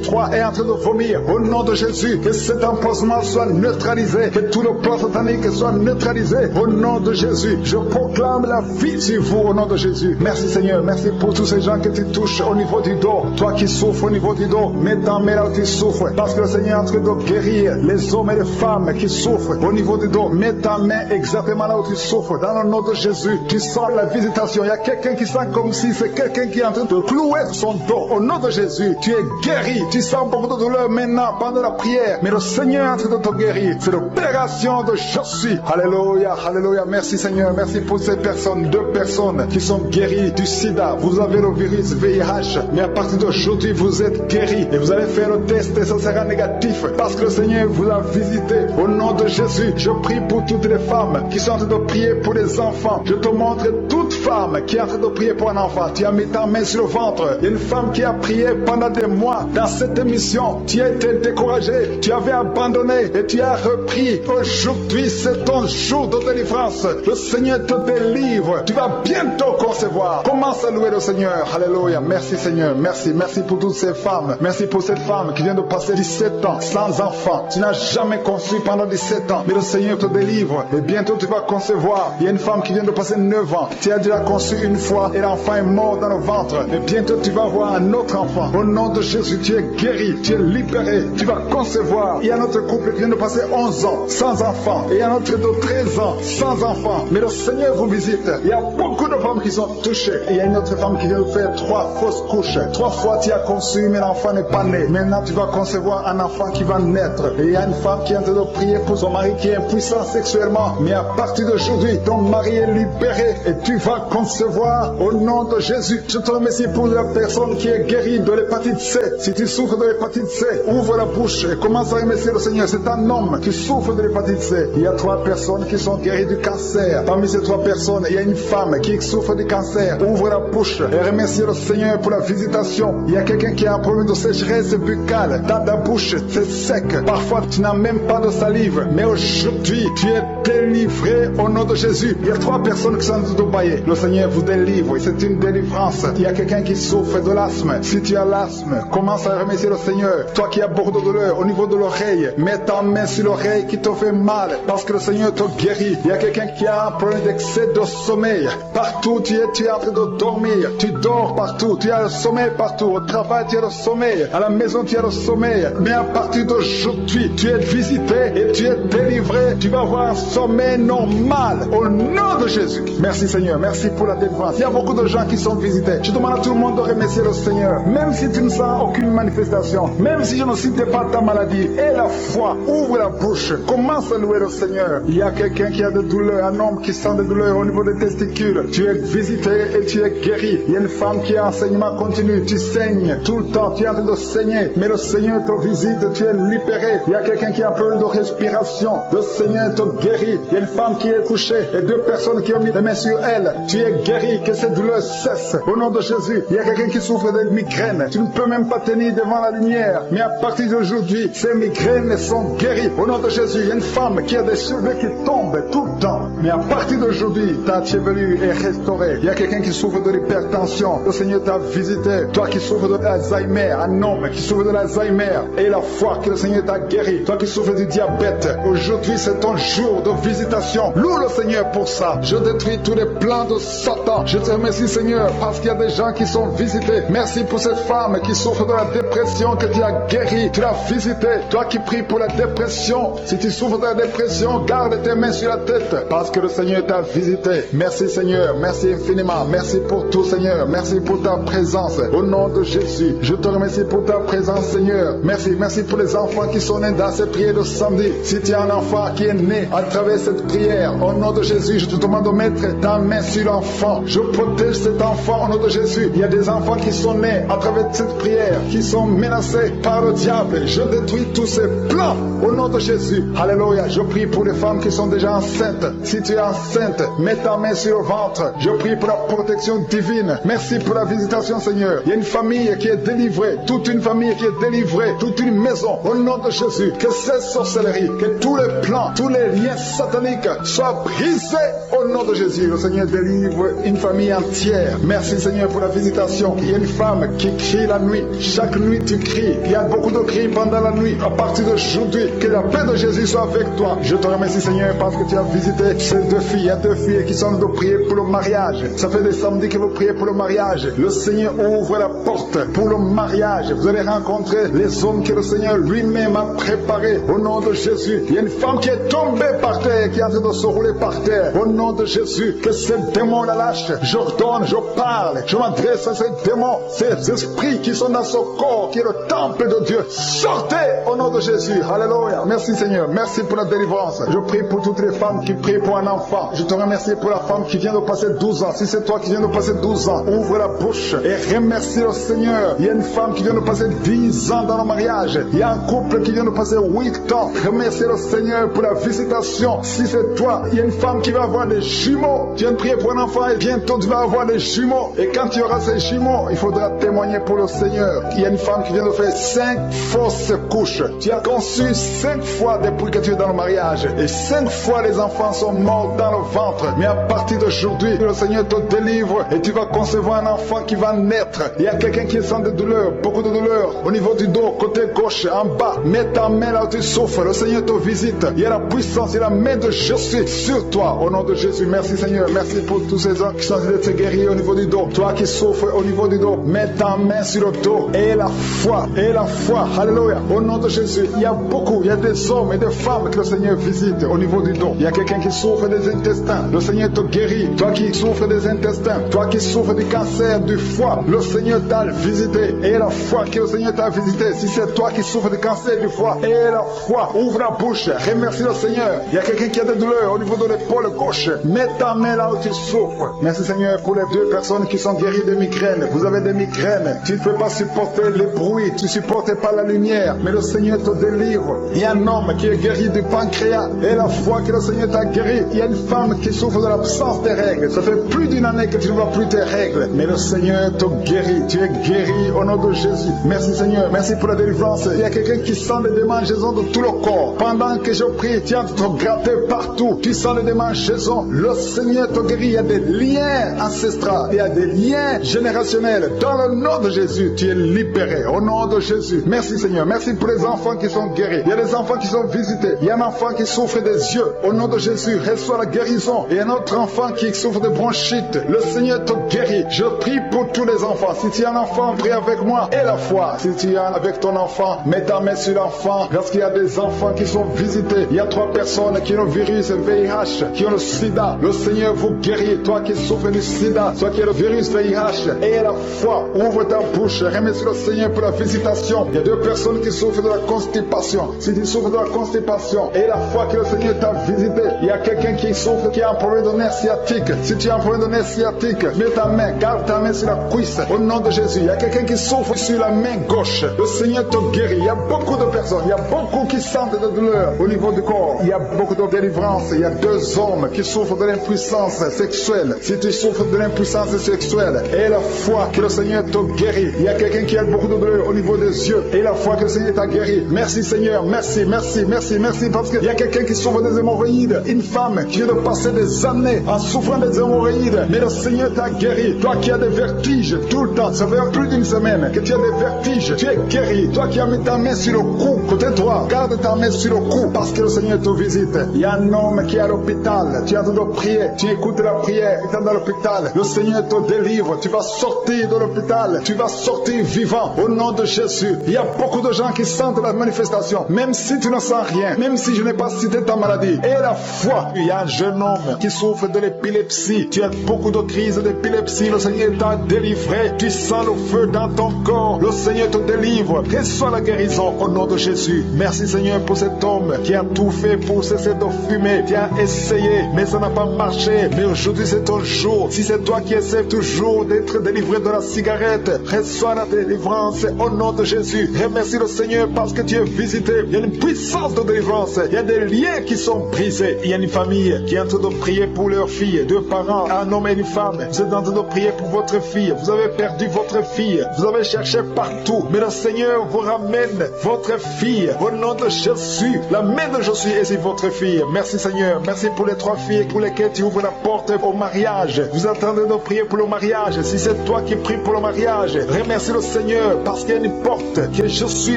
3 est en train de vomir. Au nom de Jésus, que cet empoisonnement soit neutralisé. Que tout le plan satanique soit neutralisé. Au nom de Jésus, je proclame la vie sur vous au nom de Jésus. Merci Seigneur. Merci pour tous ces gens que tu touches au niveau du dos. Toi qui souffres au niveau du dos, mets ta main là où tu souffres. Parce que le Seigneur est en train de guérir les hommes et les femmes qui souffrent au niveau du dos. Mets ta main exactement là où tu souffres. Dans le nom de Jésus, tu sens la visite palpitations. Il y a quelqu'un qui sent comme si c'est quelqu'un qui est en train de clouer son dos. Au nom de Jésus, tu es guéri. Tu sens beaucoup de douleur maintenant pendant la prière. Mais le Seigneur est en train de te guérir. C'est l'opération de je suis. Alléluia, alléluia. Merci Seigneur. Merci pour ces personnes, 2 personnes qui sont guéries du sida. Vous avez le virus VIH. Mais à partir d'aujourd'hui, vous êtes guéris. Et vous allez faire le test et ça sera négatif. Parce que le Seigneur vous a visité. Au nom de Jésus, je prie pour toutes les femmes qui sont en train de prier pour les enfants. Je te montre toute femme qui est en train de prier pour un enfant. Tu as mis ta main sur le ventre. Il y a une femme qui a prié pendant des mois dans cette émission. Tu as été découragé. Tu avais abandonné et tu as repris. Aujourd'hui, c'est ton jour de délivrance. Le Seigneur te délivre. Tu vas bientôt concevoir. Commence à louer le Seigneur. Alléluia. Merci Seigneur. Merci. Merci pour toutes ces femmes. Merci pour cette femme qui vient de passer 17 ans sans enfant. Tu n'as jamais conçu pendant 17 ans. Mais le Seigneur te délivre. Et bientôt tu vas concevoir. Il y a une femme qui vient de passer 9 ans. Tu as déjà conçu une fois et l'enfant est mort dans le ventre. Et bientôt tu vas avoir un autre enfant. Au nom de Jésus, tu es guéri. Tu es libéré. Tu vas concevoir. Il y a notre couple qui vient de passer 11 ans sans enfant. Et il y a notre de 13 ans sans enfant. Mais le Seigneur vous visite. Il y a beaucoup de femmes qui sont touchées. Et il y a une autre femme qui vient de faire 3 fausses couches. 3 fois tu as conçu, mais l'enfant n'est pas né. Maintenant tu vas concevoir un enfant qui va naître. Et il y a une femme qui est en train de prier pour son mari qui est impuissant sexuellement. Mais à partir d'aujourd'hui, ton mari est libéré. Et tu vas concevoir au nom de Jésus. Je te remercie pour la personne qui est guérie de l'hépatite C. Si tu souffres de l'hépatite C, ouvre la bouche et commence à remercier le Seigneur. C'est un homme qui souffre de l'hépatite C. Il y a 3 personnes qui sont guéries du cancer. Parmi ces 3 personnes, il y a une femme qui souffre du cancer. Ouvre la bouche et remercie le Seigneur pour la visitation. Il y a quelqu'un qui a un problème de sécheresse buccale. Dans ta bouche, c'est sec. Parfois, tu n'as même pas de salive. Mais aujourd'hui, tu es délivré au nom de Jésus. Il y a 3 personnes qui sont de bailler. Le Seigneur vous délivre. C'est une délivrance. Il y a quelqu'un qui souffre de l'asthme. Si tu as l'asthme, commence à remercier le Seigneur. Toi qui as beaucoup de douleur au niveau de l'oreille, mets ta main sur l'oreille qui te fait mal parce que le Seigneur te guérit. Il y a quelqu'un qui a un problème d'excès de sommeil. Partout tu es en train de dormir. Tu dors partout. Tu as le sommeil partout. Au travail, tu as le sommeil. À la maison, tu as le sommeil. Mais à partir d'aujourd'hui, tu es visité et tu es délivré. Tu vas avoir un sommeil normal au nom de Jésus. Merci Seigneur. Merci pour la délivrance. Il y a beaucoup de gens qui sont visités. Je demande à tout le monde de remercier le Seigneur. Même si tu ne sens aucune manifestation, même si je ne cite pas ta maladie, et la foi, ouvre la bouche, commence à louer le Seigneur. Il y a quelqu'un qui a des douleurs, un homme qui sent des douleurs au niveau des testicules. Tu es visité et tu es guéri. Il y a une femme qui a enseignement continu. Tu saignes tout le temps, tu es en train de saigner, mais le Seigneur te visite, tu es libéré. Il y a quelqu'un qui a un problème de respiration. Le Seigneur te guérit. Il y a une femme qui est couchée et 2 personnes qui ont mis les mains sur elle. Tu es guéri, que ces douleurs cessent au nom de Jésus. Il y a quelqu'un qui souffre de migraines. Tu ne peux même pas tenir devant la lumière, mais à partir d'aujourd'hui, ces migraines sont guéries au nom de Jésus. Il y a une femme qui a des cheveux qui tombent tout le temps, mais à partir d'aujourd'hui, ta chevelure est restaurée. Il y a quelqu'un qui souffre de l'hypertension. Le Seigneur t'a visité. Toi qui souffres de l'Alzheimer, un homme qui souffre de l'Alzheimer, et la foi que le Seigneur t'a guéri. Toi qui souffres du diabète, aujourd'hui c'est ton jour de visitation. Loue le Seigneur pour ça. Je détruis tous les plans de Satan. Je te remercie Seigneur parce qu'il y a des gens qui sont visités. Merci pour cette femme qui souffre de la dépression que tu as guérie. Tu l'as visité. Toi qui pries pour la dépression, si tu souffres de la dépression, garde tes mains sur la tête parce que le Seigneur t'a visité. Merci Seigneur, merci infiniment. Merci pour tout Seigneur. Merci pour ta présence. Au nom de Jésus, je te remercie pour ta présence Seigneur. Merci pour les enfants qui sont nés dans cette prière de samedi. Si tu as un enfant qui est né à travers cette prière, au nom de Jésus, je te demande de mettre ta main sur l'enfant. Je protège cet enfant au nom de Jésus. Il y a des enfants qui sont nés à travers cette prière, qui sont menacés par le diable. Je détruis tous ces plans au nom de Jésus. Alléluia. Je prie pour les femmes qui sont déjà enceintes. Si tu es enceinte, mets ta main sur le ventre. Je prie pour la protection divine. Merci pour la visitation Seigneur. Il y a une famille qui est délivrée, toute une famille qui est délivrée, toute une maison au nom de Jésus. Que ces sorcelleries, que tous les plans, tous les liens sataniques soient brisés au nom de Jésus. Le Seigneur délivre une famille entière. Merci Seigneur pour la visitation. Il y a une femme qui crie la nuit. Chaque nuit tu cries. Il y a beaucoup de cris pendant la nuit. À partir d'aujourd'hui, que la paix de Jésus soit avec toi. Je te remercie Seigneur parce que tu as visité ces deux filles, il y a deux filles qui sont de prier pour le mariage. Ça fait des samedis que vous priez pour le mariage. Le Seigneur ouvre la porte pour le mariage. Vous allez rencontrer les hommes que le Seigneur lui-même a préparés. Au nom de Jésus, il y a une femme qui est tombée par terre, qui est en train de se rouler par terre. Au nom de Jésus, que ces démons la lâchent. J'ordonne, je parle, je m'adresse à ces démons, ces esprits qui sont dans ce corps, qui est le temple de Dieu. Sortez au nom de Jésus. Alléluia. Merci Seigneur. Merci pour la délivrance. Je prie pour toutes les femmes qui prient pour un enfant. Je te remercie pour la femme qui vient de passer 12 ans. Si c'est toi qui viens de passer 12 ans, ouvre la bouche et remercie le Seigneur. Il y a une femme qui vient de passer 10 ans dans le mariage. Il y a un couple qui vient de passer 8 ans. Remercie le Seigneur pour la visitation. Si c'est toi, il y a une femme qui va avoir des jumeaux. Tu viens de prier pour un enfant et bientôt tu vas avoir des jumeaux. Et quand tu auras ces jumeaux, il faudra témoigner pour le Seigneur. Il y a une femme qui vient de faire 5 fausses couches. Tu as conçu 5 fois depuis que tu es dans le mariage. Et 5 fois les enfants sont morts dans le ventre. Mais à partir d'aujourd'hui, le Seigneur te délivre et tu vas concevoir un enfant qui va naître. Il y a quelqu'un qui sent de douleur, beaucoup de douleur au niveau du dos, côté gauche, en bas. Mets ta main là où tu souffres. Le Seigneur te visite. Il y a la puissance, il y a la main de Jésus sur toi. Au nom de Jésus, merci Seigneur. Merci pour tous ces gens qui sont en train de se guérir au niveau du dos. Toi qui souffres au niveau du dos, mets ta main sur le dos. Et la foi, et la foi. Alléluia. Au nom de Jésus, il y a beaucoup, il y a des hommes et des femmes que le Seigneur visite au niveau du dos. Il y a quelqu'un qui souffre des intestins. Le Seigneur te guérit. Toi qui souffres des intestins, toi qui souffres du cancer du foie, le Seigneur t'a visité. Et la foi que le Seigneur t'a visité. Si c'est toi qui souffres du cancer du foie, et la foi, ouvre la bouche, remercie le Seigneur. Il y a quelqu'un qui a des douleurs au niveau de l'épaule gauche. Mets ta main là où tu souffres. Merci Seigneur pour les 2 personnes qui sont guéries de migraines. Vous avez des migraines. Tu ne peux pas supporter les bruits. Tu ne supportes pas la lumière. Mais le Seigneur te délivre. Il y a un homme qui est guéri du pancréas. Et la foi que le Seigneur t'a guéri. Il y a une femme qui souffre de l'absence des règles. Ça fait plus d'une année que tu ne vois plus tes règles. Mais le Seigneur te guérit. Tu es guéri au nom de Jésus. Merci Seigneur. Merci pour la délivrance. Il y a quelqu'un qui sent des démangeaisons de tout le corps. Pendant que je prie, tu es en train de te gratter partout. Tu sens les démangeaisons. Le Seigneur te guérit. Il y a des liens ancestraux. Il y a des liens générationnels. Dans le nom de Jésus, tu es libéré. Au nom de Jésus. Merci Seigneur. Merci pour les enfants qui sont guéris. Il y a des enfants qui sont visités. Il y a un enfant qui souffre des yeux. Au nom de Jésus, reçois la guérison. Et un autre enfant qui souffre de bronchite. Le Seigneur te guérit. Je prie pour tous les enfants. Si tu es un enfant, prie avec moi. Et la foi. Si tu es avec ton enfant, mets ta main sur l'enfant. Lorsqu'il y a des enfants qui sont visités, il y a 3 personnes qui ont le virus VIH, qui ont le sida. Le Seigneur vous guérit. Toi qui souffres du sida, toi qui as le virus VIH. Et la foi. Ouvre ta bouche. Remercie le Seigneur pour la visitation. Il y a 2 personnes qui souffrent de la constipation. Si tu souffres de la constipation, et la foi que le Seigneur t'a visité, il y a quelqu'un qui souffre, qui a un problème de nerf sciatique. Si tu as un problème de nerf sciatique, mets ta main, garde ta main sur la cuisse. Au nom de Jésus, il y a quelqu'un qui souffre sur la main gauche. Le Seigneur te guérit. Il y a beaucoup de personnes, il y a beaucoup qui sentent de douleur au niveau du corps. Il y a beaucoup de délivrance. Il y a 2 hommes qui souffrent de l'impuissance sexuelle. Si tu souffres de l'impuissance sexuelle, et la foi que le Seigneur te guérit. Il y a quelqu'un qui a beaucoup de douleur au niveau des yeux, et la foi que le Seigneur t'a guéri. Merci Seigneur, merci, merci, merci, merci, parce qu'il y a quelqu'un qui souffre des hémorroïdes. Une femme qui vient de passer des années en souffrant des hémorroïdes, mais le Seigneur t'a guéri. Toi qui as des vertiges tout le temps, ça fait plus d'une semaine que tu as des vertiges, tu es guéri. Toi qui as mis ta main sur le cou, côté droit, garde ta main sur le cou, parce que le Seigneur te visite. Il y a un homme qui est à l'hôpital, tu es en train de prier, tu écoutes la prière, il est dans l'hôpital, le Seigneur te délivre, tu vas sortir de l'hôpital, tu vas sortir vivant, au nom de Jésus. Il y a beaucoup de gens qui sentent la manifestation, même si tu ne sens rien, même si je n'ai pas cité ta maladie. Et la foi, il y a un jeune homme qui souffre de l'épilepsie, tu as beaucoup de crises d'épilepsie, le Seigneur t'a délivré, tu sens le feu dans ton corps, le Seigneur te délivre, reçois la guérison au nom de Jésus. Merci Seigneur pour cet homme qui a tout fait pour cesser de fumer, qui a essayé, mais ça n'a pas marché, mais aujourd'hui c'est ton jour. Si c'est toi qui essaies toujours d'être délivré de la cigarette, reçois la délivrance au nom de Jésus. Remercie le Seigneur parce que tu es visité. Il y a une puissance de délivrance, il y a des liens qui sont brisés. Il y a une famille qui est en train de prier pour leur fille, 2 parents, un homme et une femme. Vous êtes en train de prier pour votre fille, vous avez perdu votre fille, vous avez cherché partout, mais le Seigneur vous ramène votre fille au nom de Jésus. La main de Jésus est sur votre fille. Merci Seigneur, merci pour les 3 filles pour lesquelles tu ouvres la porte au mariage. Vous attendez de prier pour le mariage. Si c'est toi qui pries pour le mariage, remercie le Seigneur parce qu'il y a une porte que Jésus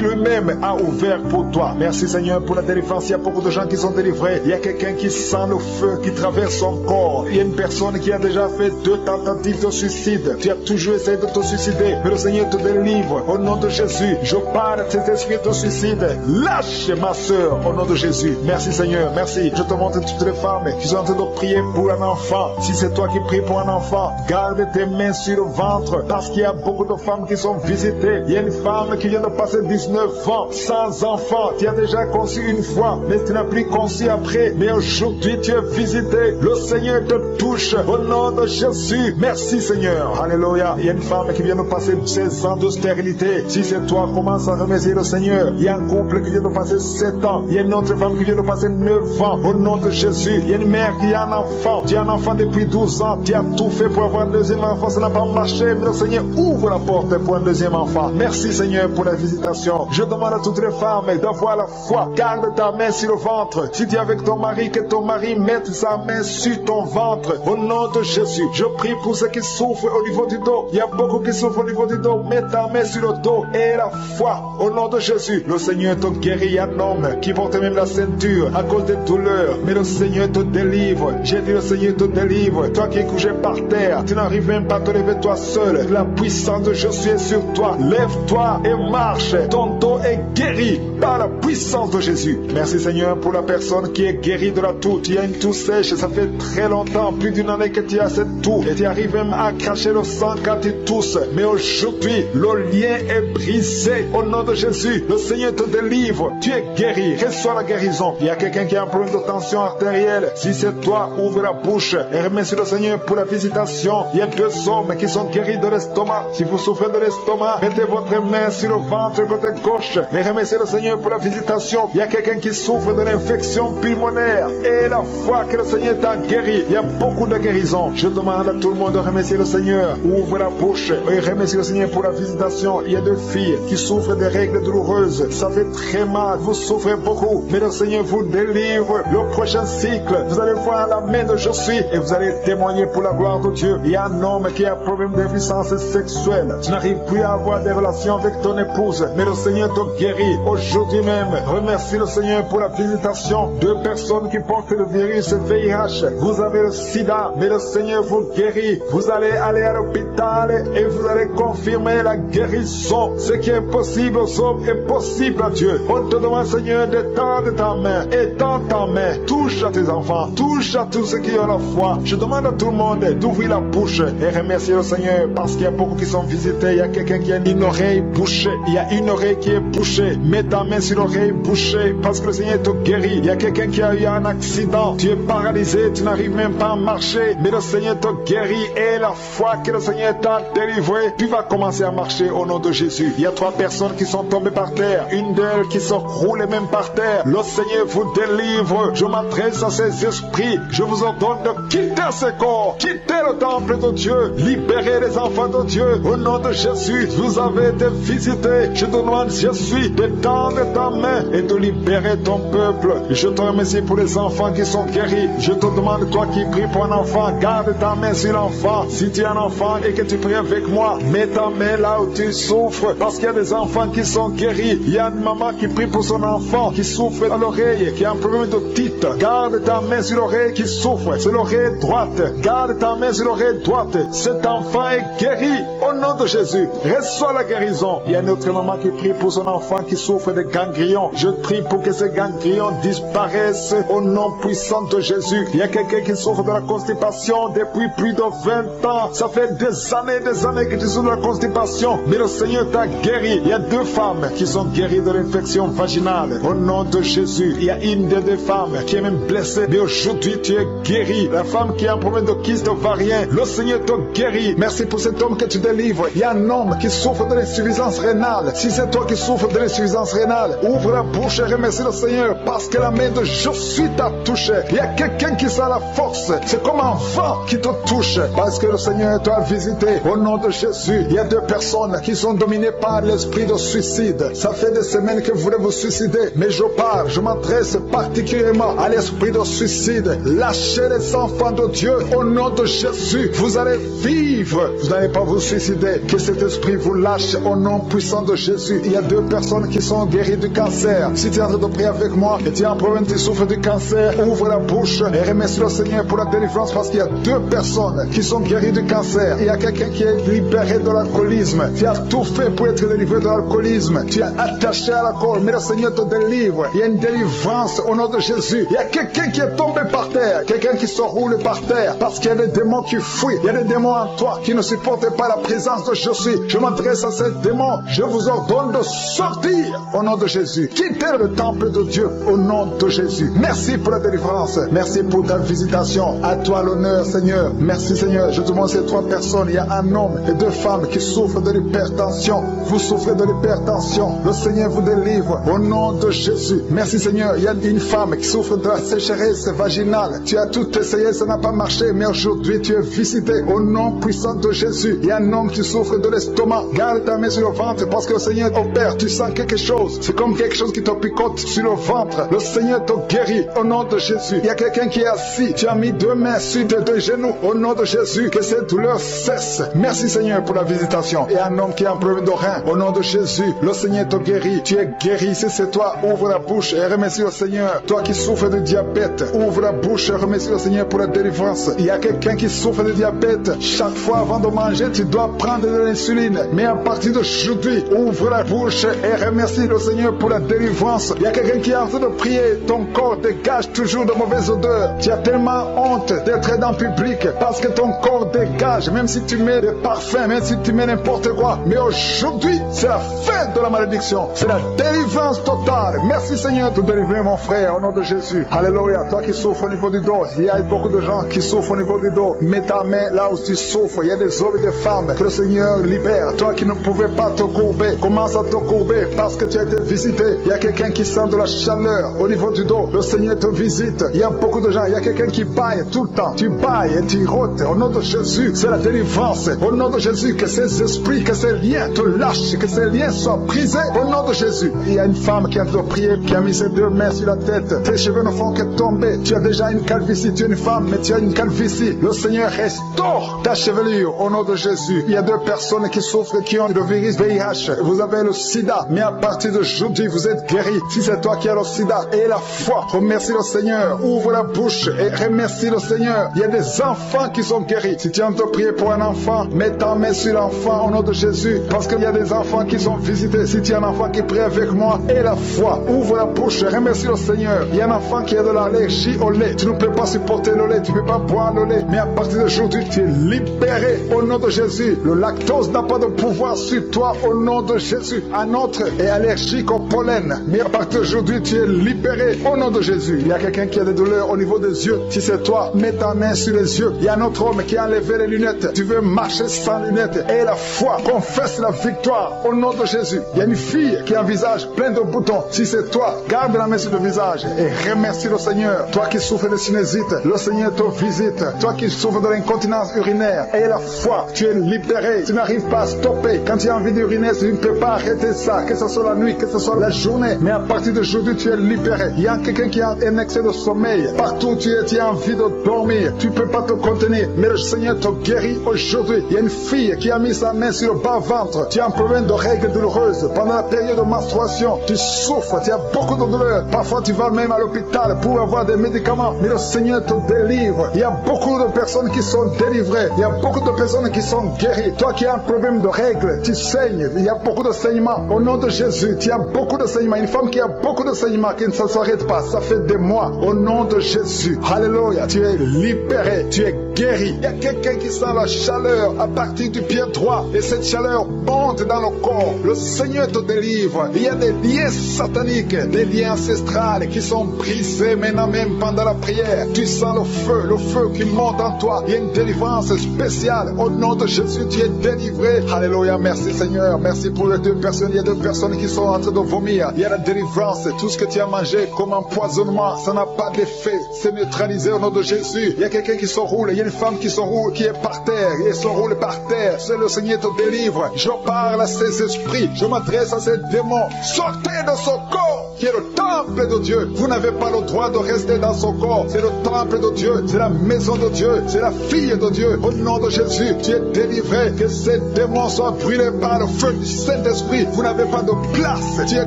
lui-même a ouverte pour toi. Merci Seigneur pour la délivrance. Il y a beaucoup de gens qui sont délivrés. Il y a quelqu'un qui sent sens le feu qui traverse son corps. Il y a une personne qui a déjà fait 2 tentatives de suicide. Tu as toujours essayé de te suicider, mais le Seigneur te délivre. Au nom de Jésus, je parle de cet esprit de suicide. Lâche ma soeur, au nom de Jésus. Merci Seigneur, merci. Je te montre toutes les femmes qui sont en train de prier pour un enfant. Si c'est toi qui pries pour un enfant, garde tes mains sur le ventre, parce qu'il y a beaucoup de femmes qui sont visitées. Il y a une femme qui vient de passer 19 ans sans enfant. Tu as déjà conçu une fois, mais tu n'as plus conçu après. Mais aujourd'hui, tu es visité. Le Seigneur te touche au nom de Jésus. Merci Seigneur. Alléluia. Il y a une femme qui vient de passer 16 ans de stérilité. Si c'est toi, commence à remercier le Seigneur. Il y a un couple qui vient de passer 7 ans. Il y a une autre femme qui vient de passer 9 ans. Au nom de Jésus. Il y a une mère qui a un enfant. Tu as un enfant depuis 12 ans. Tu as tout fait pour avoir un deuxième enfant. Ça n'a pas marché. Mais le Seigneur ouvre la porte pour un deuxième enfant. Merci Seigneur pour la visitation. Je demande à toutes les femmes d'avoir la foi. Garde ta main sur le ventre. Si tu es avec ton mari, que ton mari mette sa main sur ton ventre. Au nom de Jésus. Je prie pour ceux qui souffrent au niveau du dos. Il y a beaucoup qui souffrent au niveau du dos. Mets ta main sur le dos et la foi. Au nom de Jésus. Le Seigneur te guérit. Il y a un homme qui porte même la ceinture à cause des douleurs. Mais le Seigneur te délivre. J'ai dit le Seigneur te délivre. Toi qui es couché par terre, tu n'arrives même pas à te lever toi seul. La puissance de Jésus est sur toi. Lève-toi et marche. Ton dos est guéri par la puissance de Jésus. Merci Seigneur pour la personne qui est guérie de la toux. Tu as une toux sèche, ça fait très longtemps, plus d'une année que tu as cette toux. Et tu arrives même à cracher le sang quand tu tousses. Mais aujourd'hui, le lien est brisé. Au nom de Jésus, le Seigneur te délivre. Tu es guéri. Reçois la guérison. Il y a quelqu'un qui a un problème de tension artérielle. Si c'est toi, ouvre la bouche et remercie le Seigneur pour la visitation. Il y a 2 hommes qui sont guéris de l'estomac. Si vous souffrez de l'estomac, mettez votre main sur le ventre côté gauche et remerciez le Seigneur pour la visitation. Il y a quelqu'un qui souffre de l'infection pulmonaire et la foi que le Seigneur t'a guéri. Il y a beaucoup de guérisons. Je demande à tout le monde de remercier le Seigneur. Ouvre la bouche et remercie le Seigneur pour la visitation. Il y a 2 filles qui souffrent des règles douloureuses. Ça fait très mal. Vous souffrez beaucoup. Mais le Seigneur vous délivre. Le prochain cycle, vous allez voir la main de Jésus et vous allez témoigner pour la gloire de Dieu. Il y a un homme qui a un problème d'impuissance sexuelle. Tu n'arrives plus à avoir des relations avec ton épouse. Mais le Seigneur te guérit. Aujourd'hui même, remercie le Seigneur pour la visitation. 2 personnes qui portent le virus VIH. Vous avez le sida, mais le Seigneur vous guérit. Vous allez aller à l'hôpital et vous allez confirmer la guérison. Ce qui est possible aux hommes est possible à Dieu. On te demande, Seigneur, d'étendre ta main. Étends ta main. Touche à tes enfants. Touche à tous ceux qui ont la foi. Je demande à tout le monde d'ouvrir la bouche et remercier le Seigneur parce qu'il y a beaucoup qui sont visités. Il y a quelqu'un qui a une oreille bouchée. Il y a une oreille qui est bouchée. Mets ta main sur l'oreille bouchée parce que le Seigneur te guérit. Il y a quelqu'un qui a eu un accident. Tu es paralysé. Tu n'arrives même pas à marcher. Mais le Seigneur te guérit et la foi que le Seigneur t'a délivré, tu vas commencer à marcher au nom de Jésus. Il y a 3 personnes qui sont tombées par terre. Une d'elles qui se roule même par terre. Le Seigneur vous délivre. Je m'adresse à ces esprits. Je vous ordonne de quitter ce corps. Quitter le temple de Dieu. Libérez les enfants de Dieu. Au nom de Jésus, vous avez été visités. Je te demande, Jésus, d'étendre ta main et de libérer ton peuple. Je te remercie pour les enfants qui sont guéris. Je te demande, toi qui pries pour un enfant, garde ta main sur l'enfant. Si tu es un enfant et que tu pries avec moi, mets ta main là où tu souffres. Parce qu'il y a des enfants qui sont guéris. Il y a une maman qui prie pour son enfant qui souffre à l'oreille, qui a un problème de tite. Garde ta main sur l'oreille qui souffre. C'est l'oreille droite. Garde ta main sur l'oreille droite. Cet enfant est guéri au nom de Jésus. Reçois la guérison. Il y a une autre maman qui prie pour son enfant qui souffre de ganglions. Je prie pour que ces ganglions disparaissent au nom puissant de Jésus. Il y a quelqu'un qui souffre de la constipation depuis plus de 20 ans. Ça fait des années que tu souffres de la constipation. Mais le Seigneur t'a guéri. Il y a 2 femmes qui sont guéries de l'infection vaginale. Au nom de Jésus. Il y a une des 2 femmes qui est même blessée. Mais aujourd'hui, tu es guéri. La femme qui a un problème de kyste ovarien, le Seigneur te guérit. Merci pour cet homme que tu délivres. Il y a un homme qui souffre de l'insuffisance rénale. Si c'est toi qui souffres de l'insuffisance rénale, ouvre la bouche et remercie le Seigneur parce que la main de Jésus t'a touché. Il y a quelqu'un qui sent la force. C'est comme un vent qui te touche parce que le Seigneur t'a visité. Au nom de Jésus, il y a 2 personnes qui sont dominées par l'esprit de suicide. Ça fait des semaines que vous voulez vous suicider, mais je m'adresse particulièrement à l'esprit de suicide. Lâchez les enfants de Dieu au nom de Jésus. Vous allez vivre. Vous n'allez pas vous suicider. Que cet esprit vous lâche au nom puissant de Jésus. Il y a 2 personnes qui sont guéries du cancer. Si tu es en train de prier avec moi et tu as un problème, tu souffres du cancer, ouvre la bouche et remercie le Seigneur pour la délivrance parce qu'il y a 2 personnes qui sont guéries du cancer. Il y a quelqu'un qui est libéré de l'alcoolisme. Tu as tout fait pour être délivré de l'alcoolisme. Tu es attaché à l'alcool, mais le Seigneur te délivre. Il y a une délivrance au nom de Jésus. Il y a quelqu'un qui est tombé par terre, quelqu'un qui se roule par terre parce qu'il y a des démons qui fuient. Il y a des démons en toi qui ne supportent pas la présence de Jésus. Je m'adresse à ces démons. Je vous ordonne de sortir au nom de Jésus. Quittez le temple de Dieu au nom de Jésus. Merci pour la délivrance. Merci pour ta visitation. À toi l'honneur, Seigneur. Merci, Seigneur. Je demande ces 3 personnes. Il y a un homme et 2 femmes qui souffrent de l'hypertension. Vous souffrez de l'hypertension. Le Seigneur vous délivre au nom de Jésus. Merci, Seigneur. Il y a une femme qui souffre de la sécheresse vaginale. Tu as tout essayé, ça n'a pas marché, mais aujourd'hui tu es visité au nom puissant de Jésus. Il y a un homme qui souffre de l'estomac. Garde ta main sur le ventre parce que le Seigneur opère. Tu sens quelque chose. C'est comme quelque chose qui te picote sur le ventre. Le Seigneur te guérit au nom de Jésus. Il y a quelqu'un qui est assis. Tu as mis 2 mains sur tes 2 genoux au nom de Jésus. Que cette douleur cesse. Merci, Seigneur, pour la visitation. Il y a un homme qui a un problème de rein au nom de Jésus. Le Seigneur te guérit. Tu es guéri. Si c'est toi, ouvre la bouche et remercie le Seigneur. Toi qui souffres de diabète, ouvre la bouche et remercie le Seigneur pour la délivrance. Il y a quelqu'un qui souffre de diabète. Chaque fois avant de manger, tu dois prendre de l'insuline. Mais à partir d'aujourd'hui, ouvre la bouche et remercie le Seigneur pour la délivrance. Il y a quelqu'un qui est en train de prier. Ton corps dégage toujours de mauvaises odeurs. Tu as tellement honte d'être dans le public parce que ton corps dégage, même si tu mets des parfums, même si tu mets n'importe quoi. Mais aujourd'hui, c'est la fin de la malédiction. C'est la délivrance totale. Merci, Seigneur, de délivrer mon frère au nom de Jésus. Alléluia. Toi qui souffres au niveau du dos, il y a beaucoup de gens qui souffrent au niveau du dos. Mets ta main là où tu souffres. Il y a des hommes et des femmes que le Seigneur libère. Toi qui ne pouvais pas te courber, commence à te courber parce que tu as été visité. Il y a quelqu'un qui sent de la chaleur au niveau du dos. Le Seigneur te visite. Il y a beaucoup de gens. Il y a quelqu'un qui baille tout le temps. Tu bailles et tu rôtes. Au nom de Jésus, c'est la délivrance. Au nom de Jésus, que ces esprits, que ces liens te lâchent, que ces liens soient brisés. Au nom de Jésus. Il y a une femme qui a de prier, qui a mis ses 2 mains sur la tête. Tes cheveux ne font que tomber. Tu as déjà une calvitie. Tu es une femme, mais tu as une calvitie. Le Seigneur restaure ta chevelure au nom de Jésus. Il y a 2 personnes qui souffrent, qui ont le virus VIH. Vous avez le sida, mais à partir d'aujourd'hui, vous êtes guéris. Si c'est toi qui as le sida et la foi, remercie le Seigneur. Ouvre la bouche et remercie le Seigneur. Il y a des enfants qui sont guéris. Si tu as envie de prier pour un enfant, mets ta main sur l'enfant au nom de Jésus. Parce qu'il y a des enfants qui sont visités. Si tu as un enfant qui prie avec moi et la foi, ouvre la bouche et remercie le Seigneur. Il y a un enfant qui a de l'allergie au lait. Tu ne peux pas supporter le lait. Tu ne peux pas boire le lait. Mais à partir d'aujourd'hui, tu es libéré au nom de Jésus. Le lactose n'a pas de pouvoir sur toi au nom de Jésus. Un autre est allergique au pollen. Mais à partir d'aujourd'hui, tu es libéré au nom de Jésus. Il y a quelqu'un qui a des douleurs au niveau des yeux. Si c'est toi, mets ta main sur les yeux. Il y a un autre homme qui a enlevé les lunettes. Tu veux marcher sans lunettes. Et la foi, confesse la victoire au nom de Jésus. Il y a une fille qui a un visage plein de boutons. Si c'est toi, garde la main sur le visage et remercie le Seigneur. Toi qui souffres de sinusite, le Seigneur te visite. Toi qui souffres de l'incontinence urinaire, et la foi, tu es libéré. Tu n'arrives pas à stopper. Quand tu as envie d'uriner, tu ne peux pas arrêter ça. Que ce soit la nuit, que ce soit la journée. Mais à partir d'aujourd'hui, tu es libéré. Il y a quelqu'un qui a un excès de sommeil. Partout où tu es, tu as envie de dormir. Tu ne peux pas te contenir. Mais le Seigneur te guérit aujourd'hui. Il y a une fille qui a mis sa main sur le bas-ventre. Tu as un problème de règles douloureuses. Pendant la période de menstruation, tu souffres. Tu as beaucoup de douleurs. Parfois, tu vas même à l'hôpital pour avoir des médicaments. Mais le Seigneur te délivre. Il y a beaucoup de personnes qui sont délivrées. Il y a beaucoup de personnes qui sont guéries. Toi qui as un problème de règles, tu saignes. Il y a beaucoup de saignements. Au nom de Jésus, tu as beaucoup de saignements. Une femme qui a beaucoup de saignements, qui ne s'arrête pas. Ça fait des mois. Au nom de Jésus. Alléluia. Tu es libéré. Tu es guéri. Il y a quelqu'un qui sent la chaleur à partir du pied droit. Et cette chaleur monte dans le corps. Le Seigneur te délivre. Il y a des liens sataniques, des liens ancestrales qui sont brisés maintenant même pendant la prière. Tu sens le feu qui monte en toi. Il y a une délivrance spéciale. Au nom de Jésus, tu es délivré. Alléluia. Merci Seigneur. Merci pour les 2 personnes. Il y a 2 personnes qui sont en train de vomir. Il y a la délivrance. Tout ce que tu as mangé comme empoisonnement, ça n'a pas d'effet. C'est neutralisé au nom de Jésus. Il y a quelqu'un qui se roule. Il y a une femme qui se roule, qui est par terre. Et se roule par terre. C'est le Seigneur te délivre. Je parle à ces esprits. Je m'adresse à ces démons. Sortez de ce corps. qui est le temple de Dieu. Vous n'avez pas le droit de rester dans son corps. C'est le temple de Dieu, c'est la maison de Dieu, c'est la fille de Dieu. Au nom de Jésus, tu es délivré. Que ces démons soient brûlés par le feu du Saint-Esprit. Vous n'avez pas de place. Tu es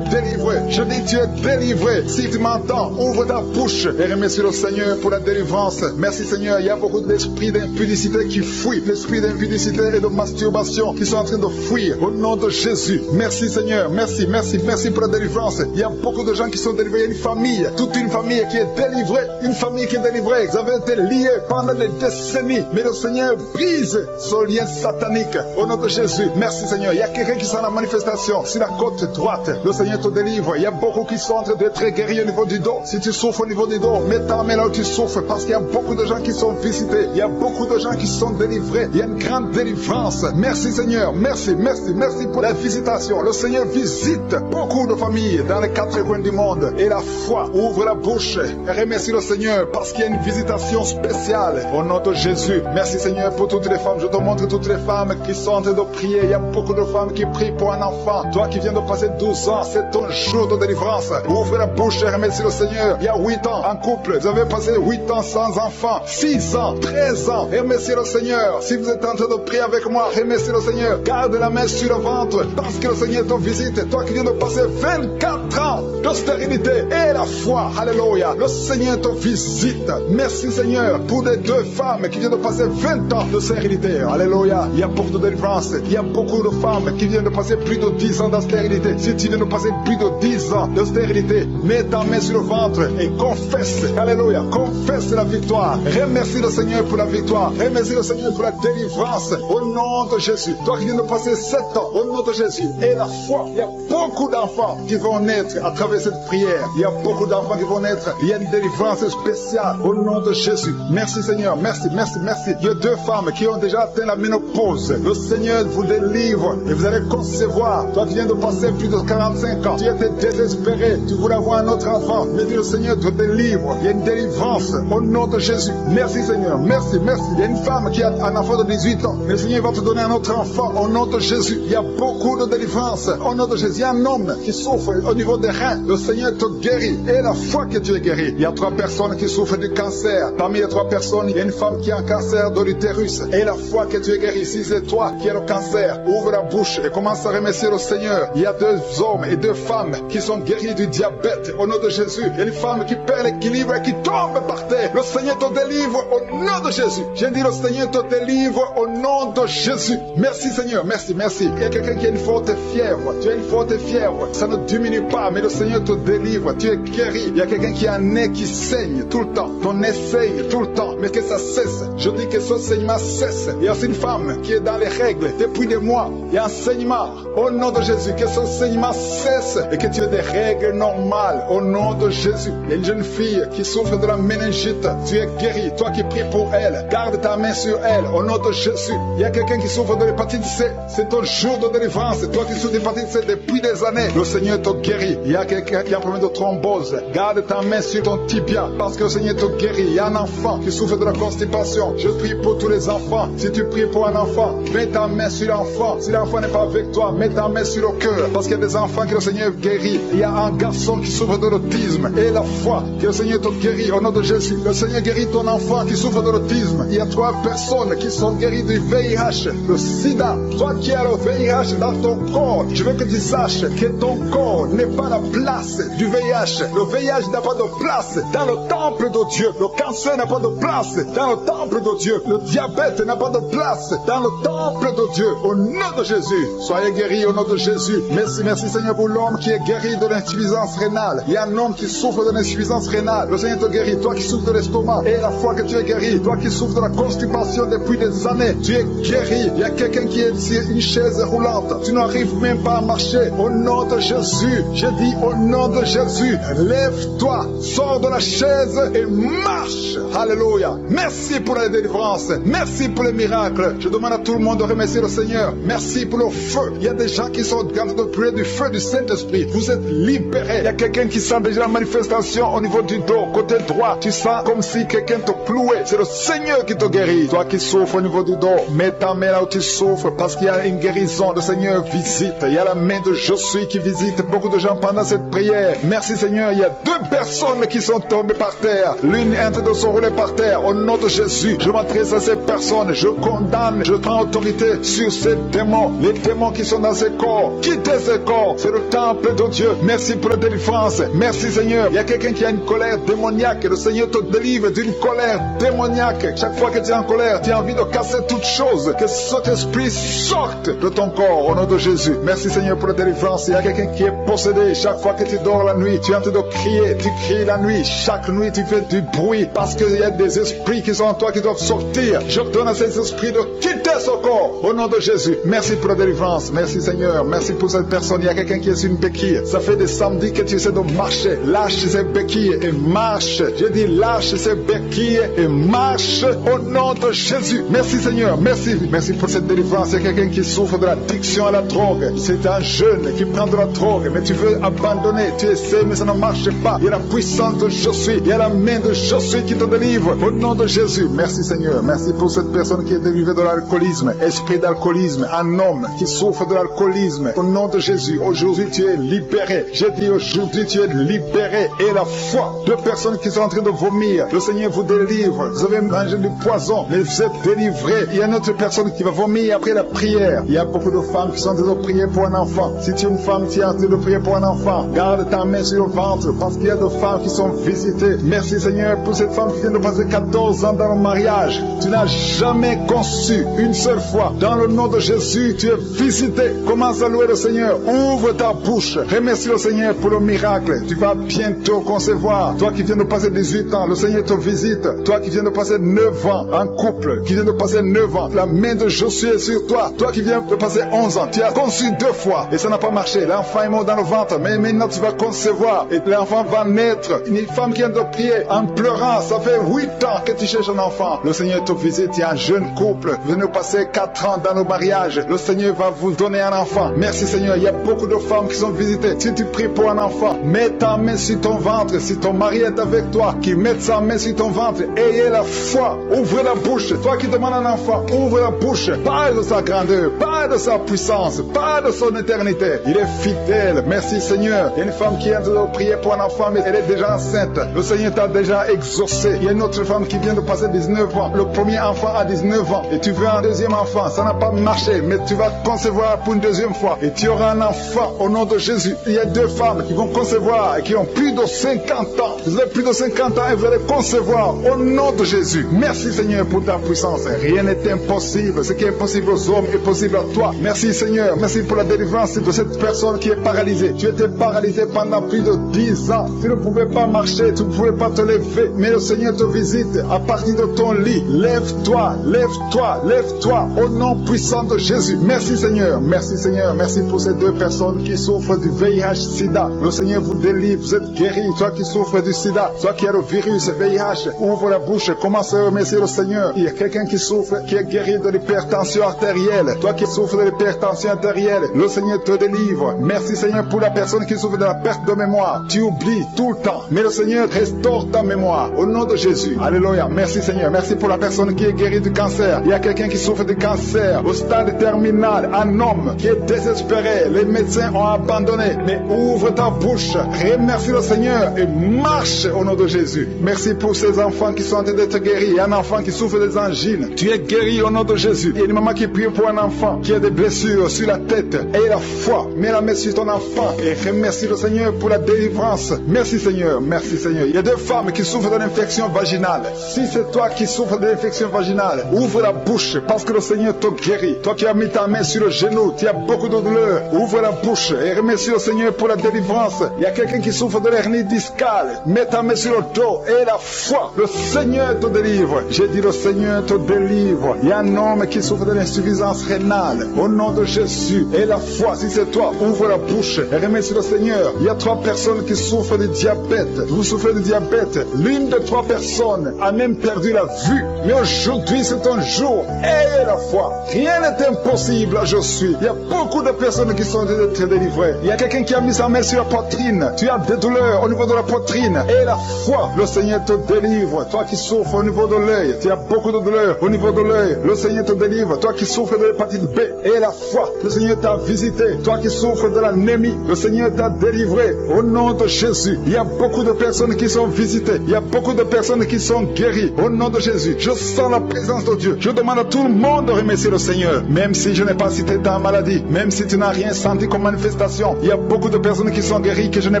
délivré. Je dis tu es délivré. Si tu m'entends, ouvre ta bouche et remercie le Seigneur pour la délivrance. Merci Seigneur. Il y a beaucoup d'esprits d'impudicité qui fuient. L'esprit d'impudicité et de masturbation qui sont en train de fuir. Au nom de Jésus. Merci Seigneur. Merci, merci, merci pour la délivrance. Il y a beaucoup de gens qui sont délivrés. Il y a une famille, toute une famille qui est délivrée. Une famille qui est délivrée. Vous avez été liés pendant des décennies. Mais le Seigneur brise ce lien satanique. Au nom de Jésus. Merci Seigneur. Il y a quelqu'un qui sent la manifestation sur la côte droite. Le Seigneur te délivre. Il y a beaucoup qui sont en train d'être guéris au niveau du dos. Si tu souffres au niveau du dos, mets ta main là où tu souffres parce qu'il y a beaucoup de gens qui sont visités. Il y a beaucoup de gens qui sont délivrés. Il y a une grande délivrance. Merci Seigneur. Merci, merci, merci pour la visitation. Le Seigneur visite beaucoup de familles dans les quatre coins du monde. Et la foi ouvre la bouche et remercie le Seigneur parce qu'il y a une visitation spéciale. Au nom de Jésus. Merci Seigneur pour toutes les femmes. Je te montre toutes les femmes qui sont en train de prier. Il y a beaucoup de femmes qui prient pour un enfant. Toi qui viens de passer 12 ans, c'est ton jour de délivrance. Ouvre la bouche et remercie le Seigneur. Il y a 8 ans en couple. Vous avez passé 8 ans sans enfant. 6 ans, 13 ans. Remerciez le Seigneur. Si vous êtes en train de prier avec moi, remerciez le Seigneur. Garde la main sur le ventre parce que le Seigneur te visite. Toi qui viens de passer 24 ans de stérilité et la foi. Alléluia. Le Seigneur te visite. Merci Seigneur pour les 2 femmes qui viennent de passer 20 ans de stérilité. Alléluia. Il y a beaucoup de délivrance. Il y a beaucoup de femmes qui viennent de passer plus de 10 ans de stérilité. Si tu viens de passer plus de 10 ans de stérilité, mets ta main sur le ventre et confesse. Alléluia. Confesse la victoire. Remercie le Seigneur pour la victoire. Remercie le Seigneur pour la délivrance. Au nom de Jésus. Toi qui viens de passer 7 ans, au nom de Jésus. Et la foi. Il y a beaucoup d'enfants qui vont naître à travers cette prière. Il y a beaucoup d'enfants qui vont naître. Il y a une délivrance spéciale. Au nom de Jésus. Merci Seigneur. Merci, merci, merci. Il y a 2 femmes qui ont déjà atteint la ménopause. Le Seigneur vous délivre et vous allez concevoir. Toi qui viens de passer plus de 45 ans, tu étais désespéré, tu voulais avoir un autre enfant, mais le Seigneur te délivre. Il y a une délivrance au nom de Jésus. Merci Seigneur, merci, merci. Il y a une femme qui a un enfant de 18 ans, le Seigneur va te donner un autre enfant au nom de Jésus. Il y a beaucoup de délivrance au nom de Jésus. Il y a un homme qui souffre au niveau des reins, le Seigneur te guérit et la foi que tu es guéri. Il y a 3 personnes qui souffrent du cancer. Parmi les 3 personnes, il y a une femme qui a un cancer de l'utérus et la foi que tu es guéri. Si c'est toi qui as le cancer, ouvre la bouche et commence à remercier le Seigneur. Il y a 2 hommes et 2 femmes qui sont guéris du diabète au nom de Jésus. Il y a une femme qui perd l'équilibre et qui tombe par terre. Le Seigneur te délivre au nom de Jésus. J'ai dit le Seigneur te délivre au nom de Jésus. Merci Seigneur, merci, merci. Il y a quelqu'un qui a une forte fièvre. Tu as une forte fièvre. Ça ne diminue pas, mais le Seigneur te délivre. Tu es guéri. Il y a quelqu'un qui a un nez qui saigne tout le temps. Ton nez saigne tout le temps, mais que ça cesse. Je dis que ce saignement cesse. Il y a aussi une femme qui est dans les règles depuis des mois. Il y a un saignement. Au nom de Jésus, que ce saignement cesse et que tu aies des règles normales. Au nom de Jésus. Il y a une jeune fille qui souffre de la méningite. Tu es guéri. Toi qui pries pour elle, garde ta main sur elle. Au nom de Jésus. Il y a quelqu'un qui souffre de l'hépatite C. C'est ton jour de délivrance. Toi qui souffres de l'hépatite C depuis des années, le Seigneur te guérit. Il y a quelqu'un qui a un problème de thrombose. Garde ta main sur ton tibia parce que le Seigneur te guérit. Il y a un enfant qui souffre de la constipation. Je prie pour tous les enfants. Si tu pries pour un enfant, mets ta main sur l'enfant. Si l'enfant n'est pas avec toi, mets ta main sur le cœur. Parce qu'il y a des enfants que le Seigneur guérit. Il y a un garçon qui souffre de l'autisme. Et la foi que le Seigneur te guérit au nom de Jésus. Le Seigneur guérit ton enfant qui souffre de l'autisme. Il y a 3 personnes qui sont guéries du VIH, le sida. Toi qui as le VIH dans ton corps, je veux que tu saches que ton corps n'est pas la place du VIH. Le VIH n'a pas de place dans le temple de Dieu. Le cancer n'a pas de place dans le temple de Dieu. Le diabète n'a pas de place dans le temple de Dieu. Au nom de Jésus, soyez guéris au nom de Jésus. Merci, merci Seigneur pour l'homme qui est guéri de l'insuffisance rénale. Il y a un homme qui souffre de l'insuffisance rénale. Le Seigneur te guérit. Toi qui souffres de l'estomac et la foi que tu es guéri. Toi qui souffres de la constipation depuis des années, tu es guéri. Il y a quelqu'un qui est sur une chaise roulante. Tu n'arrives même pas à marcher. Au nom de Jésus, je dis au nom de Jésus, lève-toi, sors de la chaise et marche. Alléluia. Merci pour la délivrance. Merci pour les miracles. Je demande à tout le monde de remercier le Seigneur. Merci pour le feu. Il y a des gens qui sont en train de prier du feu du Saint-Esprit. Vous êtes libérés. Il y a quelqu'un qui sent déjà la manifestation au niveau du dos, côté droit. Tu sens comme si quelqu'un te clouait. C'est le Seigneur qui te guérit. Toi qui souffres au niveau du dos, mets ta main là où tu souffres parce qu'il y a une guérison. Le Seigneur visite. Il y a la main de Je suis qui visite beaucoup de gens pendant cette cette prière. Merci Seigneur, il y a 2 personnes qui sont tombées par terre. L'une est en train de se rouler par terre. Au nom de Jésus, je m'adresse à ces personnes. Je condamne, je prends autorité sur ces démons. Les démons qui sont dans ces corps. Quittez ces corps. C'est le temple de Dieu. Merci pour la délivrance. Merci Seigneur. Il y a quelqu'un qui a une colère démoniaque. Le Seigneur te délivre d'une colère démoniaque. Chaque fois que tu es en colère, tu as envie de casser toute chose. Que cet esprit sorte de ton corps au nom de Jésus. Merci Seigneur pour la délivrance. Il y a quelqu'un qui est possédé. Chaque fois que tu dors la nuit, tu es en train de crier. Tu cries la nuit. Chaque nuit, tu fais du bruit parce qu'il y a des esprits qui sont en toi qui doivent sortir. Je donne à ces esprits de quitter ce corps au nom de Jésus. Merci pour la délivrance. Merci Seigneur. Merci pour cette personne. Il y a quelqu'un qui est sur une béquille. Ça fait des samedis que tu essaies de marcher. Lâche ces béquilles et marche. Je dis lâche ces béquilles et marche au nom de Jésus. Merci Seigneur. Merci. Merci pour cette délivrance. Il y a quelqu'un qui souffre de l'addiction à la drogue. C'est un jeune qui prend de la drogue, mais tu veux abandonner. Tu essaies, mais ça ne marche pas. Il y a la puissance de Je suis. Il y a la main de Je suis qui te délivre au nom de Jésus. Merci Seigneur. Merci pour cette personne qui est délivrée de l'alcoolisme. Esprit d'alcoolisme. Un homme qui souffre de l'alcoolisme. Au nom de Jésus. Aujourd'hui, tu es libéré. J'ai dit aujourd'hui, tu es libéré. Et la foi. 2 personnes qui sont en train de vomir. Le Seigneur vous délivre. Vous avez mangé du poison, mais vous êtes délivré. Il y a une autre personne qui va vomir après la prière. Il y a beaucoup de femmes qui sont en train de prier pour un enfant. Si tu es une femme qui est en train de prier pour un enfant, garde ta main sur le ventre parce qu'il y a des femmes qui sont visitées. Merci Seigneur pour cette femme qui vient de passer 14 ans dans le mariage. Tu n'as jamais conçu une seule fois. Dans le nom de Jésus, tu es visité. Commence à louer le Seigneur. Ouvre ta bouche. Remercie le Seigneur pour le miracle. Tu vas bientôt concevoir. Toi qui viens de passer 18 ans, le Seigneur te visite. Toi qui viens de passer 9 ans en couple, qui vient de passer 9 ans, la main de Josué est sur toi. Toi qui viens de passer 11 ans, tu as conçu 2 fois et ça n'a pas marché. L'enfant est mort dans le ventre, mais maintenant tu vas concevoir et l'enfant va naître. Une femme qui vient de prier en pleurant, ça fait 8 ans que tu cherches un enfant. Le Seigneur te visite, il y a un jeune couple, vous venez de passer 4 ans dans le mariage. Le Seigneur va vous donner un enfant. Merci Seigneur, il y a beaucoup de femmes qui sont visitées. Si tu pries pour un enfant, mets ta main sur ton ventre. Si ton mari est avec toi, qu'il mette sa main sur ton ventre. Ayez la foi, ouvrez la bouche. Toi qui demandes un enfant, ouvre la bouche. Parle de sa grandeur, parle de sa puissance, parle de son éternité. Il est fidèle. Merci Seigneur. Il y a une femme qui est en train de prier pour un enfant, mais elle est déjà enceinte. Le Seigneur t'a déjà exaucé. Il y a une autre femme qui vient de passer 19 ans. Le premier enfant a 19 ans. Et tu veux un deuxième enfant. Ça n'a pas marché, mais tu vas concevoir pour une deuxième fois. Et tu auras un enfant au nom de Jésus. Il y a 2 femmes qui vont concevoir et qui ont plus de 50 ans. Vous avez plus de 50 ans et vous allez concevoir au nom de Jésus. Merci Seigneur pour ta puissance. Rien n'est impossible. Ce qui est impossible aux hommes est possible à toi. Merci Seigneur. Merci pour la délivrance de cette personne qui est paralysée. Tu étais paralysé pendant plus de 10 ans. Tu ne pouvais pas marcher, tu ne pouvais pas te lever. Mais le Seigneur te visite à partir de ton lit. Lève-toi, lève-toi, lève-toi au nom puissant de Jésus. Merci Seigneur. Merci Seigneur. Merci pour ces 2 personnes qui souffrent du VIH-Sida. Le Seigneur vous délivre. Vous êtes guéris. Toi qui souffres du Sida, toi qui as le virus VIH, ouvre la bouche. Commence à remercier le Seigneur. Il y a quelqu'un qui souffre, qui est guéri de l'hypertension artérielle. Toi qui souffres de l'hypertension artérielle, le Seigneur te délivre. Merci Seigneur pour la personne qui souffre de la perte de mémoire. Tu oublies tout le temps, mais le Seigneur restaure ta mémoire au nom de Jésus. Alléluia. Merci Seigneur. Merci pour la personne qui est guérie du cancer. Il y a quelqu'un qui souffre du cancer au stade terminal. Un homme qui est désespéré. Les médecins ont abandonné. Mais ouvre ta bouche. Remercie le Seigneur et marche au nom de Jésus. Merci pour ces enfants qui sont en train d'être guéris. Il y a un enfant qui souffre des angines. Tu es guéri au nom de Jésus. Il y a une maman qui prie pour un enfant qui a des blessures sur la tête. Aie la foi. Mets la main sur ton enfant et remercie le Seigneur pour la délivrance. Merci Seigneur. Merci Seigneur. Il y a 2 femmes qui souffrent de l'infection vaginale. Si c'est toi qui souffres de l'infection vaginale, ouvre la bouche parce que le Seigneur te guérit. Toi qui as mis ta main sur le genou, tu as beaucoup de douleur. Ouvre la bouche et remercie le Seigneur pour la délivrance. Il y a quelqu'un qui souffre de l'hernie discale. Mets ta main sur le dos et la foi. Le Seigneur te délivre. J'ai dit le Seigneur te délivre. Il y a un homme qui souffre de l'insuffisance rénale. Au nom de Jésus. Et la foi, si c'est toi, ouvre la bouche et remercie le Seigneur. Il y a 3 personnes qui souffrent de diabète. Vous souffrez de diabète. L'une de 3 personnes a même perdu la vue. Mais aujourd'hui, c'est un jour. Ayez la foi. Rien n'est impossible. Je suis. Il y a beaucoup de personnes qui sont très délivrées. Il y a quelqu'un qui a mis sa main sur la poitrine. Tu as des douleurs au niveau de la poitrine. Et la foi, le Seigneur te délivre. Toi qui souffres au niveau de l'œil, tu as beaucoup de douleurs au niveau de l'œil. Le Seigneur te délivre. Toi qui souffres de l'hépatite B. Et la foi, le Seigneur t'a visité. Toi qui souffres de l'anémie, le Seigneur t'a délivrés. Au nom de Jésus, il y a beaucoup de personnes qui sont visitées. Il y a beaucoup de personnes qui sont guéries. Au nom de Jésus, je sens la présence de Dieu. Je demande à tout le monde de remercier le Seigneur. Même si je n'ai pas cité ta maladie, même si tu n'as rien senti comme manifestation, il y a beaucoup de personnes qui sont guéries que je n'ai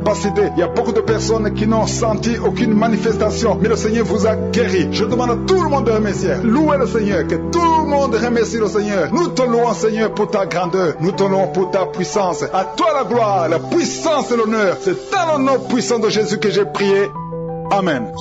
pas citées. Il y a beaucoup de personnes qui n'ont senti aucune manifestation, mais le Seigneur vous a guéri. Je demande à tout le monde de remercier. Louez le Seigneur, que tout le monde remercie le Seigneur. Nous te louons, Seigneur, pour ta grandeur. Nous te louons pour ta puissance. À toi la gloire, la puissance et l'honneur. C'est dans le nom puissant de Jésus que j'ai prié. Amen.